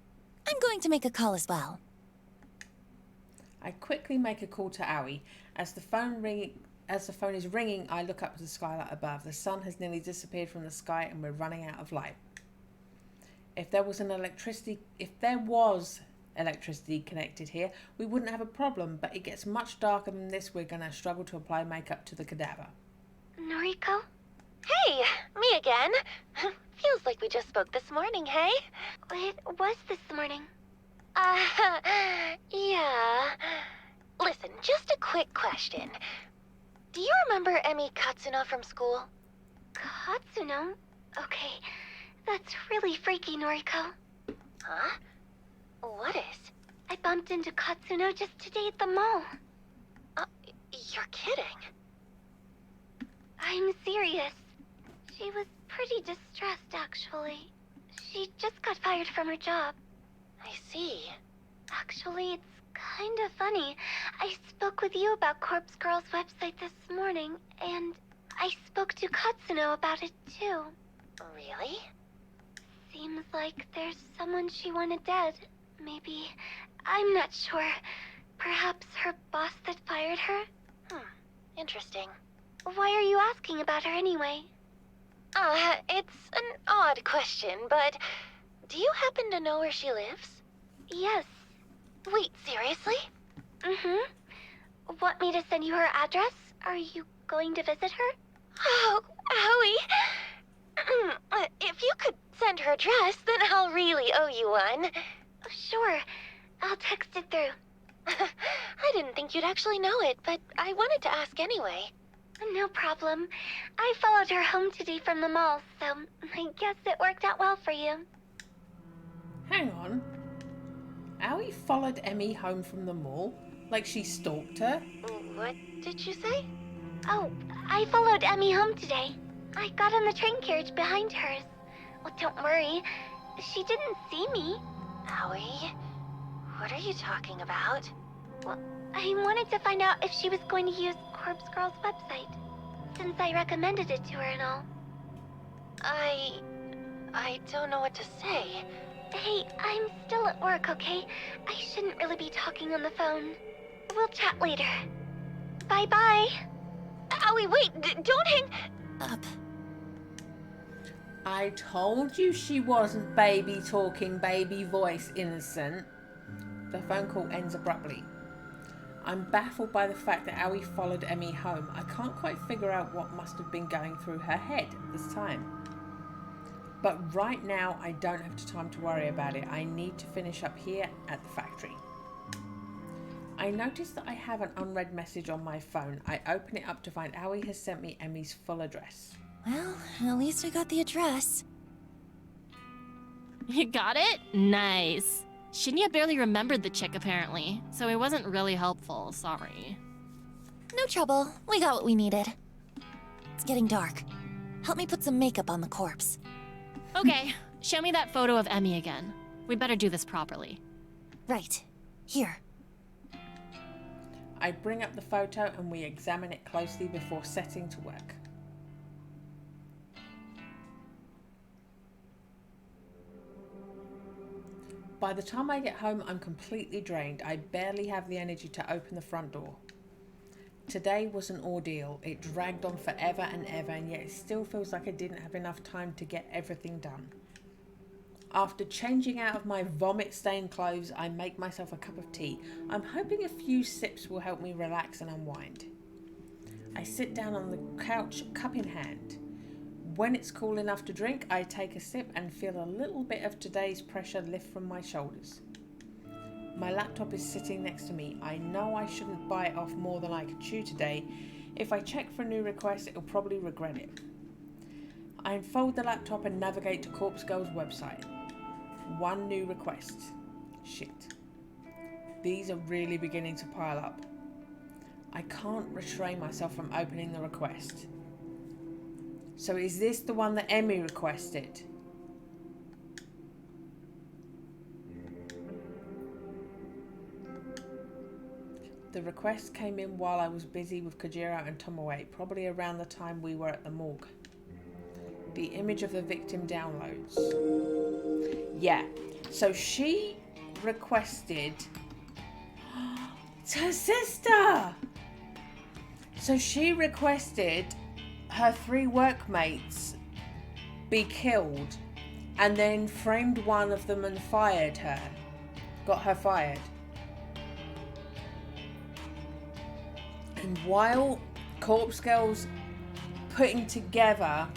I'm going to make a call as well. I quickly make a call to Aoi. As the phone is ringing, I look up to the skylight above. The sun has nearly disappeared from the sky and we're running out of light. If there was electricity connected here, we wouldn't have a problem, but it gets much darker than this. We're going to struggle to apply makeup to the cadaver. Noriko? Hey, me again. Feels like we just spoke this morning, hey? It was this morning. Yeah. Listen, just a quick question. Do you remember Emi Katsuno from school? Katsuno? Okay, that's really freaky, Noriko. Huh? What is? I bumped into Katsuno just today at the mall. You're kidding. I'm serious. She was pretty distressed, actually. She just got fired from her job. I see. Actually, it's kind of funny. I spoke with you about Corpse Girl's website this morning, and I spoke to Katsuno about it too. Really? Seems like there's someone she wanted dead. Maybe. I'm not sure. Perhaps her boss that fired her? Interesting. Why are you asking about her anyway? It's an odd question, but do you happen to know where she lives? Yes. Wait, seriously? Mm-hmm. Want me to send you her address? Are you going to visit her? Oh, Howie. If you could send her address, then I'll really owe you one. Sure. I'll text it through. I didn't think you'd actually know it, but I wanted to ask anyway. No problem. I followed her home today from the mall, so I guess it worked out well for you. Hang on. Aoi followed Emmy home from the mall? Like she stalked her? What did you say? Oh, I followed Emmy home today. I got on the train carriage behind hers. Well, don't worry. She didn't see me. Howie, what are you talking about? Well, I wanted to find out if she was going to use Corpse Girl's website, since I recommended it to her and all. I don't know what to say. Hey, I'm still at work, okay? I shouldn't really be talking on the phone. We'll chat later. Bye-bye. Howie, wait, don't hang Up. I told you she wasn't baby talking, baby voice innocent. The phone call ends abruptly. I'm baffled by the fact that Aoi followed Emmy home. I can't quite figure out what must have been going through her head at this time. But right now, I don't have time to worry about it. I need to finish up here at the factory. I notice that I have an unread message on my phone. I open it up to find Aoi has sent me Emmy's full address. Well, at least I got the address. You got it? Nice. Shinya barely remembered the chick, apparently, so it wasn't really helpful, sorry. No trouble. We got what we needed. It's getting dark. Help me put some makeup on the corpse. Okay, show me that photo of Emmy again. We better do this properly. Right. Here. I bring up the photo and we examine it closely before setting to work. By the time I get home, I'm completely drained. I barely have the energy to open the front door. Today was an ordeal. It dragged on forever and ever, and yet it still feels like I didn't have enough time to get everything done. After changing out of my vomit-stained clothes, I make myself a cup of tea. I'm hoping a few sips will help me relax and unwind. I sit down on the couch, cup in hand. When it's cool enough to drink, I take a sip and feel a little bit of today's pressure lift from my shoulders. My laptop is sitting next to me. I know I shouldn't bite off more than I could chew today. If I check for a new request, it'll probably regret it. I unfold the laptop and navigate to Corpse Girl's website. One new request. Shit. These are really beginning to pile up. I can't restrain myself from opening the request. So is this the one that Emmy requested? The request came in while I was busy with Kojiro and Tomoe, probably around the time we were at the morgue. The image of the victim downloads. Yeah, so she requested... It's her sister! So she requested her 3 workmates be killed and then framed one of them and fired her. got her fired. And while Corpse Girl's putting together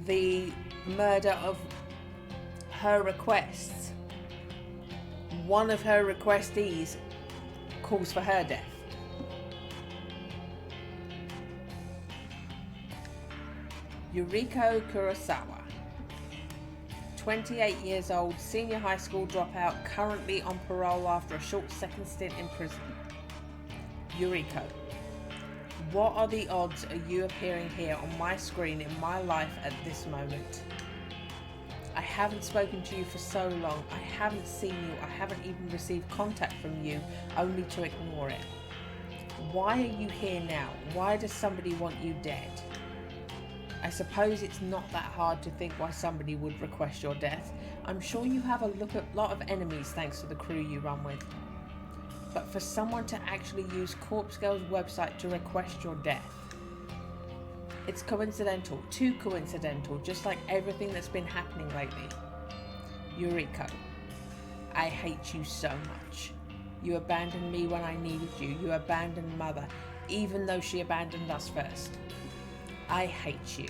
the murder of her requests, one of her requestees calls for her death. Noriko Kurosawa, 28 years old, senior high school dropout, currently on parole after a short second stint in prison. Noriko, what are the odds of you appearing here on my screen in my life at this moment? I haven't spoken to you for so long. I haven't seen you. I haven't even received contact from you, only to ignore it. Why are you here now? Why does somebody want you dead? I suppose it's not that hard to think why somebody would request your death. I'm sure you have a lot of enemies thanks to the crew you run with. But for someone to actually use Corpse Girl's website to request your death, it's coincidental, too coincidental, just like everything that's been happening lately. Noriko, I hate you so much. You abandoned me when I needed you. You abandoned Mother, even though she abandoned us first. I hate you.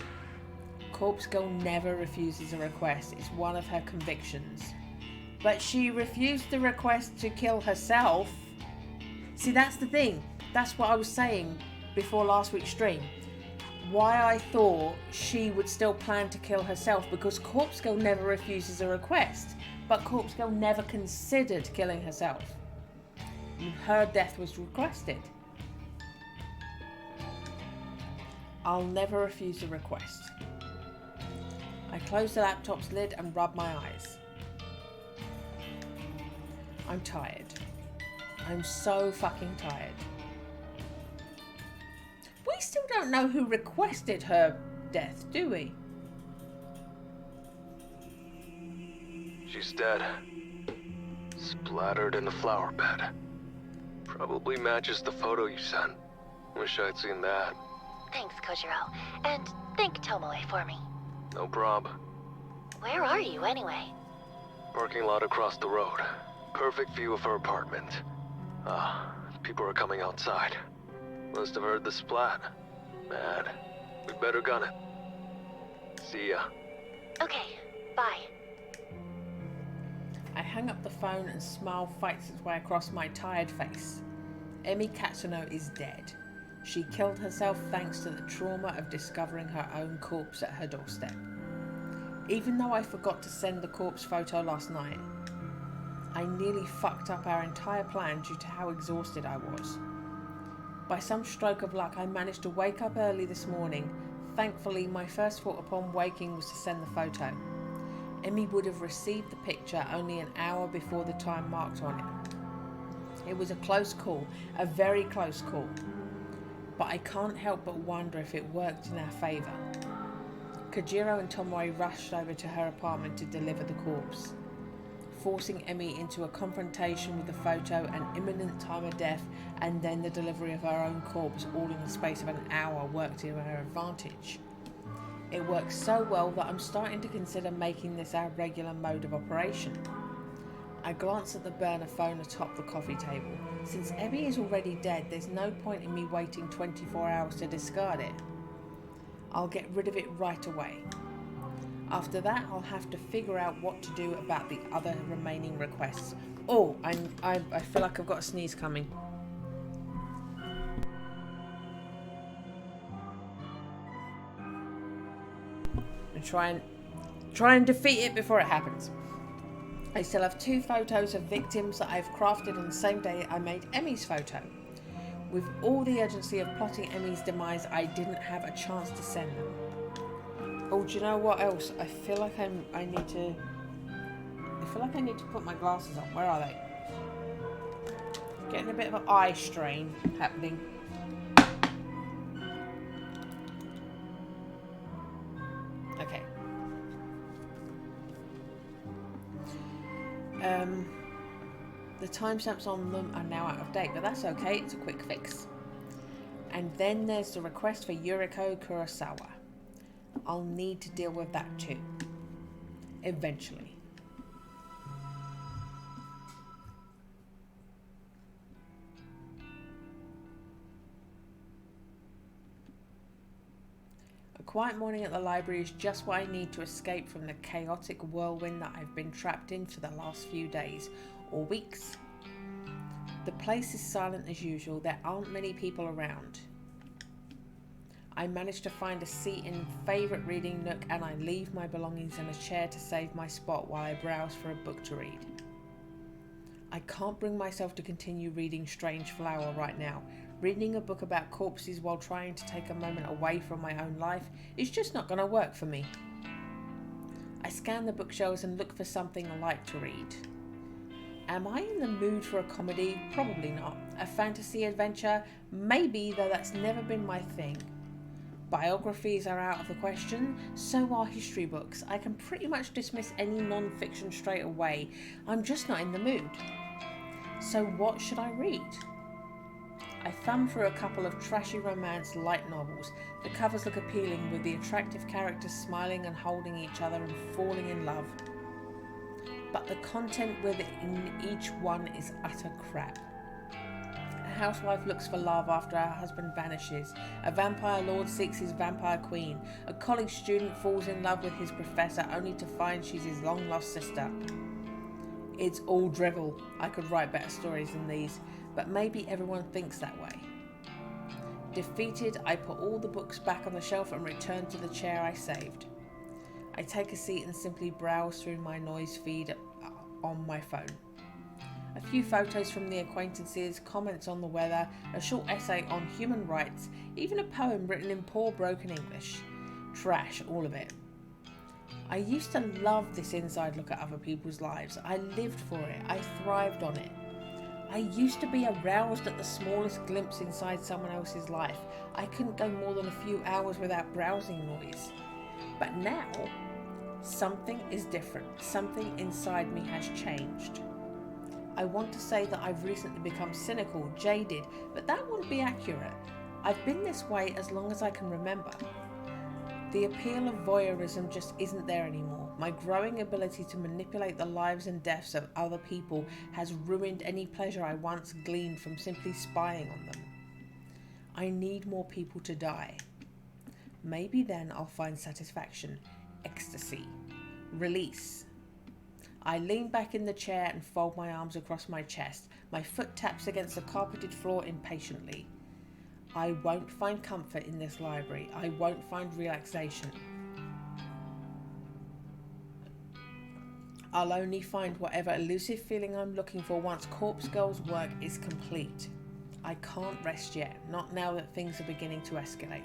Corpse Girl never refuses a request. It's one of her convictions. But she refused the request to kill herself. See, that's the thing. That's what I was saying before last week's stream. Why I thought she would still plan to kill herself, because Corpse Girl never refuses a request. But Corpse Girl never considered killing herself. Her death was requested. I'll never refuse a request. I close the laptop's lid and rub my eyes. I'm tired. I'm so fucking tired. We still don't know who requested her death, do we? She's dead. Splattered in the flower bed. Probably matches the photo you sent. Wish I'd seen that. Thanks, Kojiro. And thank Tomoe for me. No prob. Where are you, anyway? Parking lot across the road. Perfect view of her apartment. People are coming outside. Must have heard the splat. Mad. We better gun it. See ya. Okay, bye. I hang up the phone and smile fights its way across my tired face. Emi Katsuno is dead. She killed herself thanks to the trauma of discovering her own corpse at her doorstep. Even though I forgot to send the corpse photo last night, I nearly fucked up our entire plan due to how exhausted I was. By some stroke of luck, I managed to wake up early this morning. Thankfully, my first thought upon waking was to send the photo. Emmy would have received the picture only an hour before the time marked on it. It was a close call, a very close call. But I can't help but wonder if it worked in our favour. Kojiro and Tomoe rushed over to her apartment to deliver the corpse, forcing Emmy into a confrontation with the photo, an imminent time of death, and then the delivery of her own corpse, all in the space of an hour, worked to her advantage. It works so well that I'm starting to consider making this our regular mode of operation. I glance at the burner phone atop the coffee table. Since Emmy is already dead, there's no point in me waiting 24 hours to discard it. I'll get rid of it right away. After that, I'll have to figure out what to do about the other remaining requests. Oh, I feel like I've got a sneeze coming. And try and defeat it before it happens. I still have 2 photos of victims that I've crafted on the same day I made Emmy's photo. With all the urgency of plotting Emmy's demise, I didn't have a chance to send them. Oh, do you know what else? I feel like I need to put my glasses on. Where are they? Getting a bit of an eye strain happening. Okay. The timestamps on them are now out of date, but that's okay, it's a quick fix. And then there's the request for Noriko Kurosawa. I'll need to deal with that too. Eventually. quiet morning at the library is just what I need to escape from the chaotic whirlwind that I've been trapped in for the last few days or weeks. The place is silent as usual. There aren't many people around. I manage to find a seat in favourite reading nook and I leave my belongings in a chair to save my spot while I browse for a book to read. I can't bring myself to continue reading Strange Flower right now. Reading a book about corpses while trying to take a moment away from my own life is just not going to work for me. I scan the bookshelves and look for something I like to read. Am I in the mood for a comedy? Probably not. A fantasy adventure? Maybe, though that's never been my thing. Biographies are out of the question, so are history books. I can pretty much dismiss any non-fiction straight away. I'm just not in the mood. So what should I read? I thumb through a couple of trashy romance light novels. The covers look appealing with the attractive characters smiling and holding each other and falling in love. But the content within each one is utter crap. A housewife looks for love after her husband vanishes. A vampire lord seeks his vampire queen. A college student falls in love with his professor only to find she's his long-lost sister. It's all drivel. I could write better stories than these, but maybe everyone thinks that way. Defeated, I put all the books back on the shelf and return to the chair I saved. I take a seat and simply browse through my noise feed on my phone. A few photos from the acquaintances, comments on the weather, a short essay on human rights, even a poem written in poor broken English. Trash, all of it. I used to love this inside look at other people's lives. I lived for it. I thrived on it. I used to be aroused at the smallest glimpse inside someone else's life. I couldn't go more than a few hours without browsing noise. But now, something is different. Something inside me has changed. I want to say that I've recently become cynical, jaded, but that wouldn't be accurate. I've been this way as long as I can remember. The appeal of voyeurism just isn't there anymore. My growing ability to manipulate the lives and deaths of other people has ruined any pleasure I once gleaned from simply spying on them. I need more people to die. Maybe then I'll find satisfaction, ecstasy, release. I lean back in the chair and fold my arms across my chest. My foot taps against the carpeted floor impatiently. I won't find comfort in this library. I won't find relaxation. I'll only find whatever elusive feeling I'm looking for once Corpse Girl's work is complete. I can't rest yet, not now that things are beginning to escalate.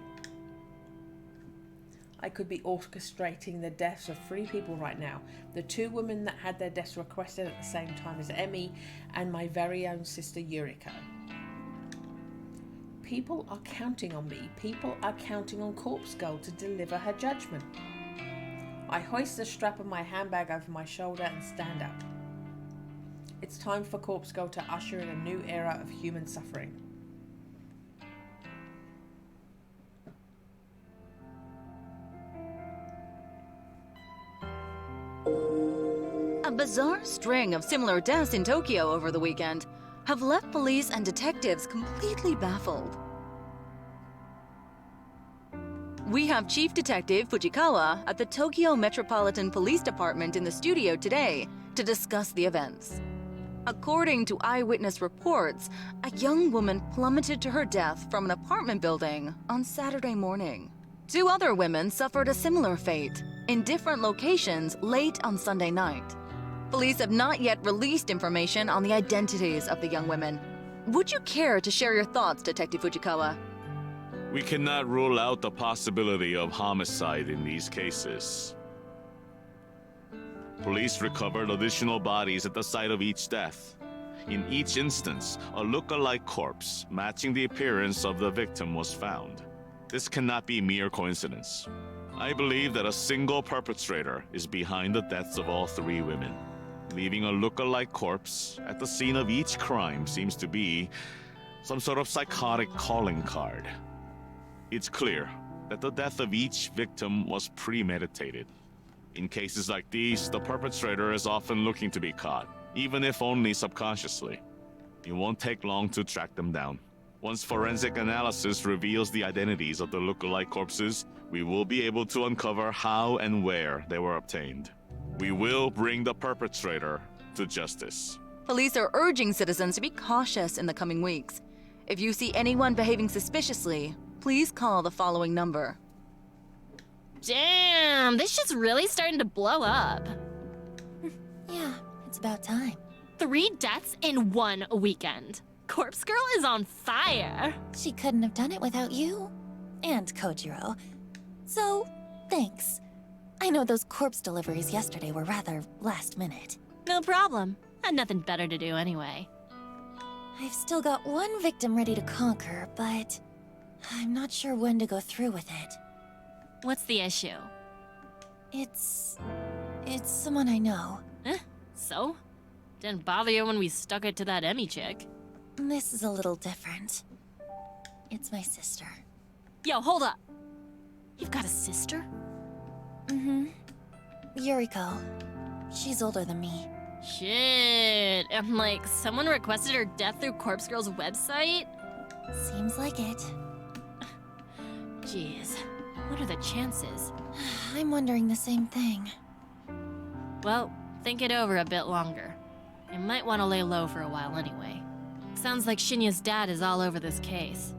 I could be orchestrating the deaths of 3 people right now. The 2 women that had their deaths requested at the same time as Emmy, and my very own sister Noriko. People are counting on me. People are counting on Corpse Girl to deliver her judgment. I hoist the strap of my handbag over my shoulder and stand up. It's time for Corpse Girl to usher in a new era of human suffering. A bizarre string of similar deaths in Tokyo over the weekend have left police and detectives completely baffled. We have Chief Detective Fujikawa at the Tokyo Metropolitan Police Department in the studio today to discuss the events. According to eyewitness reports, a young woman plummeted to her death from an apartment building on Saturday morning. 2 other women suffered a similar fate in different locations late on Sunday night. Police have not yet released information on the identities of the young women. Would you care to share your thoughts, Detective Fujikawa? We cannot rule out the possibility of homicide in these cases. Police recovered additional bodies at the site of each death. In each instance, a look-alike corpse matching the appearance of the victim was found. This cannot be mere coincidence. I believe that a single perpetrator is behind the deaths of all 3 women. Leaving a look-alike corpse at the scene of each crime seems to be some sort of psychotic calling card. It's clear that the death of each victim was premeditated. In cases like these, the perpetrator is often looking to be caught, even if only subconsciously. It won't take long to track them down. Once forensic analysis reveals the identities of the look-alike corpses, we will be able to uncover how and where they were obtained. We will bring the perpetrator to justice. Police are urging citizens to be cautious in the coming weeks. If you see anyone behaving suspiciously, please call the following number. Damn, this shit's really starting to blow up. Yeah, it's about time. 3 deaths in 1 weekend. Corpse Girl is on fire. She couldn't have done it without you. And Kojiro. So, thanks. I know those corpse deliveries yesterday were rather last minute. No problem. Had nothing better to do anyway. I've still got 1 victim ready to conquer, but I'm not sure when to go through with it. What's the issue? It's someone I know. Huh? So? Didn't bother you when we stuck it to that Emmy chick. This is a little different. It's my sister. Yo, hold up. You've got a sister? Mm-hmm. Yuriko. She's older than me. Shit. And like, someone requested her death through Corpse Girl's website? Seems like it. Jeez. What are the chances? I'm wondering the same thing. Well, think it over a bit longer. You might want to lay low for a while anyway. Sounds like Shinya's dad is all over this case.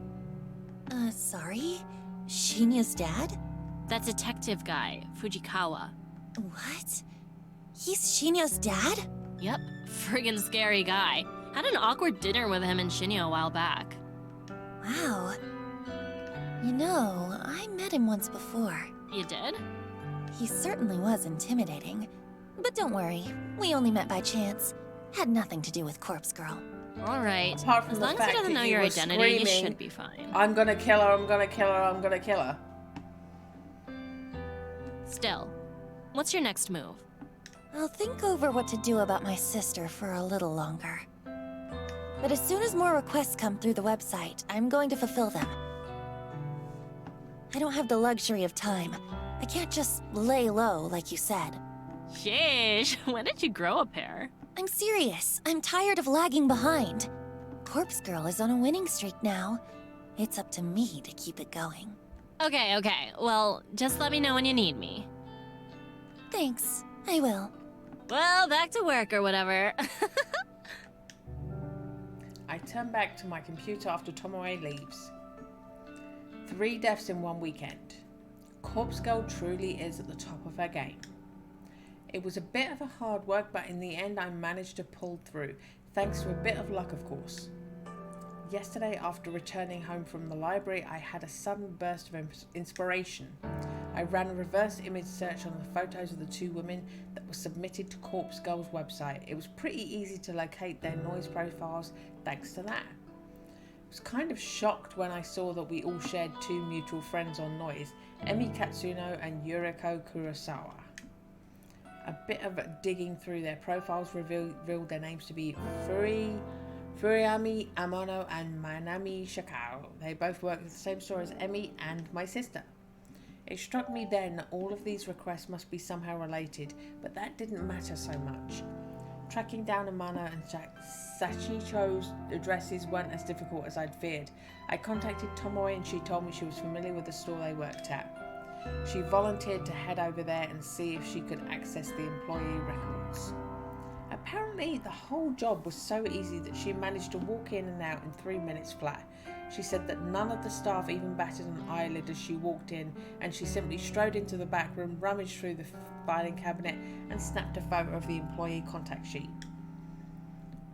Sorry? Shinya's dad? That detective guy, Fujikawa. What? He's Shinya's dad? Yep, friggin' scary guy. Had an awkward dinner with him and Shinya a while back. Wow. You know, I met him once before. You did? He certainly was intimidating. But don't worry, we only met by chance. Had nothing to do with Corpse Girl. Alright, Apart from as the long as he fact doesn't that know you your were identity, you screaming, should be fine. I'm gonna kill her, I'm gonna kill her, I'm gonna kill her. Still, what's your next move? I'll think over what to do about my sister for a little longer. But as soon as more requests come through the website, I'm going to fulfill them. I don't have the luxury of time. I can't just lay low, like you said. Sheesh, when did you grow a pair? I'm serious. I'm tired of lagging behind. Corpse Girl is on a winning streak now. It's up to me to keep it going. Okay, well, just let me know when you need me. Thanks. I will. Well, back to work or whatever. I turn back to my computer after Tomoe leaves. 3 deaths in 1 weekend. Corpse Girl truly is at the top of her game. It was a bit of a hard work, but in the end I managed to pull through, thanks to a bit of luck, of course. Yesterday, after returning home from the library, I had a sudden burst of inspiration. I ran a reverse image search on the photos of the 2 women that were submitted to Corpse Girl's website. It was pretty easy to locate their noise profiles thanks to that. I was kind of shocked when I saw that we all shared 2 mutual friends on noise, Emi Katsuno and Noriko Kurosawa. A bit of digging through their profiles revealed their names to be Furiami Amano and Manami Shakao. They both work at the same store as Emi and my sister. It struck me then that all of these requests must be somehow related, but that didn't matter so much. Tracking down Amano and Sachicho's addresses weren't as difficult as I'd feared. I contacted Tomoe and she told me she was familiar with the store they worked at. She volunteered to head over there and see if she could access the employee records. Apparently, the whole job was so easy that she managed to walk in and out in 3 minutes flat. She said that none of the staff even batted an eyelid as she walked in, and she simply strode into the back room, rummaged through the filing cabinet, and snapped a photo of the employee contact sheet.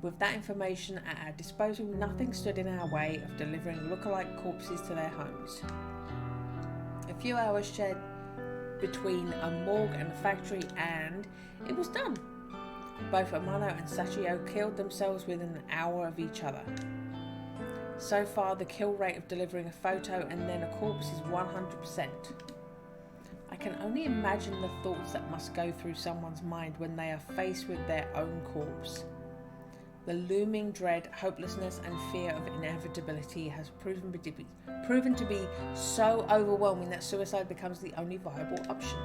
With that information at our disposal, nothing stood in our way of delivering lookalike corpses to their homes. A few hours shared between a morgue and a factory, and it was done. Both Amano and Sachio killed themselves within an hour of each other. So far, the kill rate of delivering a photo and then a corpse is 100%. I can only imagine the thoughts that must go through someone's mind when they are faced with their own corpse. The looming dread, hopelessness and fear of inevitability has proven to be so overwhelming that suicide becomes the only viable option.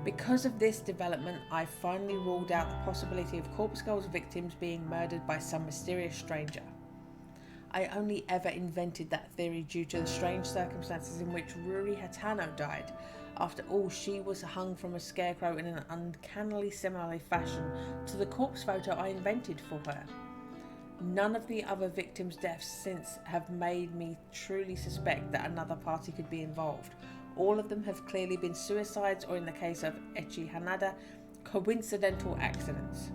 Because of this development, I finally ruled out the possibility of Corpse Girl's victims being murdered by some mysterious stranger. I only ever invented that theory due to the strange circumstances in which Ruri Hatano died. After all, she was hung from a scarecrow in an uncannily similar fashion to the corpse photo I invented for her. None of the other victims' deaths since have made me truly suspect that another party could be involved. All of them have clearly been suicides, or in the case of Echi Hanada, coincidental accidents.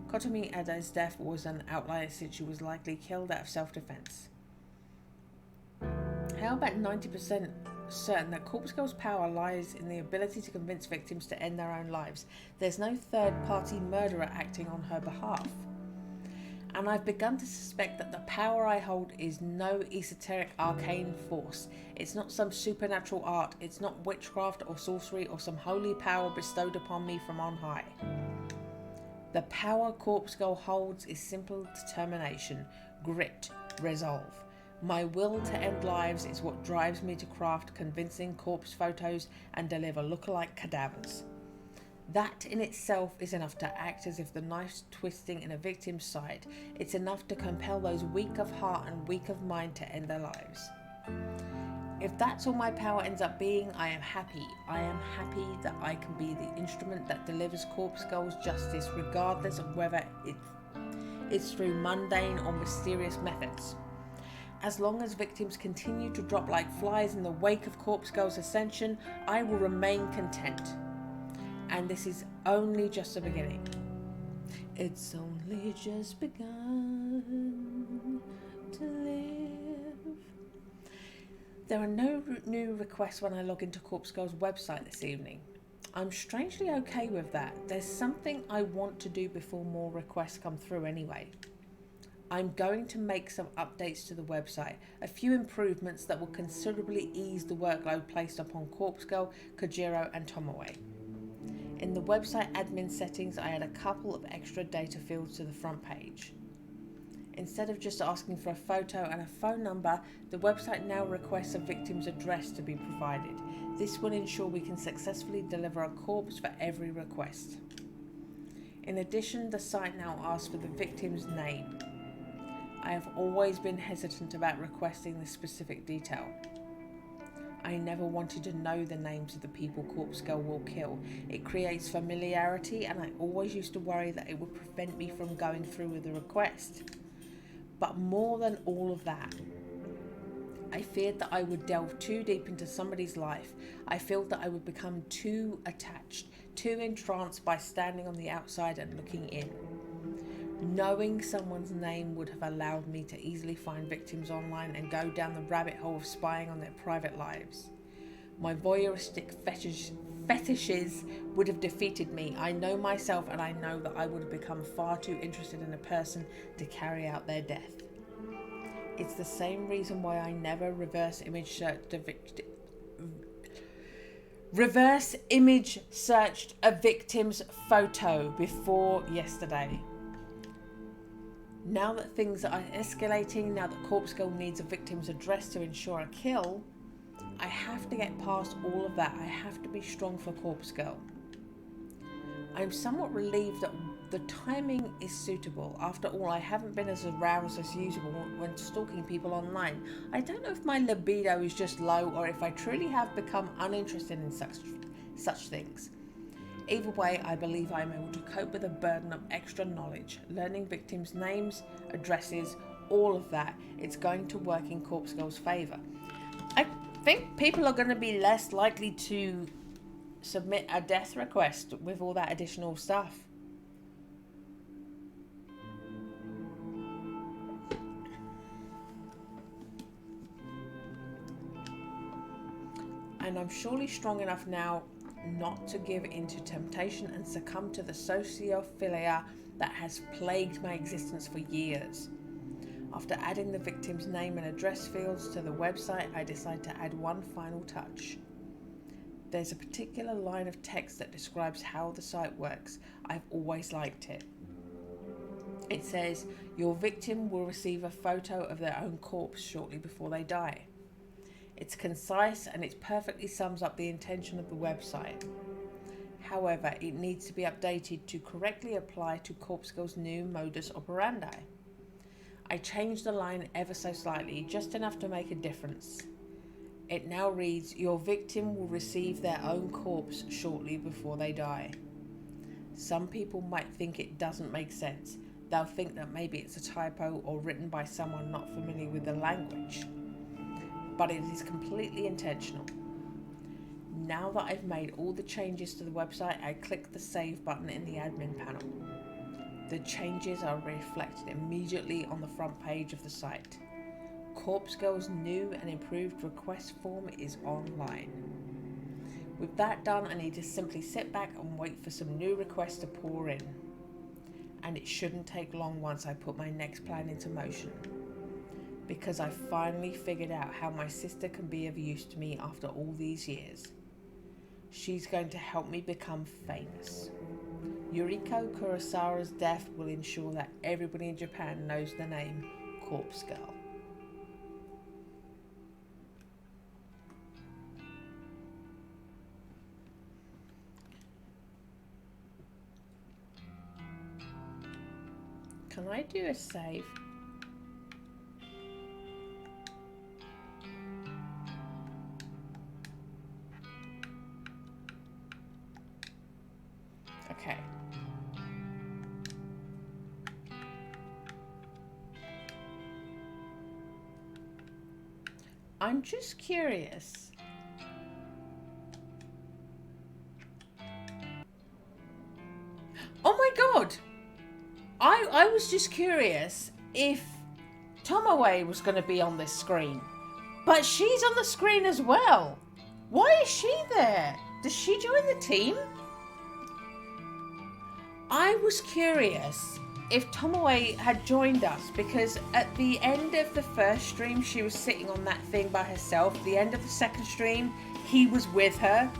Kotomi Ada's death was an outlier since she was likely killed out of self-defense. How about 90% certain that Corpse Girl's power lies in the ability to convince victims to end their own lives? There's no third-party murderer acting on her behalf. And I've begun to suspect that the power I hold is no esoteric arcane force. It's not some supernatural art. It's not witchcraft or sorcery or some holy power bestowed upon me from on high. The power Corpse Girl holds is simple determination, grit, resolve. My will to end lives is what drives me to craft convincing corpse photos and deliver lookalike cadavers. That in itself is enough to act as if the knife's twisting in a victim's side. It's enough to compel those weak of heart and weak of mind to end their lives. If that's all my power ends up being, I am happy. I am happy that I can be the instrument that delivers Corpse Girl's justice, regardless of whether it's through mundane or mysterious methods. As long as victims continue to drop like flies in the wake of Corpse Girl's ascension, I will remain content. And this is only just the beginning. It's only just begun to live. There are no new requests when I log into Corpse Girl's website this evening. I'm strangely okay with that. There's something I want to do before more requests come through anyway. I'm going to make some updates to the website, a few improvements that will considerably ease the workload placed upon Corpse Girl, Kojiro and Tomoe. In the website admin settings, I add a couple of extra data fields to the front page. Instead of just asking for a photo and a phone number, the website now requests a victim's address to be provided. This will ensure we can successfully deliver a corpse for every request. In addition, the site now asks for the victim's name. I have always been hesitant about requesting this specific detail. I never wanted to know the names of the people Corpse Girl will kill. It creates familiarity, and I always used to worry that it would prevent me from going through with the request. But more than all of that, I feared that I would delve too deep into somebody's life. I felt that I would become too attached, too entranced by standing on the outside and looking in. Knowing someone's name would have allowed me to easily find victims online and go down the rabbit hole of spying on their private lives. My voyeuristic fetishes would have defeated me. I know myself, and I know that I would have become far too interested in a person to carry out their death. It's the same reason why I never reverse image searched a victim's photo before yesterday. Now that things are escalating, now that Corpse Girl needs a victim's address to ensure a kill, I have to get past all of that. I have to be strong for Corpse Girl. I'm somewhat relieved that the timing is suitable. After all, I haven't been as aroused as usual when stalking people online. I don't know if my libido is just low or if I truly have become uninterested in such things. Either way, I believe I am able to cope with the burden of extra knowledge, learning victims' names, addresses, all of that. It's going to work in Corpse Girl's favour. I think people are going to be less likely to submit a death request with all that additional stuff. And I'm surely strong enough now not to give into temptation and succumb to the sociophilia that has plagued my existence for years. After adding the victim's name and address fields to the website, I decide to add one final touch. There's a particular line of text that describes how the site works. I've always liked it. It says, your victim will receive a photo of their own corpse shortly before they die. It's concise and it perfectly sums up the intention of the website. However, it needs to be updated to correctly apply to Corpse Girl's new modus operandi. I changed the line ever so slightly, just enough to make a difference. It now reads, "Your victim will receive their own corpse shortly before they die." Some people might think it doesn't make sense. They'll think that maybe it's a typo or written by someone not familiar with the language. But it is completely intentional. Now that I've made all the changes to the website, I click the save button in the admin panel. The changes are reflected immediately on the front page of the site. Corpse Girl's new and improved request form is online. With that done, I need to simply sit back and wait for some new requests to pour in. And it shouldn't take long once I put my next plan into motion. Because I finally figured out how my sister can be of use to me after all these years. She's going to help me become famous. Noriko Kurosawa's death will ensure that everybody in Japan knows the name Corpse Girl. Can I do a save? Okay. I'm just curious. Oh my god! I was just curious if Tomoe was going to be on this screen. But she's on the screen as well. Why is she there? Does she join the team? I was curious if Tomoe had joined us, because at the end of the first stream she was sitting on that thing by herself. At the end of the second stream he was with her.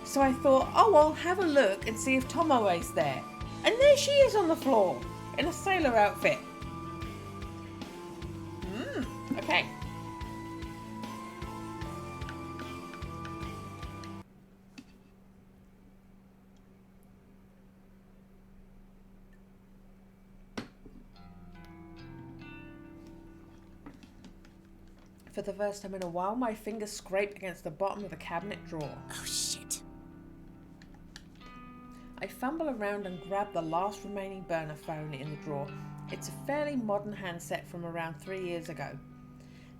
So I thought, oh, I'll have a look and see if Tomoe's there. And there she is on the floor in a sailor outfit. Okay. For the first time in a while, my fingers scrape against the bottom of the cabinet drawer. Oh shit. I fumble around and grab the last remaining burner phone in the drawer. It's a fairly modern handset from around 3 years ago.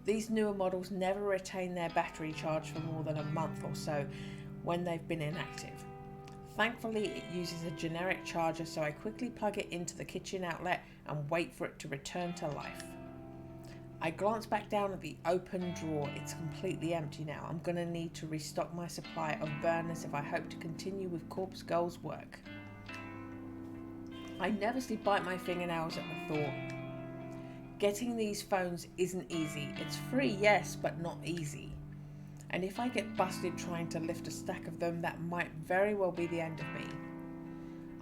These newer models never retain their battery charge for more than a month or so when they've been inactive. Thankfully, it uses a generic charger, so I quickly plug it into the kitchen outlet and wait for it to return to life. I glance back down at the open drawer. It's completely empty now. I'm going to need to restock my supply of burners if I hope to continue with Corpse Girl's work. I nervously bite my fingernails at the thought. Getting these phones isn't easy. It's free, yes, but not easy. And if I get busted trying to lift a stack of them, that might very well be the end of me.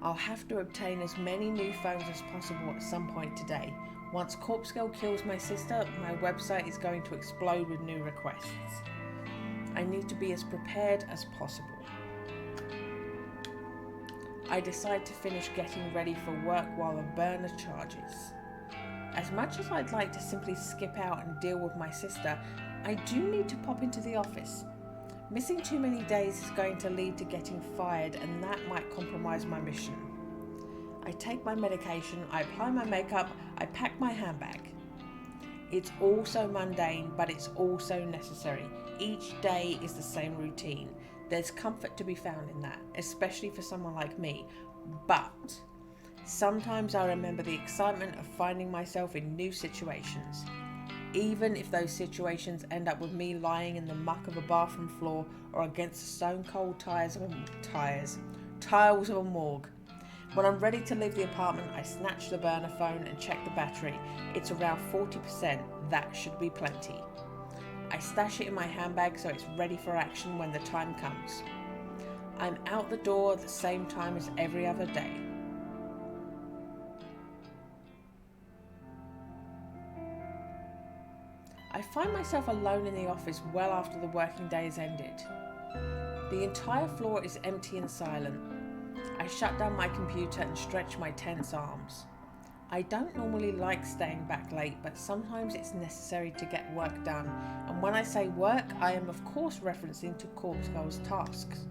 I'll have to obtain as many new phones as possible at some point today. Once Corpse Girl kills my sister, my website is going to explode with new requests. I need to be as prepared as possible. I decide to finish getting ready for work while the burner charges. As much as I'd like to simply skip out and deal with my sister, I do need to pop into the office. Missing too many days is going to lead to getting fired, and that might compromise my mission. I take my medication, I apply my makeup, I pack my handbag. It's all so mundane, but it's also necessary. Each day is the same routine. There's comfort to be found in that, especially for someone like me. But sometimes I remember the excitement of finding myself in new situations. Even if those situations end up with me lying in the muck of a bathroom floor or against the stone-cold tiles of a morgue. When I'm ready to leave the apartment, I snatch the burner phone and check the battery. It's around 40%. That should be plenty. I stash it in my handbag so it's ready for action when the time comes. I'm out the door at the same time as every other day. I find myself alone in the office well after the working day has ended. The entire floor is empty and silent. I shut down my computer and stretch my tense arms. I don't normally like staying back late, but sometimes it's necessary to get work done. And when I say work, I am of course referencing to Corpse Girl's tasks.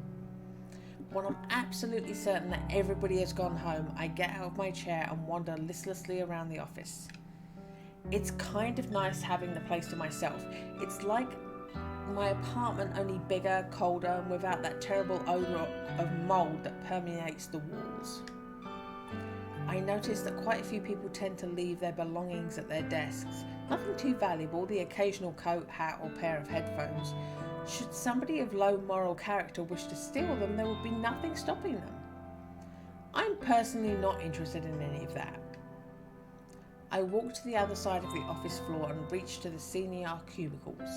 When I'm absolutely certain that everybody has gone home, I get out of my chair and wander listlessly around the office. It's kind of nice having the place to myself. It's like my apartment, only bigger, colder, and without that terrible odour of mould that permeates the walls. I notice that quite a few people tend to leave their belongings at their desks. Nothing too valuable, the occasional coat, hat, or pair of headphones. Should somebody of low moral character wish to steal them, there would be nothing stopping them. I'm personally not interested in any of that. I walk to the other side of the office floor and reach to the senior cubicles.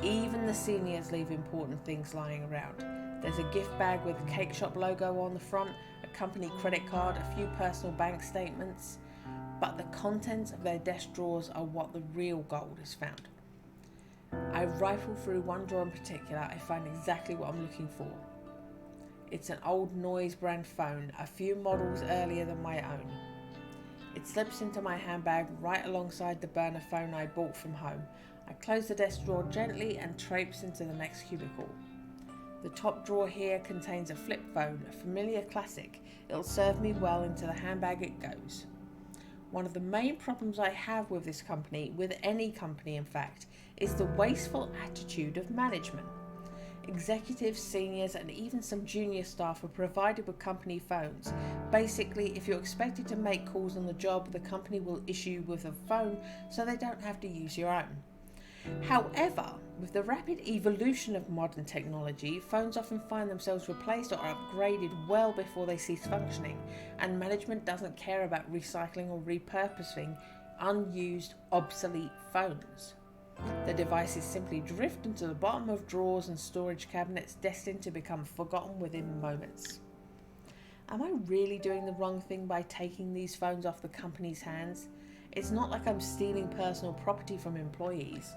Even the seniors leave important things lying around. There's a gift bag with the cake shop logo on the front, a company credit card, a few personal bank statements, but the contents of their desk drawers are what the real gold is found. I rifle through one drawer in particular. I find exactly what I'm looking for. It's an old Noise brand phone, a few models earlier than my own. It slips into my handbag right alongside the burner phone I bought from home. I close the desk drawer gently and traipse into the next cubicle. The top drawer here contains a flip phone, a familiar classic. It'll serve me well into the handbag it goes. One of the main problems I have with this company, with any company in fact, is the wasteful attitude of management. Executives, seniors, and even some junior staff are provided with company phones. Basically, if you're expected to make calls on the job, the company will issue you with a phone so they don't have to use your own. However, with the rapid evolution of modern technology, phones often find themselves replaced or upgraded well before they cease functioning, and management doesn't care about recycling or repurposing unused, obsolete phones. The devices simply drift into the bottom of drawers and storage cabinets, destined to become forgotten within moments. Am I really doing the wrong thing by taking these phones off the company's hands? It's not like I'm stealing personal property from employees.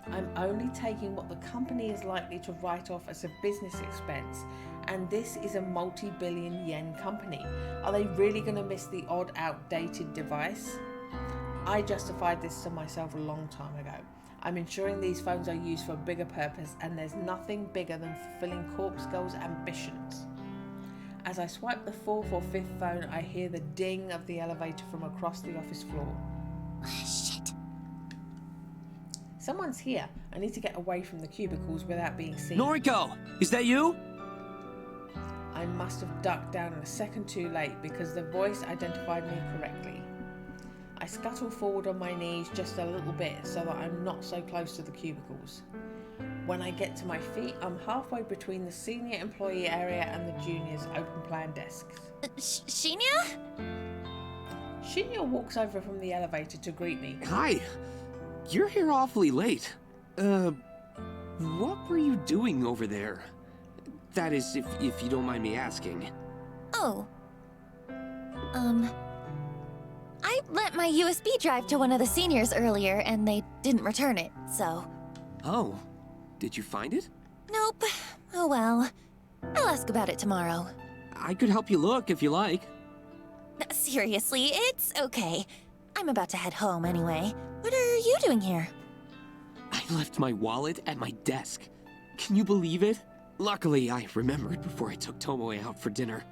I'm only taking what the company is likely to write off as a business expense, and this is a multi-billion yen company. Are they really going to miss the odd outdated device? I justified this to myself a long time ago. I'm ensuring these phones are used for a bigger purpose, and there's nothing bigger than fulfilling Corpse Girl's ambitions. As I swipe the fourth or fifth phone, I hear the ding of the elevator from across the office floor. Shit. Someone's here. I need to get away from the cubicles without being seen. Noriko! Is that you? I must have ducked down a second too late because the voice identified me correctly. I scuttle forward on my knees just a little bit so that I'm not so close to the cubicles. When I get to my feet, I'm halfway between the senior employee area and the juniors' open plan desks. Shinya? Shinya walks over from the elevator to greet me. Hi. You're here awfully late. What were you doing over there? That is, if you don't mind me asking. Oh. I lent my USB drive to one of the seniors earlier, and they didn't return it, so... Oh. Did you find it? Nope. Oh well. I'll ask about it tomorrow. I could help you look if you like. Seriously, it's okay. I'm about to head home anyway. What are you doing here? I left my wallet at my desk. Can you believe it? Luckily, I remembered before I took Tomoe out for dinner.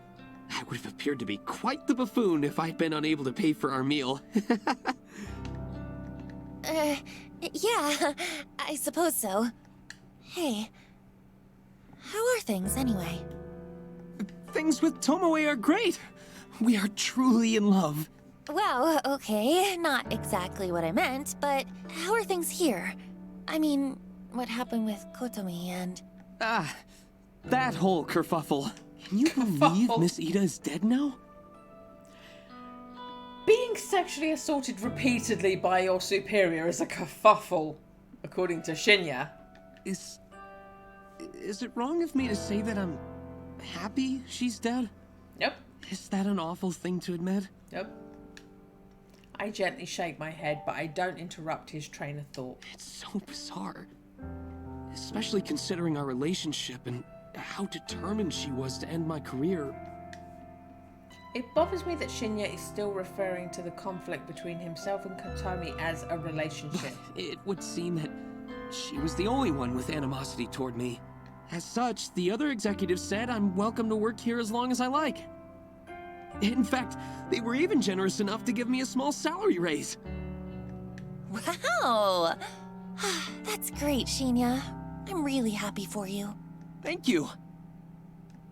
I would have appeared to be quite the buffoon if I'd been unable to pay for our meal. Yeah, I suppose so. Hey, how are things anyway? Things with Tomoe are great. We are truly in love. Well, okay, not exactly what I meant, but how are things here? I mean, what happened with Kotomi and... Ah, that whole kerfuffle. Can you believe Miss Ida is dead now? Being sexually assaulted repeatedly by your superior is a kerfuffle, according to Shinya. Is it wrong of me to say that I'm happy she's dead? Nope. Is that an awful thing to admit? Nope. I gently shake my head, but I don't interrupt his train of thought. It's so bizarre. Especially considering our relationship and how determined she was to end my career. It bothers me that Shinya is still referring to the conflict between himself and Kotomi as a relationship. It would seem that she was the only one with animosity toward me. As such, the other executives said I'm welcome to work here as long as I like. In fact, they were even generous enough to give me a small salary raise. Wow! That's great, Shinya. I'm really happy for you. Thank you.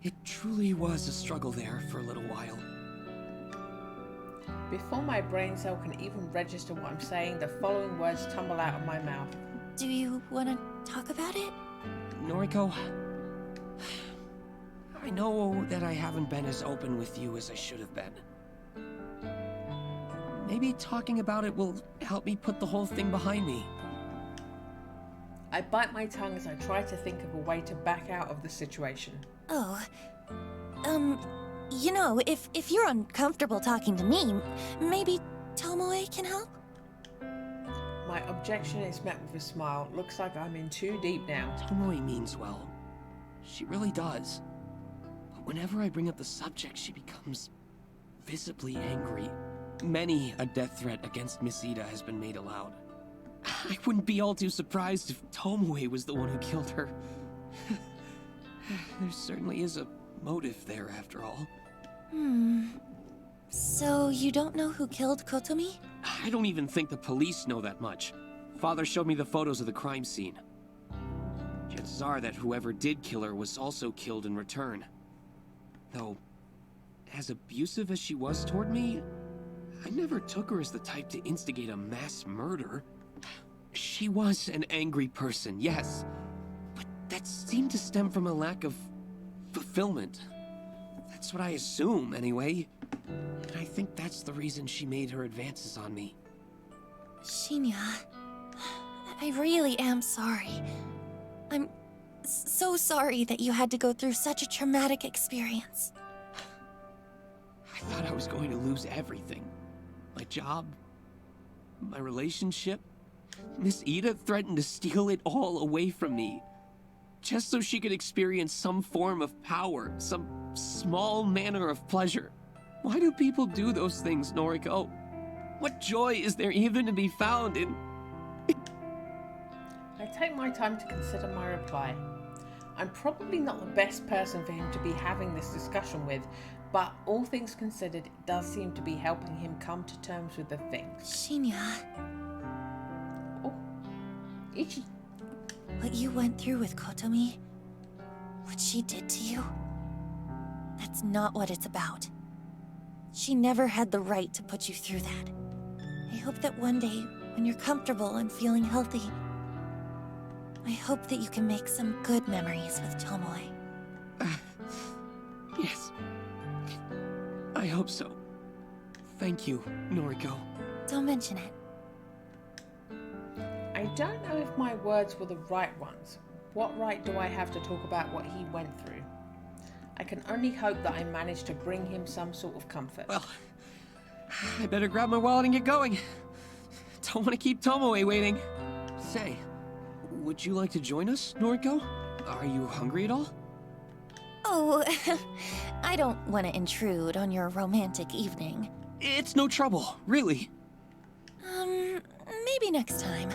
It truly was a struggle there for a little while. Before my brain cell can even register what I'm saying, the following words tumble out of my mouth. Do you want to talk about it? Noriko, I know that I haven't been as open with you as I should have been. Maybe talking about it will help me put the whole thing behind me. I bite my tongue as I try to think of a way to back out of the situation. Oh, you know, if you're uncomfortable talking to me, maybe Tomoe can help? My objection is met with a smile. Looks like I'm in too deep now. Tomoe means well. She really does. But whenever I bring up the subject, she becomes visibly angry. Many a death threat against Miss Ida has been made aloud. I wouldn't be all too surprised if Tomoe was the one who killed her. There certainly is a motive there, after all. So you don't know who killed Kotomi? I don't even think the police know that much. Father showed me the photos of the crime scene. Chances are that whoever did kill her was also killed in return. Though, as abusive as she was toward me, I never took her as the type to instigate a mass murder. She was an angry person, yes. But that seemed to stem from a lack of fulfillment. That's what I assume, anyway. And I think that's the reason she made her advances on me. Shinya, I really am sorry. I'm so sorry that you had to go through such a traumatic experience. I thought I was going to lose everything. My job, my relationship. Miss Ida threatened to steal it all away from me. Just so she could experience some form of power, some small manner of pleasure. Why do people do those things, Noriko? What joy is there even to be found in... I take my time to consider my reply. I'm probably not the best person for him to be having this discussion with, but all things considered, it does seem to be helping him come to terms with the things. Shinya, Oh, Ichi. what you went through with Kotomi, what she did to you, that's not what it's about. She never had the right to put you through that. I hope that one day, when you're comfortable and feeling healthy, I hope that you can make some good memories with Tomoe. Yes. I hope so. Thank you, Noriko. Don't mention it. I don't know if my words were the right ones. What right do I have to talk about what he went through? I can only hope that I managed to bring him some sort of comfort. Well, I better grab my wallet and get going. Don't want to keep Tomoe waiting. Say, would you like to join us, Noriko? Are you hungry at all? Oh, I don't want to intrude on your romantic evening. It's no trouble, really. Maybe next time.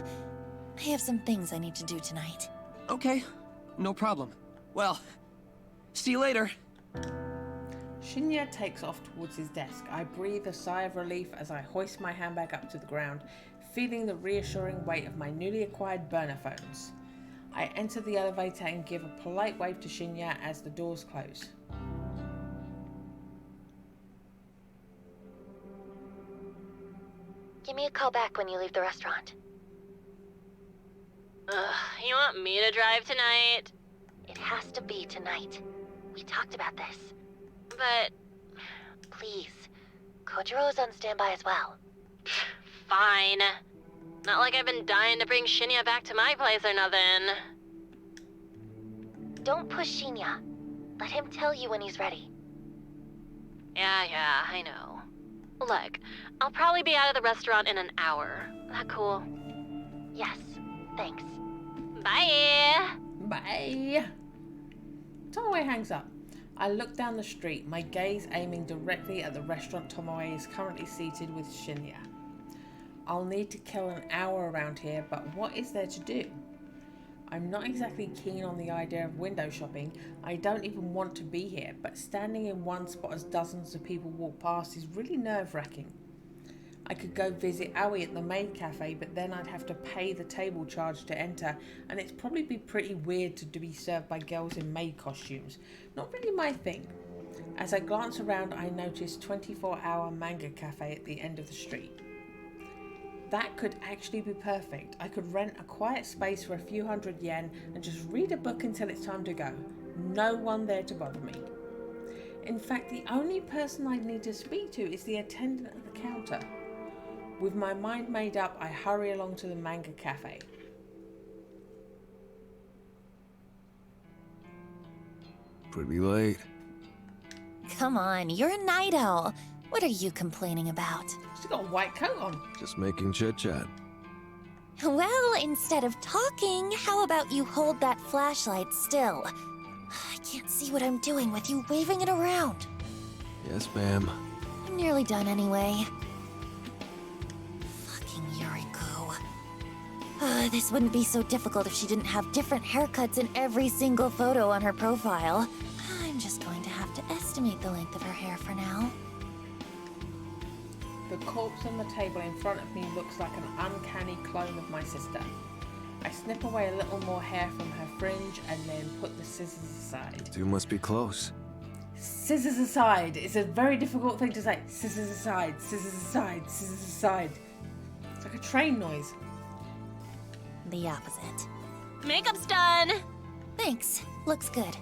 I have some things I need to do tonight. Okay, no problem. Well, see you later. Shinya takes off towards his desk. I breathe a sigh of relief as I hoist my handbag up to the ground, feeling the reassuring weight of my newly acquired burner phones. I enter the elevator and give a polite wave to Shinya as the doors close. Give me a call back when you leave the restaurant. You want me to drive tonight? It has to be tonight. We talked about this. But Please. Kojiro is on standby as well. fine. Not like I've been dying to bring Shinya back to my place or nothing. Don't push Shinya. Let him tell you when he's ready. Yeah, I know. Look, I'll probably be out of the restaurant in an hour. That cool? Yes, thanks. Bye! Bye! Tomoe hangs up. I look down the street, my gaze aiming directly at the restaurant Tomoe is currently seated with Shinya. I'll need to kill an hour around here, but what is there to do? I'm not exactly keen on the idea of window shopping. I don't even want to be here, but standing in one spot as dozens of people walk past is really nerve-wracking. I could go visit Aoi at the maid cafe, but then I'd have to pay the table charge to enter, and it'd probably be pretty weird to be served by girls in maid costumes. Not really my thing. As I glance around, I notice 24-hour manga cafe at the end of the street. That could actually be perfect. I could rent a quiet space for a few hundred yen and just read a book until it's time to go. No one there to bother me. In fact, the only person I'd need to speak to is the attendant at the counter. With my mind made up, I hurry along to the manga cafe. Pretty late. Come on, you're a night owl. What are you complaining about? She's got a white coat on. Just making chit-chat. Well, instead of talking, how about you hold that flashlight still? I can't see what I'm doing with you waving it around. Yes, ma'am. I'm nearly done anyway. Fucking Noriko. This wouldn't be so difficult if she didn't have different haircuts in every single photo on her profile. I'm just going to have to estimate the length of her hair for now. The corpse on the table in front of me looks like an uncanny clone of my sister. I snip away a little more hair from her fringe and then put the scissors aside. You must be close. Scissors aside. It's a very difficult thing to say. Scissors aside, scissors aside, scissors aside. It's like a train noise. The opposite. Makeup's done! Thanks. Looks good.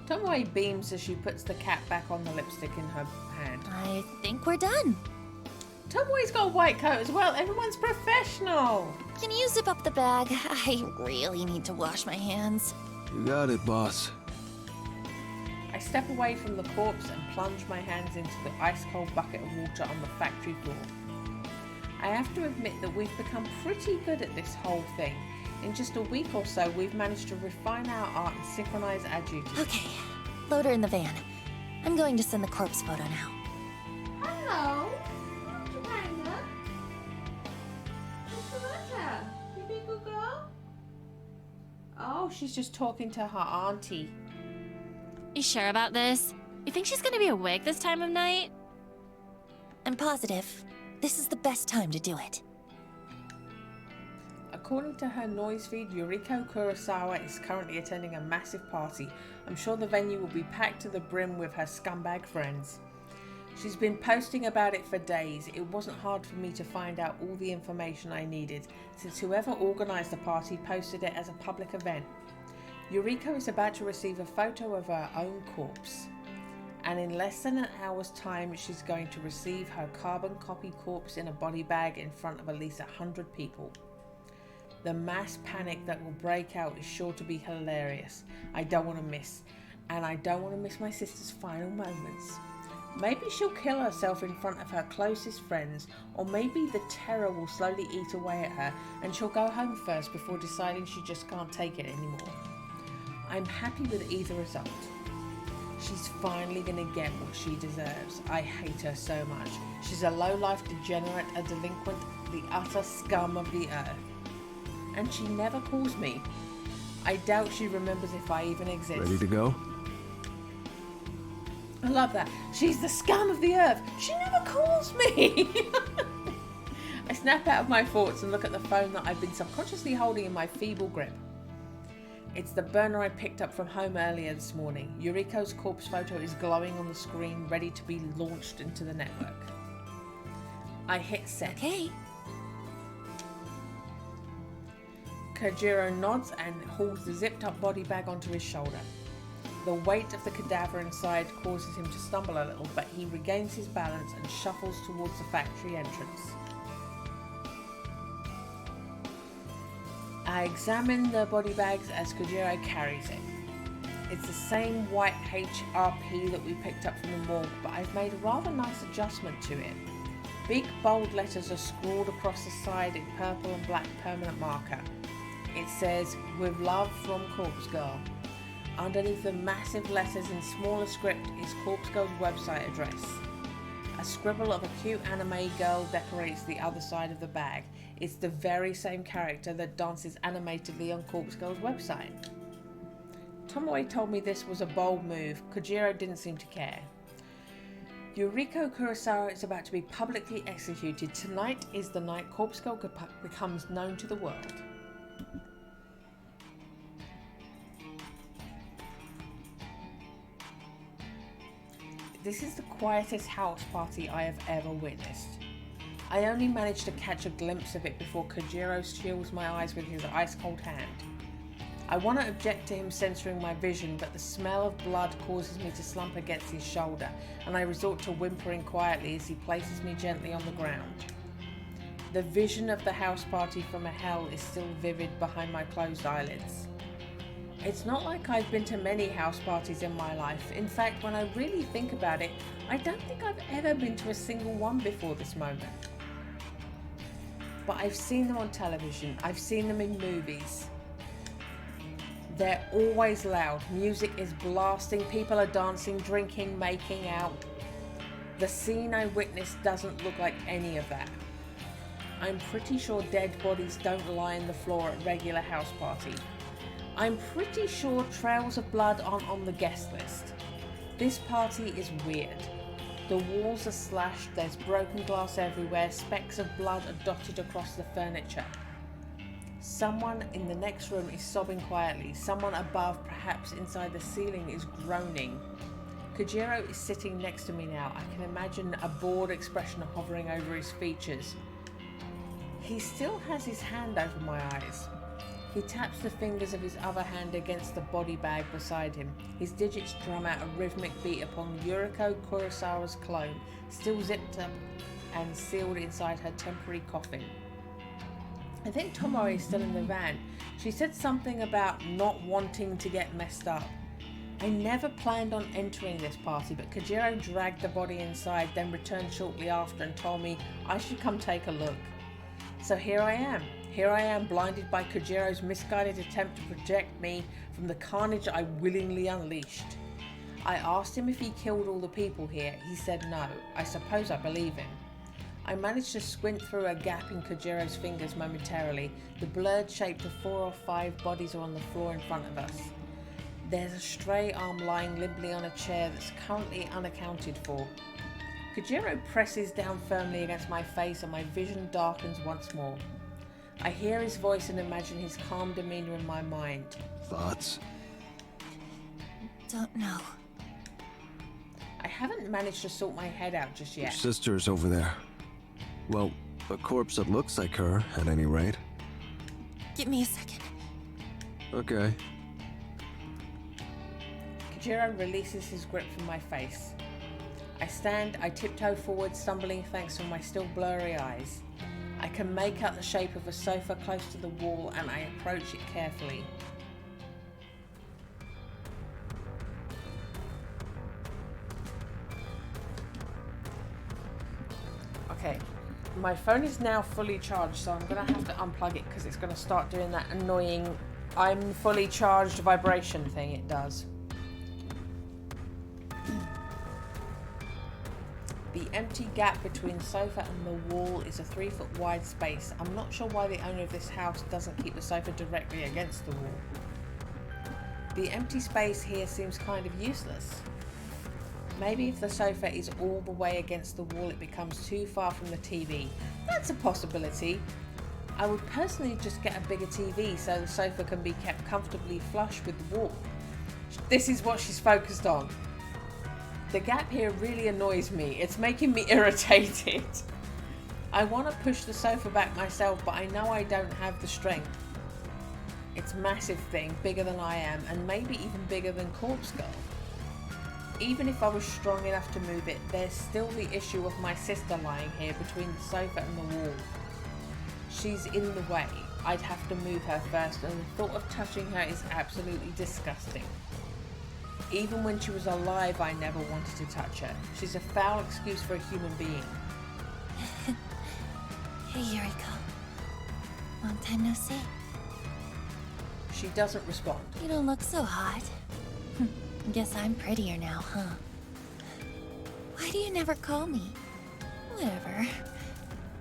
Tomoe beams as she puts the cap back on the lipstick in her hand. I think we're done. Tomoe's got a white coat as well. Everyone's professional. Can you zip up the bag? I really need to wash my hands. You got it, boss. I step away from the corpse and plunge my hands into the ice-cold bucket of water on the factory floor. I have to admit that we've become pretty good at this whole thing. In just a week or so, we've managed to refine our art and synchronize our duties. Okay, load her in the van. I'm going to send the corpse photo now. Hello. Panda. What's the matter? You be a good girl? Oh, she's just talking to her auntie. You sure about this? You think she's gonna be awake this time of night? I'm positive. This is the best time to do it. According to her noise feed, Noriko Kurosawa is currently attending a massive party. I'm sure the venue will be packed to the brim with her scumbag friends. She's been posting about it for days. It wasn't hard for me to find out all the information I needed, since whoever organised the party posted it as a public event. Noriko is about to receive a photo of her own corpse. And in less than an hour's time, she's going to receive her carbon copy corpse in a body bag in front of at least 100 people. The mass panic that will break out is sure to be hilarious. I don't want to miss. And I don't want to miss my sister's final moments. Maybe she'll kill herself in front of her closest friends, or maybe the terror will slowly eat away at her and she'll go home first before deciding she just can't take it anymore. I'm happy with either result. She's finally gonna get what she deserves. I hate her so much. She's a low-life degenerate, a delinquent, the utter scum of the earth. And she never calls me. I doubt she remembers if I even exist. Ready to go? I love that. She's the scum of the earth. She never calls me. I snap out of my thoughts and look at the phone that I've been subconsciously holding in my feeble grip. It's the burner I picked up from home earlier this morning. Yuriko's corpse photo is glowing on the screen, ready to be launched into the network. I hit send. Okay. Kojiro nods and hauls the zipped up body bag onto his shoulder. The weight of the cadaver inside causes him to stumble a little, but he regains his balance and shuffles towards the factory entrance. I examine the body bags as Kojiro carries it. It's the same white HRP that we picked up from the morgue, but I've made a rather nice adjustment to it. Big bold letters are scrawled across the side in purple and black permanent marker. It says, "With love from Corpse Girl." Underneath the massive letters in smaller script is Corpse Girl's website address. A scribble of a cute anime girl decorates the other side of the bag. It's the very same character that dances animatedly on Corpse Girl's website. Tomoe told me this was a bold move. Kojiro didn't seem to care. Noriko Kurosawa is about to be publicly executed. Tonight is the night Corpse Girl becomes known to the world. This is the quietest house party I have ever witnessed. I only managed to catch a glimpse of it before Kojiro shields my eyes with his ice-cold hand. I want to object to him censoring my vision, but the smell of blood causes me to slump against his shoulder, and I resort to whimpering quietly as he places me gently on the ground. The vision of the house party from hell is still vivid behind my closed eyelids. It's not like I've been to many house parties in my life. In fact, when I really think about it, I don't think I've ever been to a single one before this moment. But I've seen them on television, I've seen them in movies. They're always loud, music is blasting, people are dancing, drinking, making out. The scene I witnessed doesn't look like any of that. I'm pretty sure dead bodies don't lie on the floor at regular house parties. I'm pretty sure trails of blood aren't on the guest list. This party is weird. The walls are slashed, there's broken glass everywhere, specks of blood are dotted across the furniture. Someone in the next room is sobbing quietly. Someone above, perhaps inside the ceiling, is groaning. Kojiro is sitting next to me now. I can imagine a bored expression hovering over his features. He still has his hand over my eyes. He taps the fingers of his other hand against the body bag beside him. His digits drum out a rhythmic beat upon Noriko Kurosawa's clone, still zipped up and sealed inside her temporary coffin. I think Tomoe is still in the van. She said something about not wanting to get messed up. I never planned on entering this party, but Kojiro dragged the body inside, then returned shortly after and told me I should come take a look. So here I am, blinded by Kojiro's misguided attempt to protect me from the carnage I willingly unleashed. I asked him if he killed all the people here. He said no. I suppose I believe him. I managed to squint through a gap in Kojiro's fingers momentarily. The blurred shape of 4 or 5 bodies are on the floor in front of us. There's a stray arm lying limply on a chair that's currently unaccounted for. Kojiro presses down firmly against my face and my vision darkens once more. I hear his voice and imagine his calm demeanor in my mind. Thoughts? Don't know. I haven't managed to sort my head out just yet. Your sister's over there. Well, a corpse that looks like her, at any rate. Give me a second. Okay. Kojiro releases his grip from my face. I tiptoe forward, stumbling thanks to my still blurry eyes. I can make out the shape of a sofa close to the wall and I approach it carefully. Okay, my phone is now fully charged, so I'm going to have to unplug it because it's going to start doing that annoying I'm fully charged vibration thing it does. The empty gap between the sofa and the wall is a 3-foot wide space. I'm not sure why the owner of this house doesn't keep the sofa directly against the wall. The empty space here seems kind of useless. Maybe if the sofa is all the way against the wall it becomes too far from the TV. That's a possibility. I would personally just get a bigger TV so the sofa can be kept comfortably flush with the wall. This is what she's focused on. The gap here really annoys me. It's making me irritated. I want to push the sofa back myself, but I know I don't have the strength. It's a massive thing, bigger than I am, and maybe even bigger than Corpse Girl. Even if I was strong enough to move it, there's still the issue of my sister lying here between the sofa and the wall. She's in the way. I'd have to move her first, and the thought of touching her is absolutely disgusting. Even when she was alive, I never wanted to touch her. She's a foul excuse for a human being. Hey, Noriko. Long time no see. She doesn't respond. You don't look so hot. Guess I'm prettier now, huh? Why do you never call me? Whatever.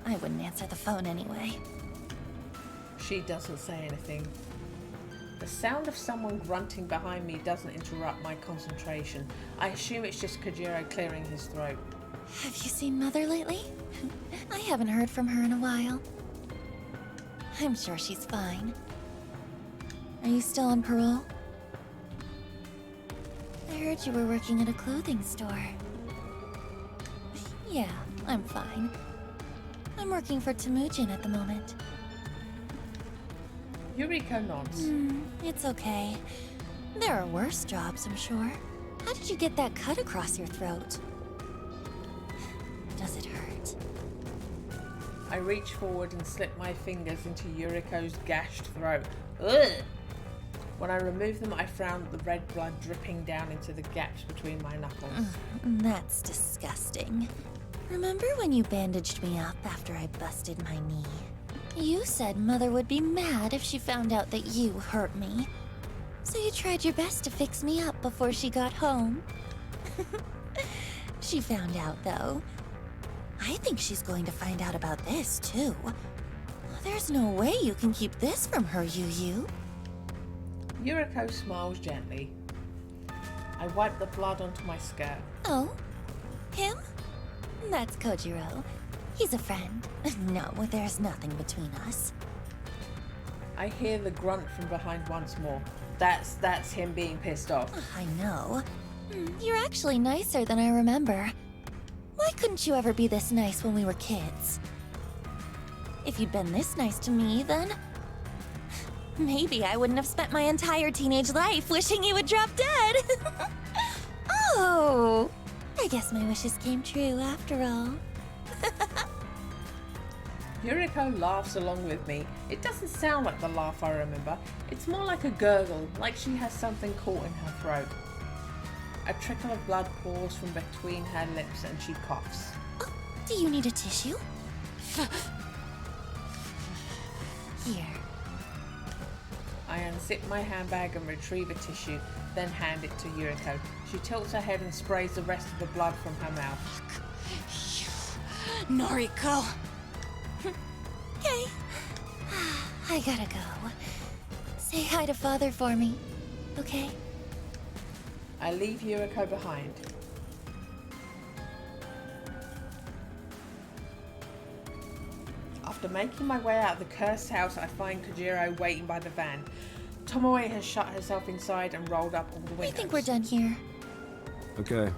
I wouldn't answer the phone anyway. She doesn't say anything. The sound of someone grunting behind me doesn't interrupt my concentration. I assume it's just Kojiro clearing his throat. Have you seen Mother lately? I haven't heard from her in a while. I'm sure she's fine. Are you still on parole? I heard you were working at a clothing store. Yeah, I'm fine. I'm working for Temujin at the moment. Noriko nods. It's okay. There are worse jobs, I'm sure. How did you get that cut across your throat? Does it hurt? I reach forward and slip my fingers into Yuriko's gashed throat. Ugh! When I remove them, I frown at the red blood dripping down into the gaps between my knuckles. That's disgusting. Remember when you bandaged me up after I busted my knee? You said Mother would be mad if she found out that you hurt me. So you tried your best to fix me up before she got home. She found out, though. I think she's going to find out about this, too. There's no way you can keep this from her, Yu. Yuriko smiles gently. I wipe the blood onto my skirt. Oh? Him? That's Kojiro. He's a friend. No, there's nothing between us. I hear the grunt from behind once more. That's him being pissed off. I know. You're actually nicer than I remember. Why couldn't you ever be this nice when we were kids? If you'd been this nice to me, then maybe I wouldn't have spent my entire teenage life wishing you would drop dead. Oh, I guess my wishes came true after all. Yuriko laughs along with me. It doesn't sound like the laugh I remember. It's more like a gurgle, like she has something caught in her throat. A trickle of blood pours from between her lips and she coughs. Oh, do you need a tissue? Here. I unzip my handbag and retrieve a tissue, then hand it to Yuriko. She tilts her head and sprays the rest of the blood from her mouth. Noriko! Okay. I gotta go. Say hi to Father for me, okay? I leave Yuriko behind. After making my way out of the cursed house, I find Kojiro waiting by the van. Tomoe has shut herself inside and rolled up all the windows. I think we're done here. Okay.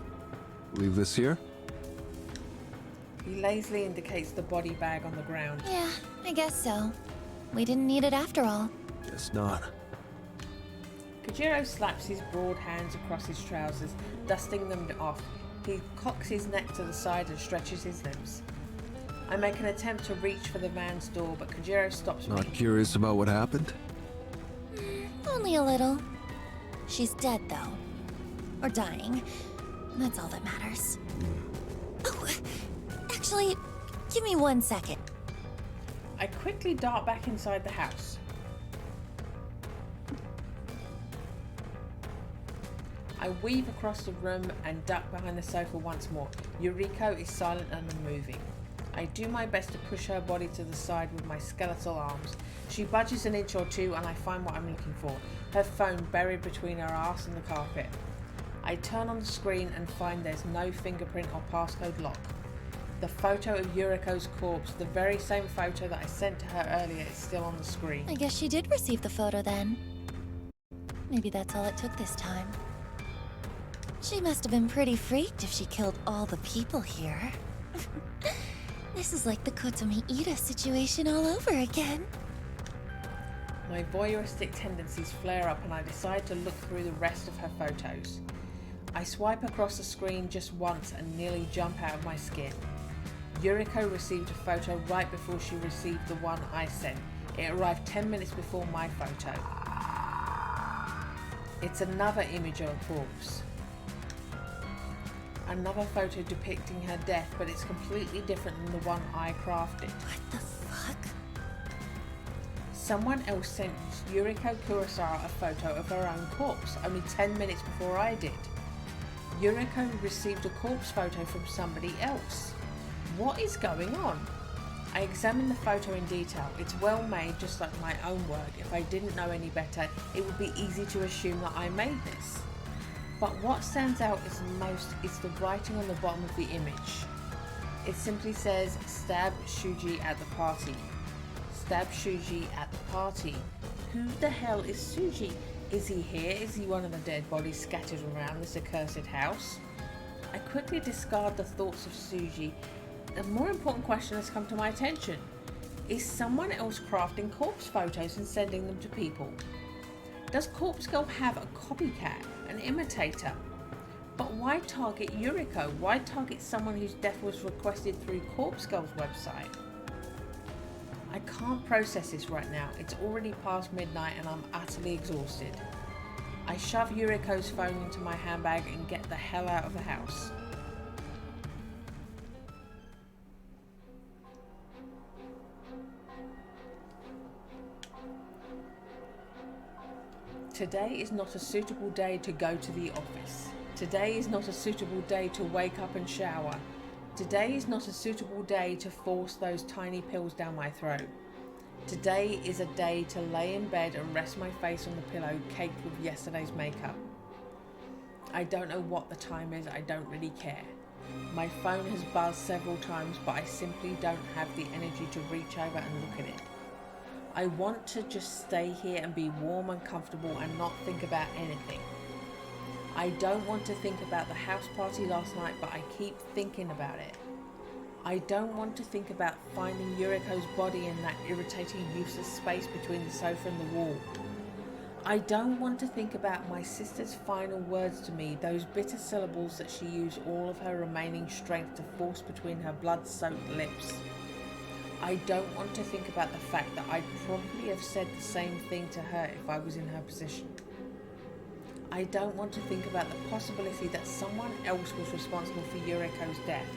Leave this here? He lazily indicates the body bag on the ground. Yeah, I guess so. We didn't need it after all. Guess not. Kojiro slaps his broad hands across his trousers, dusting them off. He cocks his neck to the side and stretches his limbs. I make an attempt to reach for the van's door, but Kojiro stops me. Not curious about what happened? Only a little. She's dead, though. Or dying. That's all that matters. Oh, actually, give me 1 second. I quickly dart back inside the house. I weave across the room and duck behind the sofa once more. Yuriko is silent and unmoving. I do my best to push her body to the side with my skeletal arms. She budges an inch or two and I find what I'm looking for. Her phone buried between her arse and the carpet. I turn on the screen and find there's no fingerprint or passcode lock. The photo of Yuriko's corpse, the very same photo that I sent to her earlier, is still on the screen. I guess she did receive the photo then. Maybe that's all it took this time. She must have been pretty freaked if she killed all the people here. This is like the Kotomi Ida situation all over again. My voyeuristic tendencies flare up and I decide to look through the rest of her photos. I swipe across the screen just once and nearly jump out of my skin. Yuriko received a photo right before she received the one I sent. It arrived 10 minutes before my photo. It's another image of a corpse. Another photo depicting her death, but it's completely different than the one I crafted. What the fuck? Someone else sent Yuriko Kurosawa a photo of her own corpse only 10 minutes before I did. Yuriko received a corpse photo from somebody else. What is going on? I examined the photo in detail. It's well made, just like my own work. If I didn't know any better, it would be easy to assume that I made this. But what stands out is most is the writing on the bottom of the image. It simply says, "Stab Shuji at the party." Stab Shuji at the party. Who the hell is Shuji? Is he here? Is he one of the dead bodies scattered around this accursed house? I quickly discard the thoughts of Shuji. A more important question has come to my attention. Is someone else crafting corpse photos and sending them to people? Does Corpse Girl have a copycat, an imitator? But why target Yuriko? Why target someone whose death was requested through Corpse Girl's website? I can't process this right now. It's already past midnight and I'm utterly exhausted. I shove Yuriko's phone into my handbag and get the hell out of the house. Today is not a suitable day to go to the office. Today is not a suitable day to wake up and shower. Today is not a suitable day to force those tiny pills down my throat. Today is a day to lay in bed and rest my face on the pillow caked with yesterday's makeup. I don't know what the time is, I don't really care. My phone has buzzed several times, but I simply don't have the energy to reach over and look at it. I want to just stay here and be warm and comfortable and not think about anything. I don't want to think about the house party last night, but I keep thinking about it. I don't want to think about finding Yuriko's body in that irritating, useless space between the sofa and the wall. I don't want to think about my sister's final words to me, those bitter syllables that she used all of her remaining strength to force between her blood-soaked lips. I don't want to think about the fact that I'd probably have said the same thing to her if I was in her position. I don't want to think about the possibility that someone else was responsible for Yuriko's death.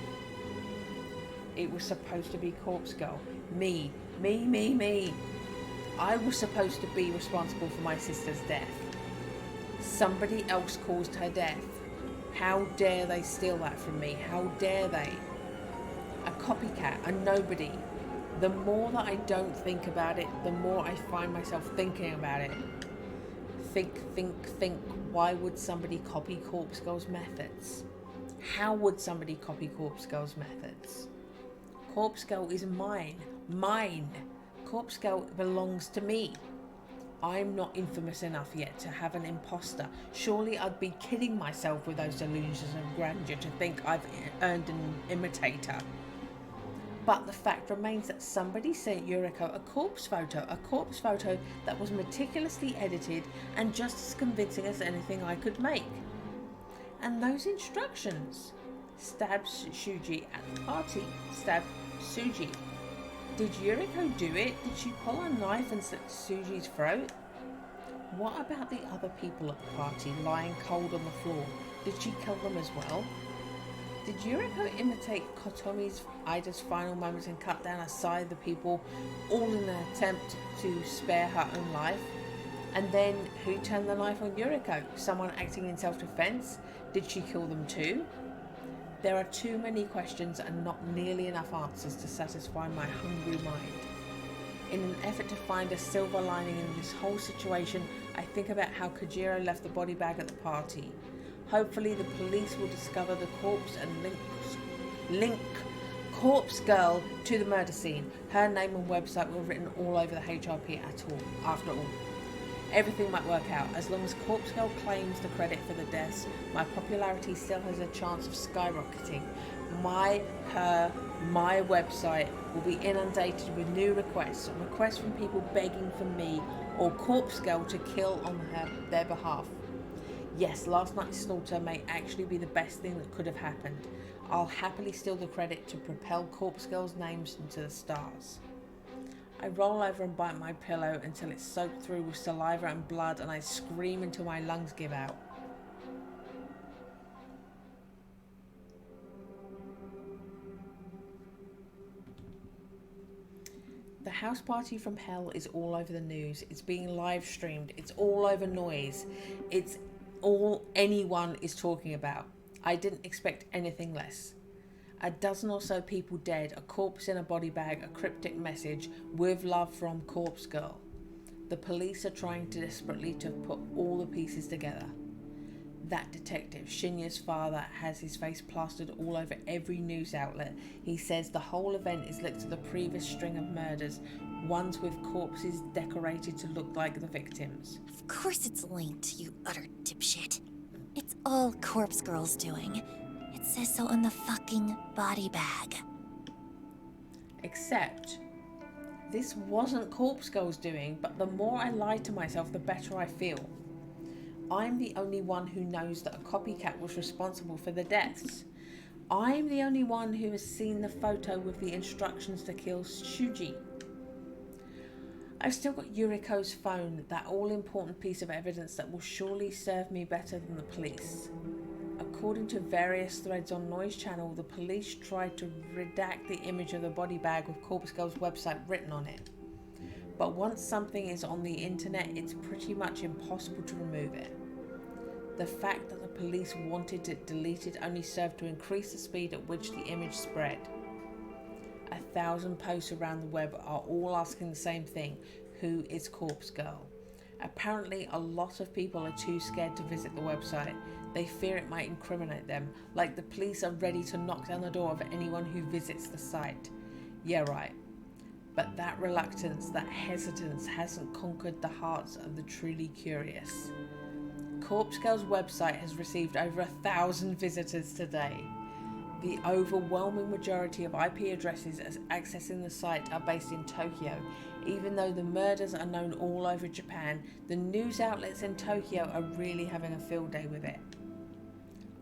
It was supposed to be Corpse Girl. Me. I was supposed to be responsible for my sister's death. Somebody else caused her death. How dare they steal that from me? How dare they? A copycat, a nobody. The more that I don't think about it, the more I find myself thinking about it. Think. Why would somebody copy Corpse Girl's methods? How would somebody copy Corpse Girl's methods? Corpse Girl is mine. Mine. Corpse Girl belongs to me. I'm not infamous enough yet to have an imposter. Surely I'd be kidding myself with those delusions of grandeur to think I've earned an imitator. But the fact remains that somebody sent Yuriko a corpse photo that was meticulously edited and just as convincing as anything I could make. And those instructions: stab Shuji at the party, stab Shuji. Did Yuriko do it? Did she pull a knife and slit Suji's throat? What about the other people at the party lying cold on the floor? Did she kill them as well? Did Yuriko imitate Kotomi's Ida's final moments and cut down a side of the people, all in an attempt to spare her own life? And then, who turned the knife on Yuriko? Someone acting in self-defense? Did she kill them too? There are too many questions and not nearly enough answers to satisfy my hungry mind. In an effort to find a silver lining in this whole situation, I think about how Kojiro left the body bag at the party. Hopefully the police will discover the corpse and link Corpse Girl to the murder scene. Her name and website were written all over the HRP after all. Everything might work out. As long as Corpse Girl claims the credit for the deaths, my popularity still has a chance of skyrocketing. My website will be inundated with new requests from people begging for me or Corpse Girl to kill on their behalf. Yes, last night's slaughter may actually be the best thing that could have happened. I'll happily steal the credit to propel Corpse Girl's names into the stars. I roll over and bite my pillow until it's soaked through with saliva and blood, and I scream until my lungs give out. The house party from hell is all over the news. It's being live streamed. It's all over noise. It's all anyone is talking about. I didn't expect anything less. A dozen or so people dead, a corpse in a body bag, a cryptic message, with love from Corpse Girl. The police are trying desperately to put all the pieces together. That detective, Shinya's father, has his face plastered all over every news outlet. He says the whole event is linked to the previous string of murders, ones with corpses decorated to look like the victims. Of course it's linked, you utter dipshit. It's all Corpse Girl's doing. It says so on the fucking body bag. Except, this wasn't Corpse Girl's doing, but the more I lie to myself, the better I feel. I'm the only one who knows that a copycat was responsible for the deaths. I'm the only one who has seen the photo with the instructions to kill Shuji. I've still got Yuriko's phone, that all-important piece of evidence that will surely serve me better than the police. According to various threads on Noise Channel, the police tried to redact the image of the body bag with Corpse Girl's website written on it. But once something is on the internet, it's pretty much impossible to remove it. The fact that the police wanted it deleted only served to increase the speed at which the image spread. 1,000 posts around the web are all asking the same thing: who is Corpse Girl? Apparently, a lot of people are too scared to visit the website. They fear it might incriminate them, like the police are ready to knock down the door of anyone who visits the site. Yeah, right. But that reluctance, that hesitance hasn't conquered the hearts of the truly curious. Corpse Girl's website has received over 1,000 visitors today. The overwhelming majority of IP addresses accessing the site are based in Tokyo. Even though the murders are known all over Japan, the news outlets in Tokyo are really having a field day with it.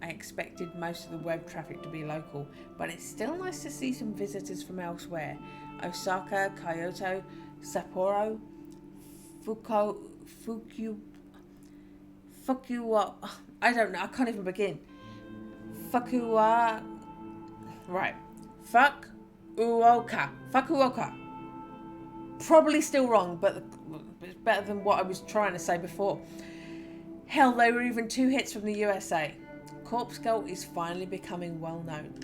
I expected most of the web traffic to be local, but it's still nice to see some visitors from elsewhere. Osaka, Kyoto, Sapporo, Fukuoka, I don't know, I can't even begin. Fukuoka. Probably still wrong, but it's better than what I was trying to say before. Hell, they were even 2 hits from the USA. Corpse Girl is finally becoming well known.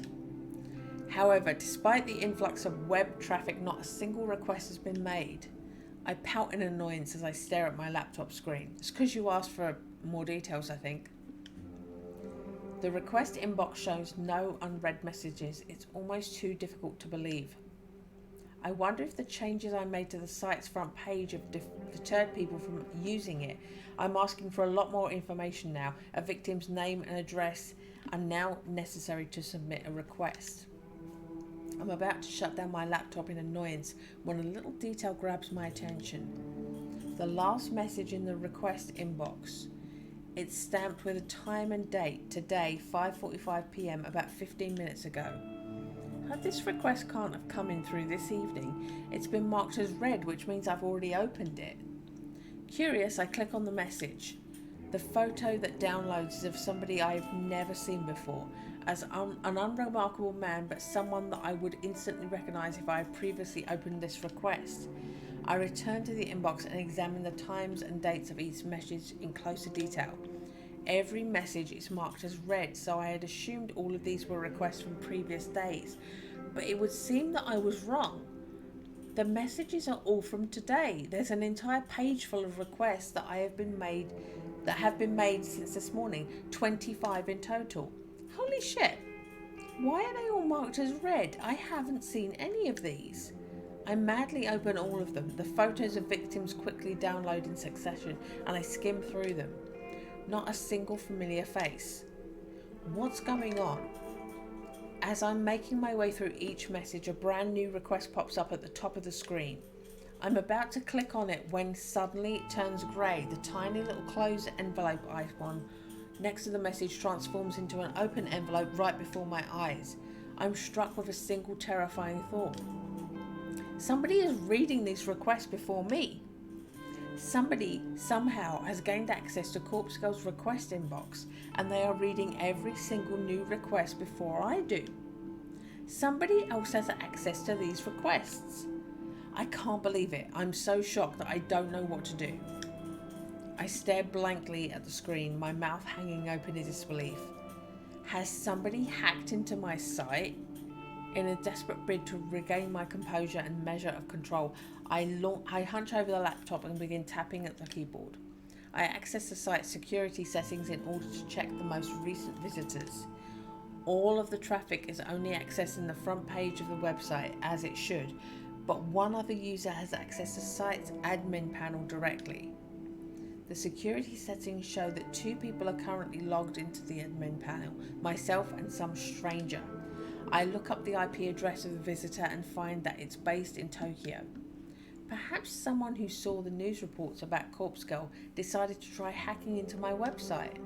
However, despite the influx of web traffic, not a single request has been made. I pout in annoyance as I stare at my laptop screen. It's because you asked for more details, I think. The request inbox shows no unread messages. It's almost too difficult to believe. I wonder if the changes I made to the site's front page have deterred people from using it. I'm asking for a lot more information now. A victim's name and address are now necessary to submit a request. I'm about to shut down my laptop in annoyance when a little detail grabs my attention. The last message in the request inbox. It's stamped with a time and date, today, 5:45 p.m, about 15 minutes ago. This request can't have come in through this evening. It's been marked as read, which means I've already opened it. Curious, I click on the message. The photo that downloads is of somebody I've never seen before, as an unremarkable man, but someone that I would instantly recognise if I had previously opened this request. I return to the inbox and examine the times and dates of each message in closer detail. Every message is marked as read, so I had assumed all of these were requests from previous days, but it would seem that I was wrong. The messages are all from today. There's an entire page full of requests that have been made since this morning, 25 in total. Holy shit! Why are they all marked as read? I haven't seen any of these. I madly open all of them. The photos of victims quickly download in succession, and I skim through them. Not a single familiar face. What's going on? As I'm making my way through each message, a brand new request pops up at the top of the screen. I'm about to click on it when suddenly it turns grey. The tiny little closed envelope icon next to the message transforms into an open envelope right before my eyes. I'm struck with a single terrifying thought. Somebody is reading these requests before me. Somebody somehow has gained access to Corpse Girl's request inbox, and they are reading every single new request before I do. Somebody else has access to these requests. I can't believe it. I'm so shocked that I don't know what to do. I stare blankly at the screen, my mouth hanging open in disbelief. Has somebody hacked into my site? In a desperate bid to regain my composure and measure of control, I hunch over the laptop and begin tapping at the keyboard. I access the site's security settings in order to check the most recent visitors. All of the traffic is only accessing the front page of the website, as it should, but one other user has accessed the site's admin panel directly. The security settings show that 2 people are currently logged into the admin panel, myself and some stranger. I look up the IP address of the visitor and find that it's based in Tokyo. Perhaps someone who saw the news reports about Corpse Girl decided to try hacking into my website.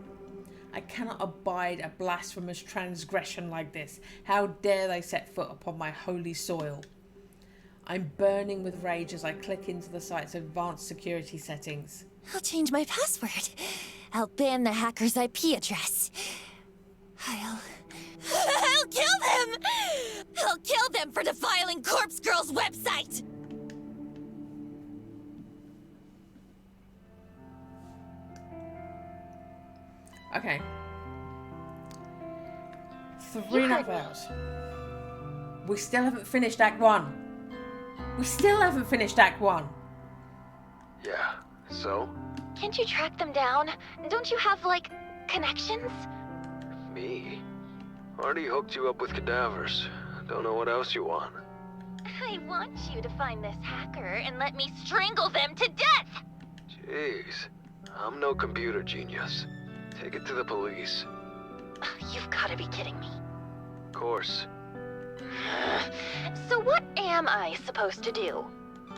I cannot abide a blasphemous transgression like this. How dare they set foot upon my holy soil? I'm burning with rage as I click into the site's advanced security settings. I'll change my password. I'll ban the hacker's IP address. I'll kill them! I'll kill them for defiling Corpse Girl's website! Okay. 3.5 hours. We still haven't finished Act 1. We still haven't finished Act 1. Yeah, so? Can't you track them down? Don't you have, like, connections? Me? Already hooked you up with cadavers. Don't know what else you want. I want you to find this hacker and let me strangle them to death! Jeez. I'm no computer genius. Take it to the police. You've gotta be kidding me. Of course. So what am I supposed to do?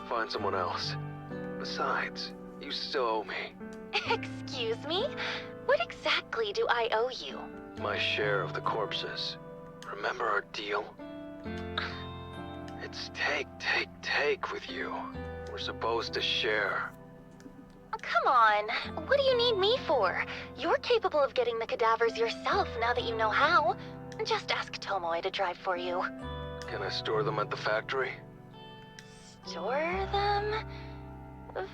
Find someone else. Besides, you still owe me. Excuse me? What exactly do I owe you? My share of the corpses. Remember our deal? It's take with you. We're supposed to share. Come on, what do you need me for? You're capable of getting the cadavers yourself now that you know how. Just ask Tomoe to drive for you. Can I store them at the factory? Store them?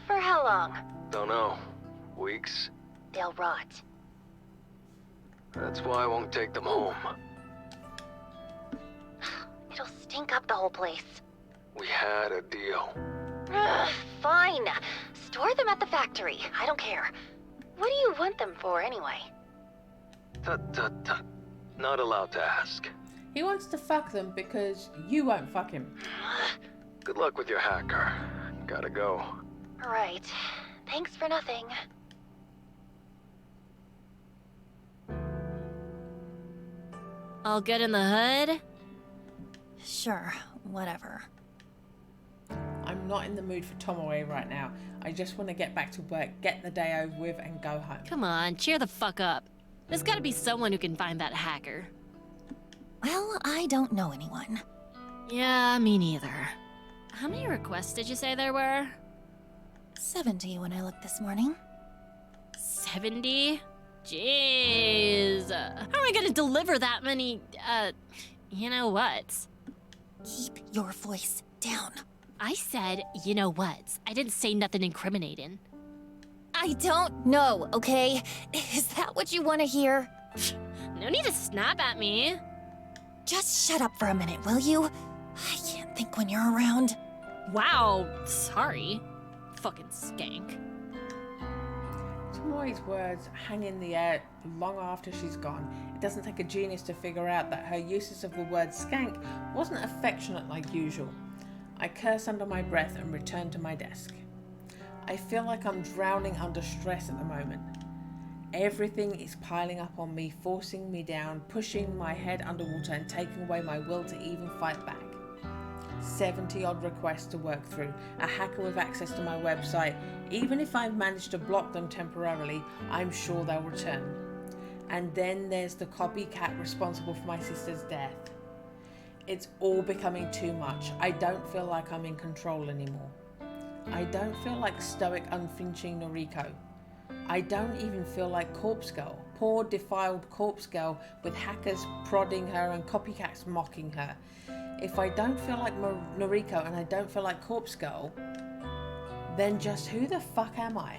For how long? Don't know. Weeks? They'll rot. That's why I won't take them home. It'll stink up the whole place. We had a deal. Fine. Store them at the factory. I don't care. What do you want them for, anyway? Tut. Not allowed to ask. He wants to fuck them because you won't fuck him. Good luck with your hacker. Gotta go. Right. Thanks for nothing. All good in the hood? Sure, whatever. I'm not in the mood for Tomoe right now. I just want to get back to work, get the day over with, and go home. Come on, cheer the fuck up. There's gotta be someone who can find that hacker. Well, I don't know anyone. Yeah, me neither. How many requests did you say there were? 70 when I looked this morning. 70? Jeez. How am I gonna deliver that many, you know what? Keep your voice down. I said, you know what? I didn't say nothing incriminating. I don't know, okay? Is that what you want to hear? No need to snap at me. Just shut up for a minute, will you? I can't think when you're around. Wow, sorry. Fucking skank. Tomoe's words hang in the air long after she's gone. It doesn't take a genius to figure out that her uses of the word skank wasn't affectionate like usual. I curse under my breath and return to my desk. I feel like I'm drowning under stress at the moment. Everything is piling up on me, forcing me down, pushing my head underwater and taking away my will to even fight back. 70 odd requests to work through, a hacker with access to my website. Even if I've managed to block them temporarily, I'm sure they'll return. And then there's the copycat responsible for my sister's death. It's all becoming too much. I don't feel like I'm in control anymore. I don't feel like stoic, unflinching Noriko. I don't even feel like Corpse Girl. Poor defiled Corpse Girl with hackers prodding her and copycats mocking her. If I don't feel like Noriko and I don't feel like Corpse Girl, then just who the fuck am I?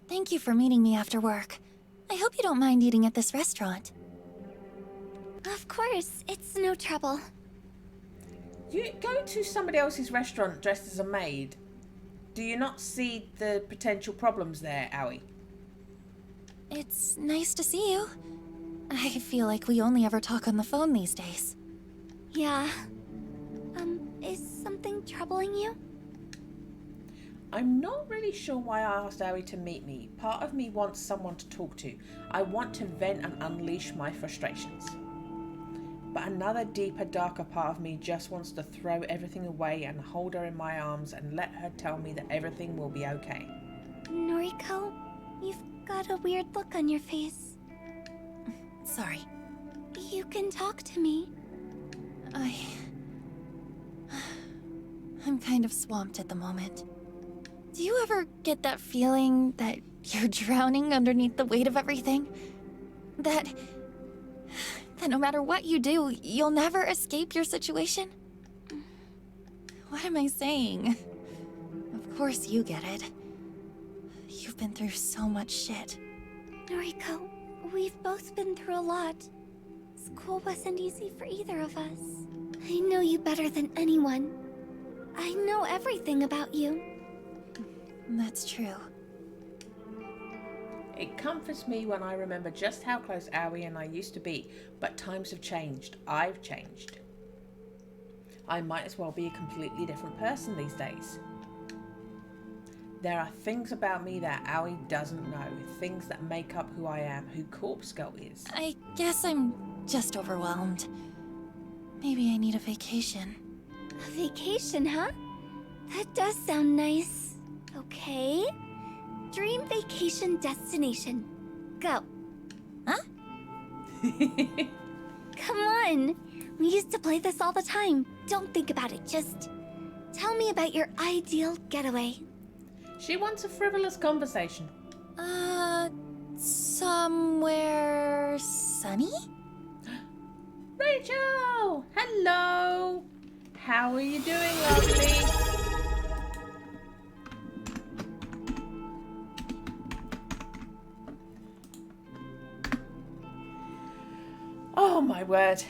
Thank you for meeting me after work. I hope you don't mind eating at this restaurant. Of course, it's no trouble. You go to somebody else's restaurant dressed as a maid. Do you not see the potential problems there, Aoi? It's nice to see you. I feel like we only ever talk on the phone these days. Yeah. Is something troubling you? I'm not really sure why I asked Aoi to meet me. Part of me wants someone to talk to. I want to vent and unleash my frustrations. But another deeper, darker part of me just wants to throw everything away and hold her in my arms and let her tell me that everything will be okay. Noriko, you've got a weird look on your face. Sorry. You can talk to me. I'm kind of swamped at the moment. Do you ever get that feeling that you're drowning underneath the weight of everything? That no matter what you do, you'll never escape your situation? What am I saying? Of course you get it. You've been through so much shit. Noriko, we've both been through a lot. School wasn't easy for either of us. I know you better than anyone. I know everything about you. That's true. It comforts me when I remember just how close Aoi and I used to be, but times have changed. I've changed. I might as well be a completely different person these days. There are things about me that Aoi doesn't know, things that make up who I am, who Corpse Girl is. I guess I'm just overwhelmed. Maybe I need a vacation. A vacation, huh? That does sound nice. Okay. Dream vacation destination. Go. Huh? Come on. We used to play this all the time. Don't think about it. Just tell me about your ideal getaway. She wants a frivolous conversation. Somewhere sunny? Rachel! Hello! How are you doing, lovely? Oh my word.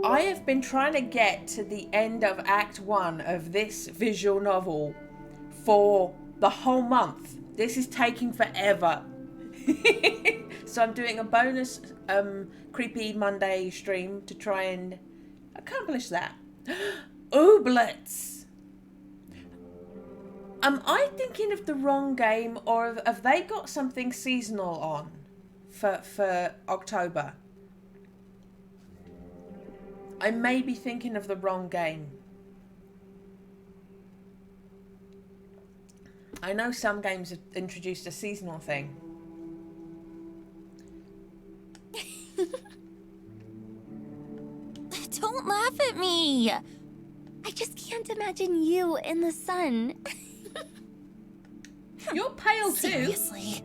I have been trying to get to the end of Act 1 of this visual novel for the whole month. This is taking forever. So I'm doing a bonus Creepy Monday stream to try and accomplish that. Ooblets! Am I thinking of the wrong game, or have they got something seasonal on for October? I may be thinking of the wrong game. I know some games have introduced a seasonal thing. Don't laugh at me! I just can't imagine you in the sun. You're pale too. Seriously.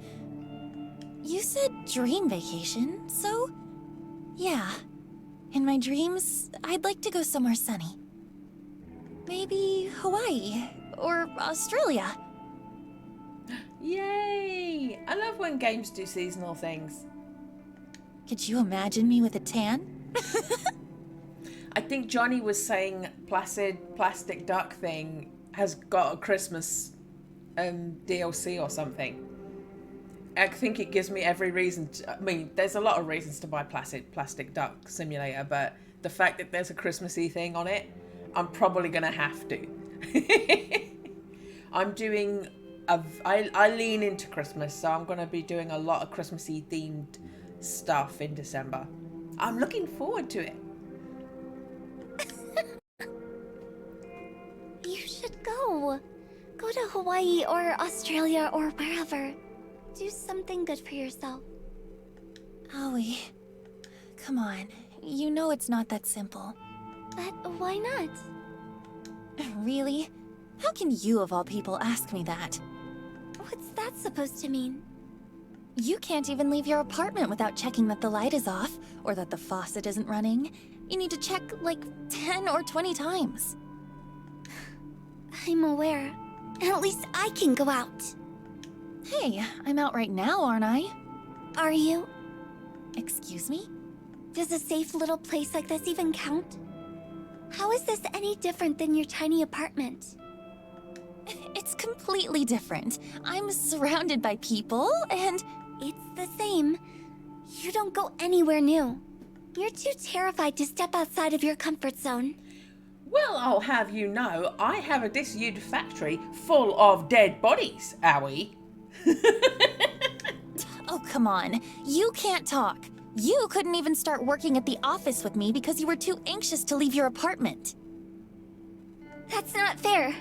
You said dream vacation, so yeah. In my dreams, I'd like to go somewhere sunny. Maybe Hawaii or Australia. Yay! I love when games do seasonal things. Could you imagine me with a tan? I think Johnny was saying Placid Plastic Duck thing has got a Christmas DLC or something. I think it gives me every reason to, I mean, there's a lot of reasons to buy Placid Plastic Duck Simulator, but the fact that there's a Christmassy thing on it, I'm probably gonna have to. I'm doing I lean into Christmas, so I'm gonna be doing a lot of Christmassy themed stuff in December. I'm looking forward to it. You should go. Go to Hawaii or Australia or wherever. Do something good for yourself. Aoi, come on. You know it's not that simple. But why not? Really? How can you, of all people, ask me that? What's that supposed to mean? You can't even leave your apartment without checking that the light is off, or that the faucet isn't running. You need to check, like, 10 or 20 times. I'm aware. At least I can go out. Hey, I'm out right now, aren't I? Are you? Excuse me? Does a safe little place like this even count? How is this any different than your tiny apartment? It's completely different. I'm surrounded by people, and... It's the same. You don't go anywhere new. You're too terrified to step outside of your comfort zone. Well, I'll have you know, I have a disused factory full of dead bodies, Owie. Oh, come on. You can't talk. You couldn't even start working at the office with me because you were too anxious to leave your apartment. That's not fair.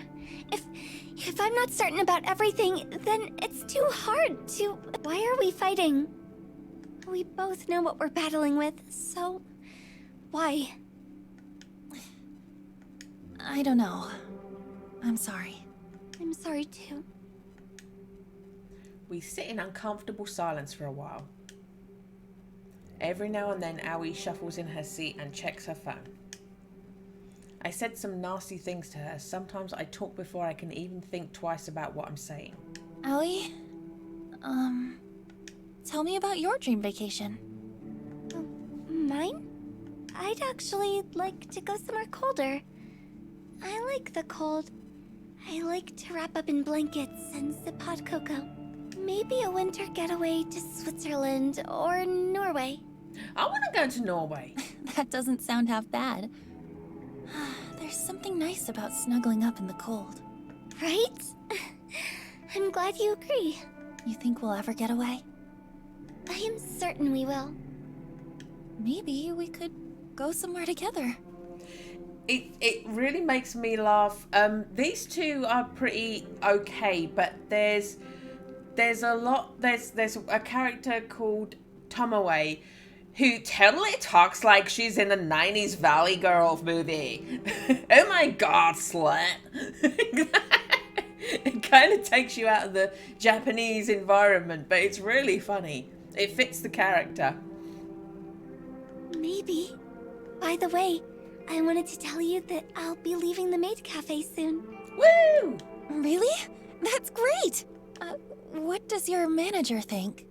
If I'm not certain about everything, then it's too hard to... Why are we fighting? We both know what we're battling with, so... Why? I don't know. I'm sorry. I'm sorry too. We sit in uncomfortable silence for a while. Every now and then, Owie shuffles in her seat and checks her phone. I said some nasty things to her. Sometimes I talk before I can even think twice about what I'm saying. Allie? Tell me about your dream vacation. Mine? I'd actually like to go somewhere colder. I like the cold. I like to wrap up in blankets and sip hot cocoa. Maybe a winter getaway to Switzerland or Norway. I want to go to Norway. That doesn't sound half bad. There's something nice about snuggling up in the cold. Right? I'm glad you agree. You think we'll ever get away? I am certain we will. Maybe we could go somewhere together. It really makes me laugh. These two are pretty okay, but there's a character called Tomoe who totally talks like she's in a 90s Valley Girl movie. Oh my god, slut. It kind of takes you out of the Japanese environment, but it's really funny. It fits the character. Maybe. By the way, I wanted to tell you that I'll be leaving the maid cafe soon. Woo! Really? That's great! What does your manager think?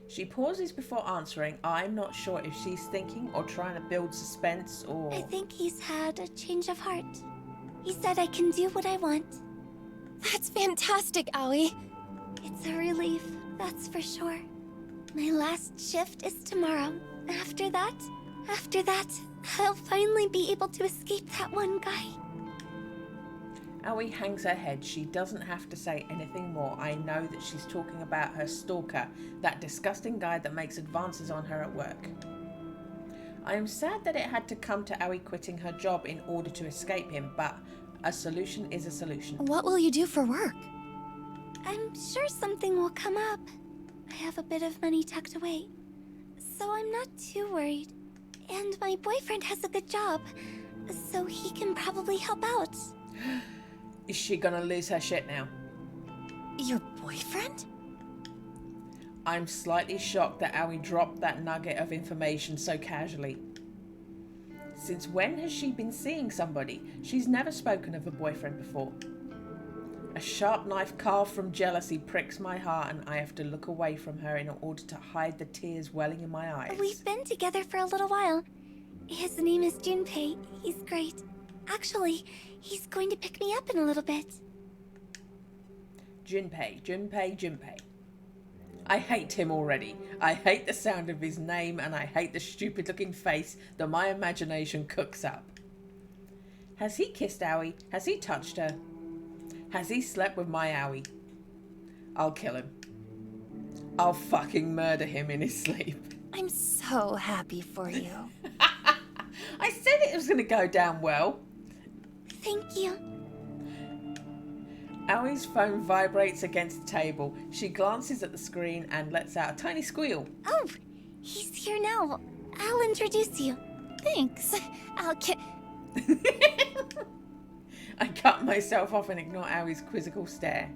She pauses before answering. I'm not sure if she's thinking or trying to build suspense or... I think he's had a change of heart. He said I can do what I want. That's fantastic, Aoi. It's a relief, that's for sure. My last shift is tomorrow. After that, I'll finally be able to escape that one guy. Aoi hangs her head. She doesn't have to say anything more. I know that she's talking about her stalker, that disgusting guy that makes advances on her at work. I am sad that it had to come to Aoi quitting her job in order to escape him, but a solution is a solution. What will you do for work? I'm sure something will come up. I have a bit of money tucked away, so I'm not too worried. And my boyfriend has a good job, so he can probably help out. Is she gonna lose her shit now? Your boyfriend? I'm slightly shocked that Aoi dropped that nugget of information so casually. Since when has she been seeing somebody? She's never spoken of a boyfriend before. A sharp knife carved from jealousy pricks my heart, and I have to look away from her in order to hide the tears welling in my eyes. We've been together for a little while. His name is Junpei. He's great. Actually, he's going to pick me up in a little bit. Junpei. I hate him already. I hate the sound of his name, and I hate the stupid looking face that my imagination cooks up. Has he kissed Aoi? Has he touched her? Has he slept with my Aoi? I'll kill him. I'll fucking murder him in his sleep. I'm so happy for you. I said it was going to go down well. Thank you. Aoi's phone vibrates against the table. She glances at the screen and lets out a tiny squeal. Oh, he's here now. I'll introduce you. Thanks. I'll I cut myself off and ignore Aoi's quizzical stare.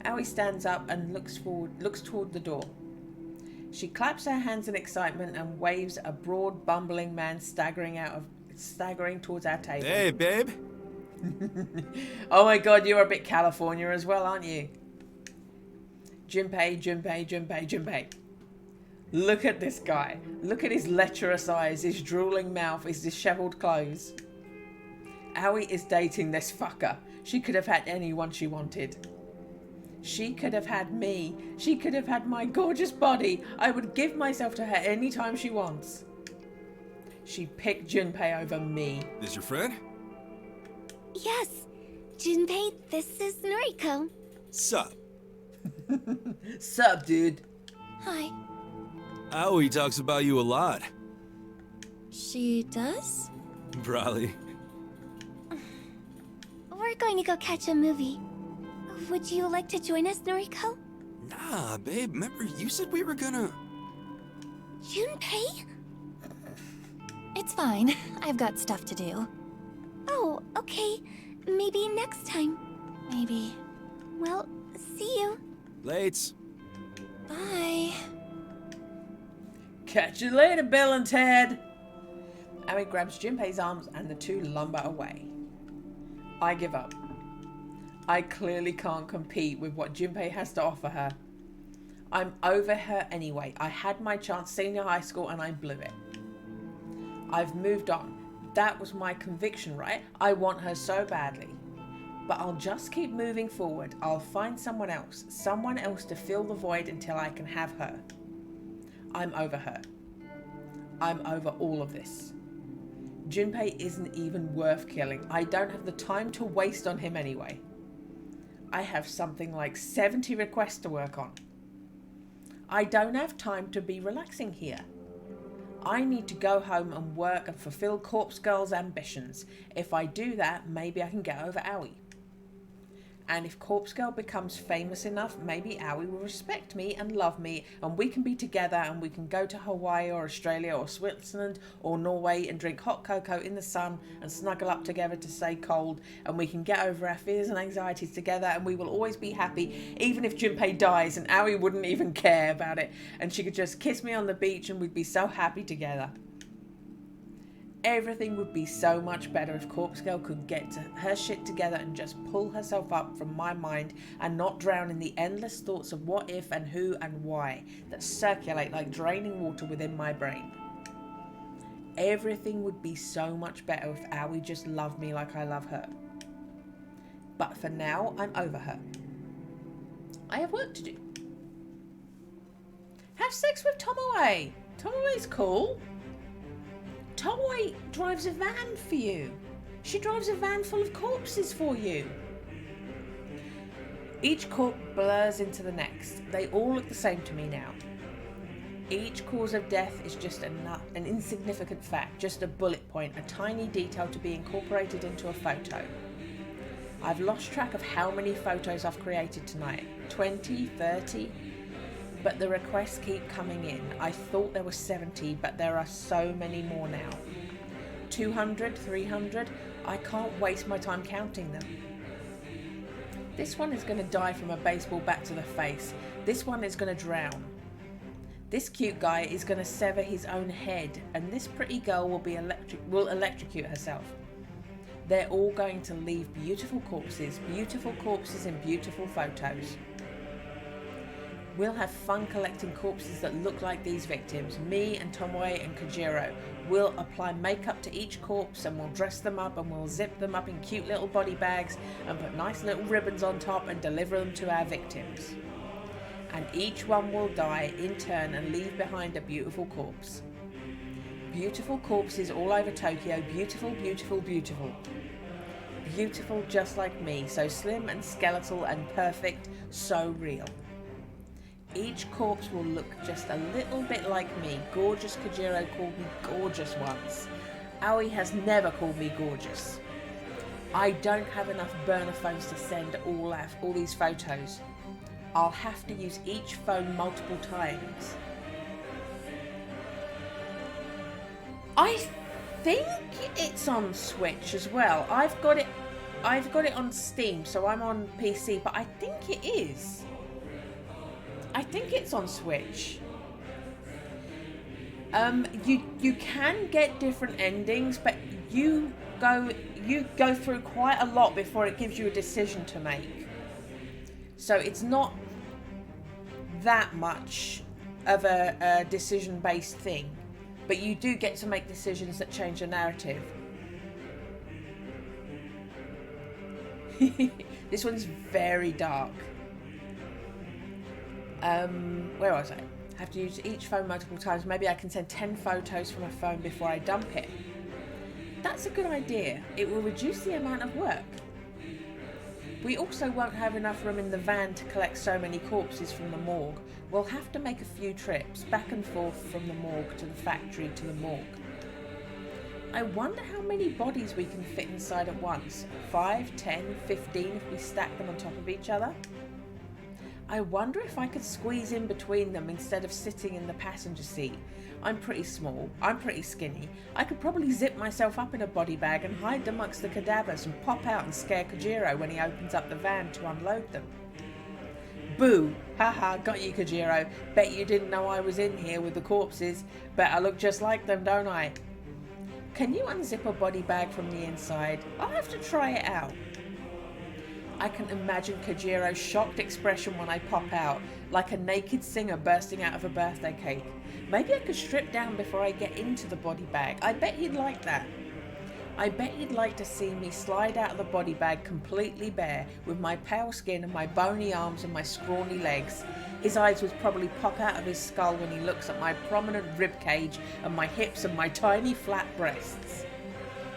Aoi stands up and looks toward the door. She claps her hands in excitement and waves a broad, bumbling man staggering towards our table. Hey, babe. Oh my god, you're a bit California as well, aren't you? Junpei. Look at this guy. Look at his lecherous eyes, his drooling mouth, his disheveled clothes. Aoi is dating this fucker. She could have had anyone she wanted. She could have had me. She could have had my gorgeous body. I would give myself to her anytime she wants. She picked Junpei over me. This your friend? Yes. Junpei, this is Noriko. Sup? Sup, dude? Hi. Aoi talks about you a lot. She does? Probably. We're going to go catch a movie. Would you like to join us, Noriko? Nah, babe. Remember, you said we were gonna... Junpei? It's fine. I've got stuff to do. Oh, okay. Maybe next time. Maybe. Well, see you. Lates. Bye. Catch you later, Bill and Ted. Aoi grabs Junpei's arms and the two lumber away. I give up. I clearly can't compete with what Junpei has to offer her. I'm over her anyway. I had my chance senior high school and I blew it. I've moved on. That was my conviction, right? I want her so badly. But I'll just keep moving forward. I'll find someone else to fill the void until I can have her. I'm over her. I'm over all of this. Junpei isn't even worth killing. I don't have the time to waste on him anyway. I have something like 70 requests to work on. I don't have time to be relaxing here. I need to go home and work and fulfill Corpse Girl's ambitions. If I do that, maybe I can get over Aoi. And if Corpse Girl becomes famous enough, maybe Aoi will respect me and love me, and we can be together and we can go to Hawaii or Australia or Switzerland or Norway and drink hot cocoa in the sun and snuggle up together to stay cold, and we can get over our fears and anxieties together, and we will always be happy, even if Junpei dies, and Aoi wouldn't even care about it, and she could just kiss me on the beach and we'd be so happy together. Everything would be so much better if Corpse Girl could get her shit together and just pull herself up from my mind and not drown in the endless thoughts of what if and who and why that circulate like draining water within my brain. Everything would be so much better if Aoi just loved me like I love her. But for now, I'm over her. I have work to do. Have sex with Tomoe. Tomoe's cool. Tomoe drives a van for you. She drives a van full of corpses for you. Each corpse blurs into the next. They all look the same to me now. Each cause of death is just an insignificant fact, just a bullet point, a tiny detail to be incorporated into a photo. I've lost track of how many photos I've created tonight. 20, 30? But the requests keep coming in. I thought there were 70, but there are so many more now. 200, 300? I can't waste my time counting them. This one is going to die from a baseball bat to the face. This one is going to drown. This cute guy is going to sever his own head, and this pretty girl will electrocute herself. They're all going to leave beautiful corpses in beautiful photos. We'll have fun collecting corpses that look like these victims. Me and Tomoe and Kojiro. We'll apply makeup to each corpse and we'll dress them up and we'll zip them up in cute little body bags and put nice little ribbons on top and deliver them to our victims. And each one will die in turn and leave behind a beautiful corpse. Beautiful corpses all over Tokyo. Beautiful, beautiful, beautiful. Beautiful just like me. So slim and skeletal and perfect. So real. Each corpse will look just a little bit like me. Gorgeous Kojiro called me gorgeous once. Aoi has never called me gorgeous. I don't have enough burner phones to send all these photos. I'll have to use each phone multiple times. I think it's on Switch as well. I've got it on Steam, so I'm on PC, but I think it is. I think it's on Switch. You can get different endings, but you go through quite a lot before it gives you a decision to make. So it's not that much of a decision-based thing, but you do get to make decisions that change the narrative. This one's very dark. Where was I? Have to use each phone multiple times. Maybe I can send 10 photos from a phone before I dump it. That's a good idea. It will reduce the amount of work. We also won't have enough room in the van to collect so many corpses from the morgue. We'll have to make a few trips back and forth from the morgue to the factory to the morgue. I wonder how many bodies we can fit inside at once. 5, 10, 15 if we stack them on top of each other. I wonder if I could squeeze in between them instead of sitting in the passenger seat. I'm pretty small, I'm pretty skinny. I could probably zip myself up in a body bag and hide amongst the cadavers and pop out and scare Kojiro when he opens up the van to unload them. Boo! Haha, got you, Kojiro. Bet you didn't know I was in here with the corpses. Bet I look just like them, don't I? Can you unzip a body bag from the inside? I'll have to try it out. I can imagine Kojiro's shocked expression when I pop out, like a naked singer bursting out of a birthday cake. Maybe I could strip down before I get into the body bag. I bet he'd like that. I bet he'd like to see me slide out of the body bag completely bare, with my pale skin and my bony arms and my scrawny legs. His eyes would probably pop out of his skull when he looks at my prominent rib cage and my hips and my tiny flat breasts.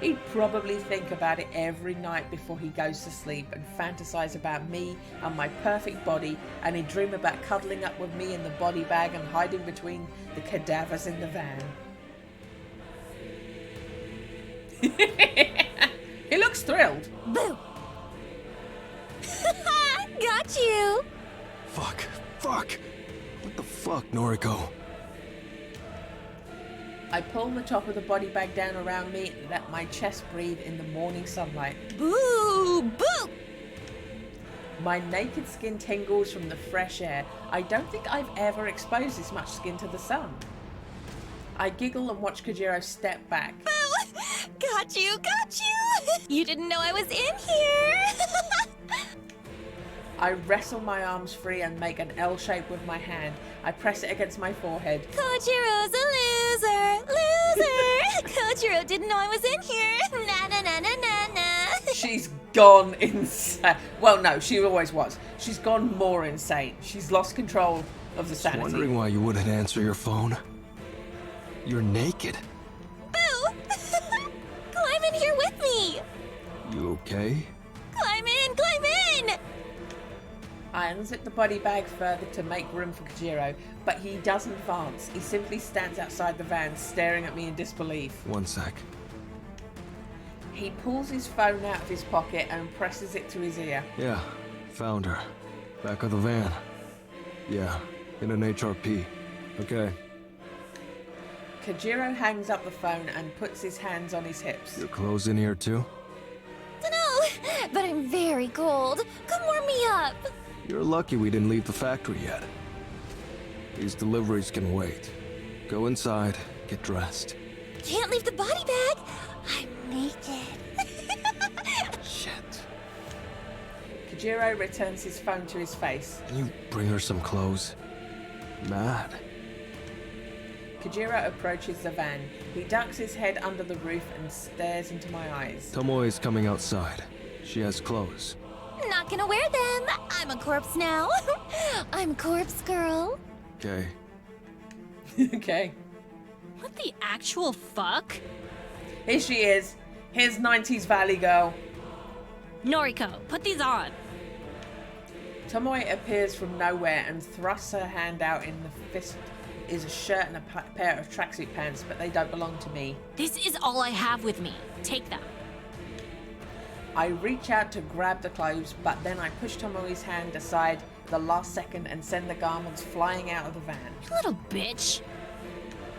He'd probably think about it every night before he goes to sleep and fantasize about me and my perfect body, and he'd dream about cuddling up with me in the body bag and hiding between the cadavers in the van. He looks thrilled. Boo! Got you! Fuck. What the fuck, Noriko? I pull the top of the body bag down around me and let my chest breathe in the morning sunlight. Boo! Boo! My naked skin tingles from the fresh air. I don't think I've ever exposed this much skin to the sun. I giggle and watch Kojiro step back. Boo! Got you! You didn't know I was in here! I wrestle my arms free and make an L shape with my hand. I press it against my forehead. Kojiro's a loser! Kojiro didn't know I was in here! Na. She's gone insane. Well, no, she always was. She's gone more insane. She's lost control of the sanity. Wondering why you wouldn't answer your phone. You're naked. Boo! Climb in here with me! You okay? Climb in! I unzip the body bag further to make room for Kojiro, but he doesn't advance. He simply stands outside the van, staring at me in disbelief. One sec. He pulls his phone out of his pocket and presses it to his ear. Yeah, found her. Back of the van. Yeah, in an HRP. Okay. Kojiro hangs up the phone and puts his hands on his hips. Your clothes in here too? Dunno, but I'm very cold. Come warm me up. You're lucky we didn't leave the factory yet. These deliveries can wait. Go inside, get dressed. Can't leave the body bag. I'm naked. Shit. Kojiro returns his phone to his face. Can you bring her some clothes? Mad. Kojiro approaches the van. He ducks his head under the roof and stares into my eyes. Tomoe's coming outside. She has clothes. Not gonna wear them. I'm a corpse now. I'm corpse girl. Okay. Okay. What the actual fuck? Here she is. Here's 90s Valley Girl. Noriko, put these on. Tomoe appears from nowhere and thrusts her hand out. In the fist is a shirt and a pair of tracksuit pants, but they don't belong to me. This is all I have with me. Take them. I reach out to grab the clothes, but then I push Tomoe's hand aside at the last second and send the garments flying out of the van. You little bitch.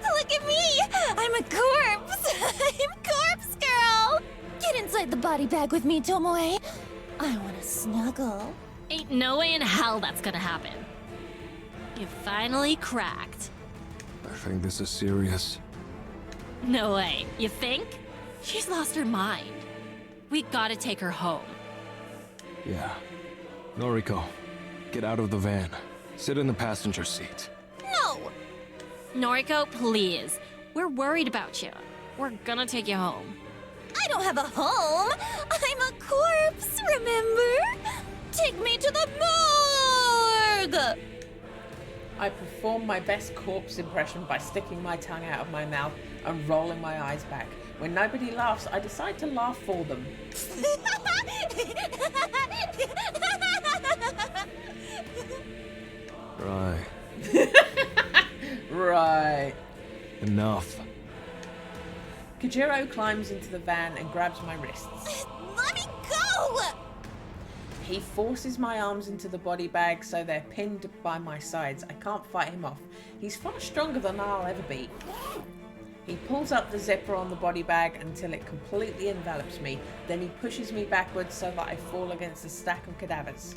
Hello, Look at me! I'm a corpse! I'm Corpse Girl! Get inside the body bag with me, Tomoe. I want to snuggle. Ain't no way in hell that's gonna happen. You finally cracked. I think this is serious. No way. You think? She's lost her mind. We gotta take her home. Yeah. Noriko, get out of the van. Sit in the passenger seat. No! Noriko, please. We're worried about you. We're gonna take you home. I don't have a home. I'm a corpse, remember? Take me to the morgue! I perform my best corpse impression by sticking my tongue out of my mouth and rolling my eyes back. When nobody laughs, I decide to laugh for them. Right. Right. Enough. Kojiro climbs into the van and grabs my wrists. Let me go! He forces my arms into the body bag so they're pinned by my sides. I can't fight him off. He's far stronger than I'll ever be. He pulls up the zipper on the body bag until it completely envelops me. Then he pushes me backwards so that I fall against a stack of cadavers.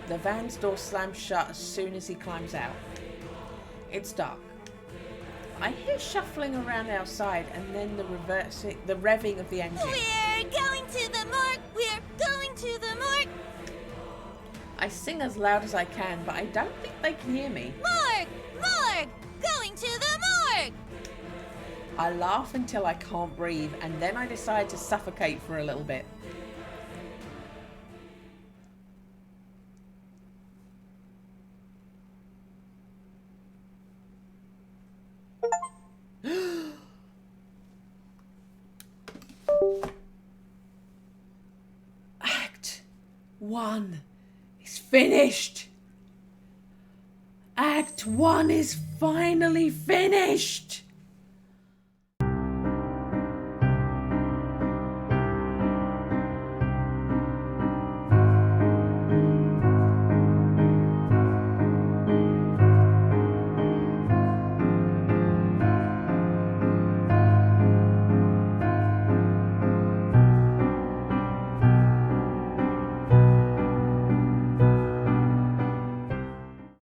The van's door slams shut as soon as he climbs out. It's dark. I hear shuffling around outside and then the revving of the engine. We're going to the morgue! We're going to the morgue! I sing as loud as I can, but I don't think they can hear me. Morgue! Morgue! Going to the morgue! I laugh until I can't breathe, and then I decide to suffocate for a little bit. Act 1 is finished. Act 1 is finally finished.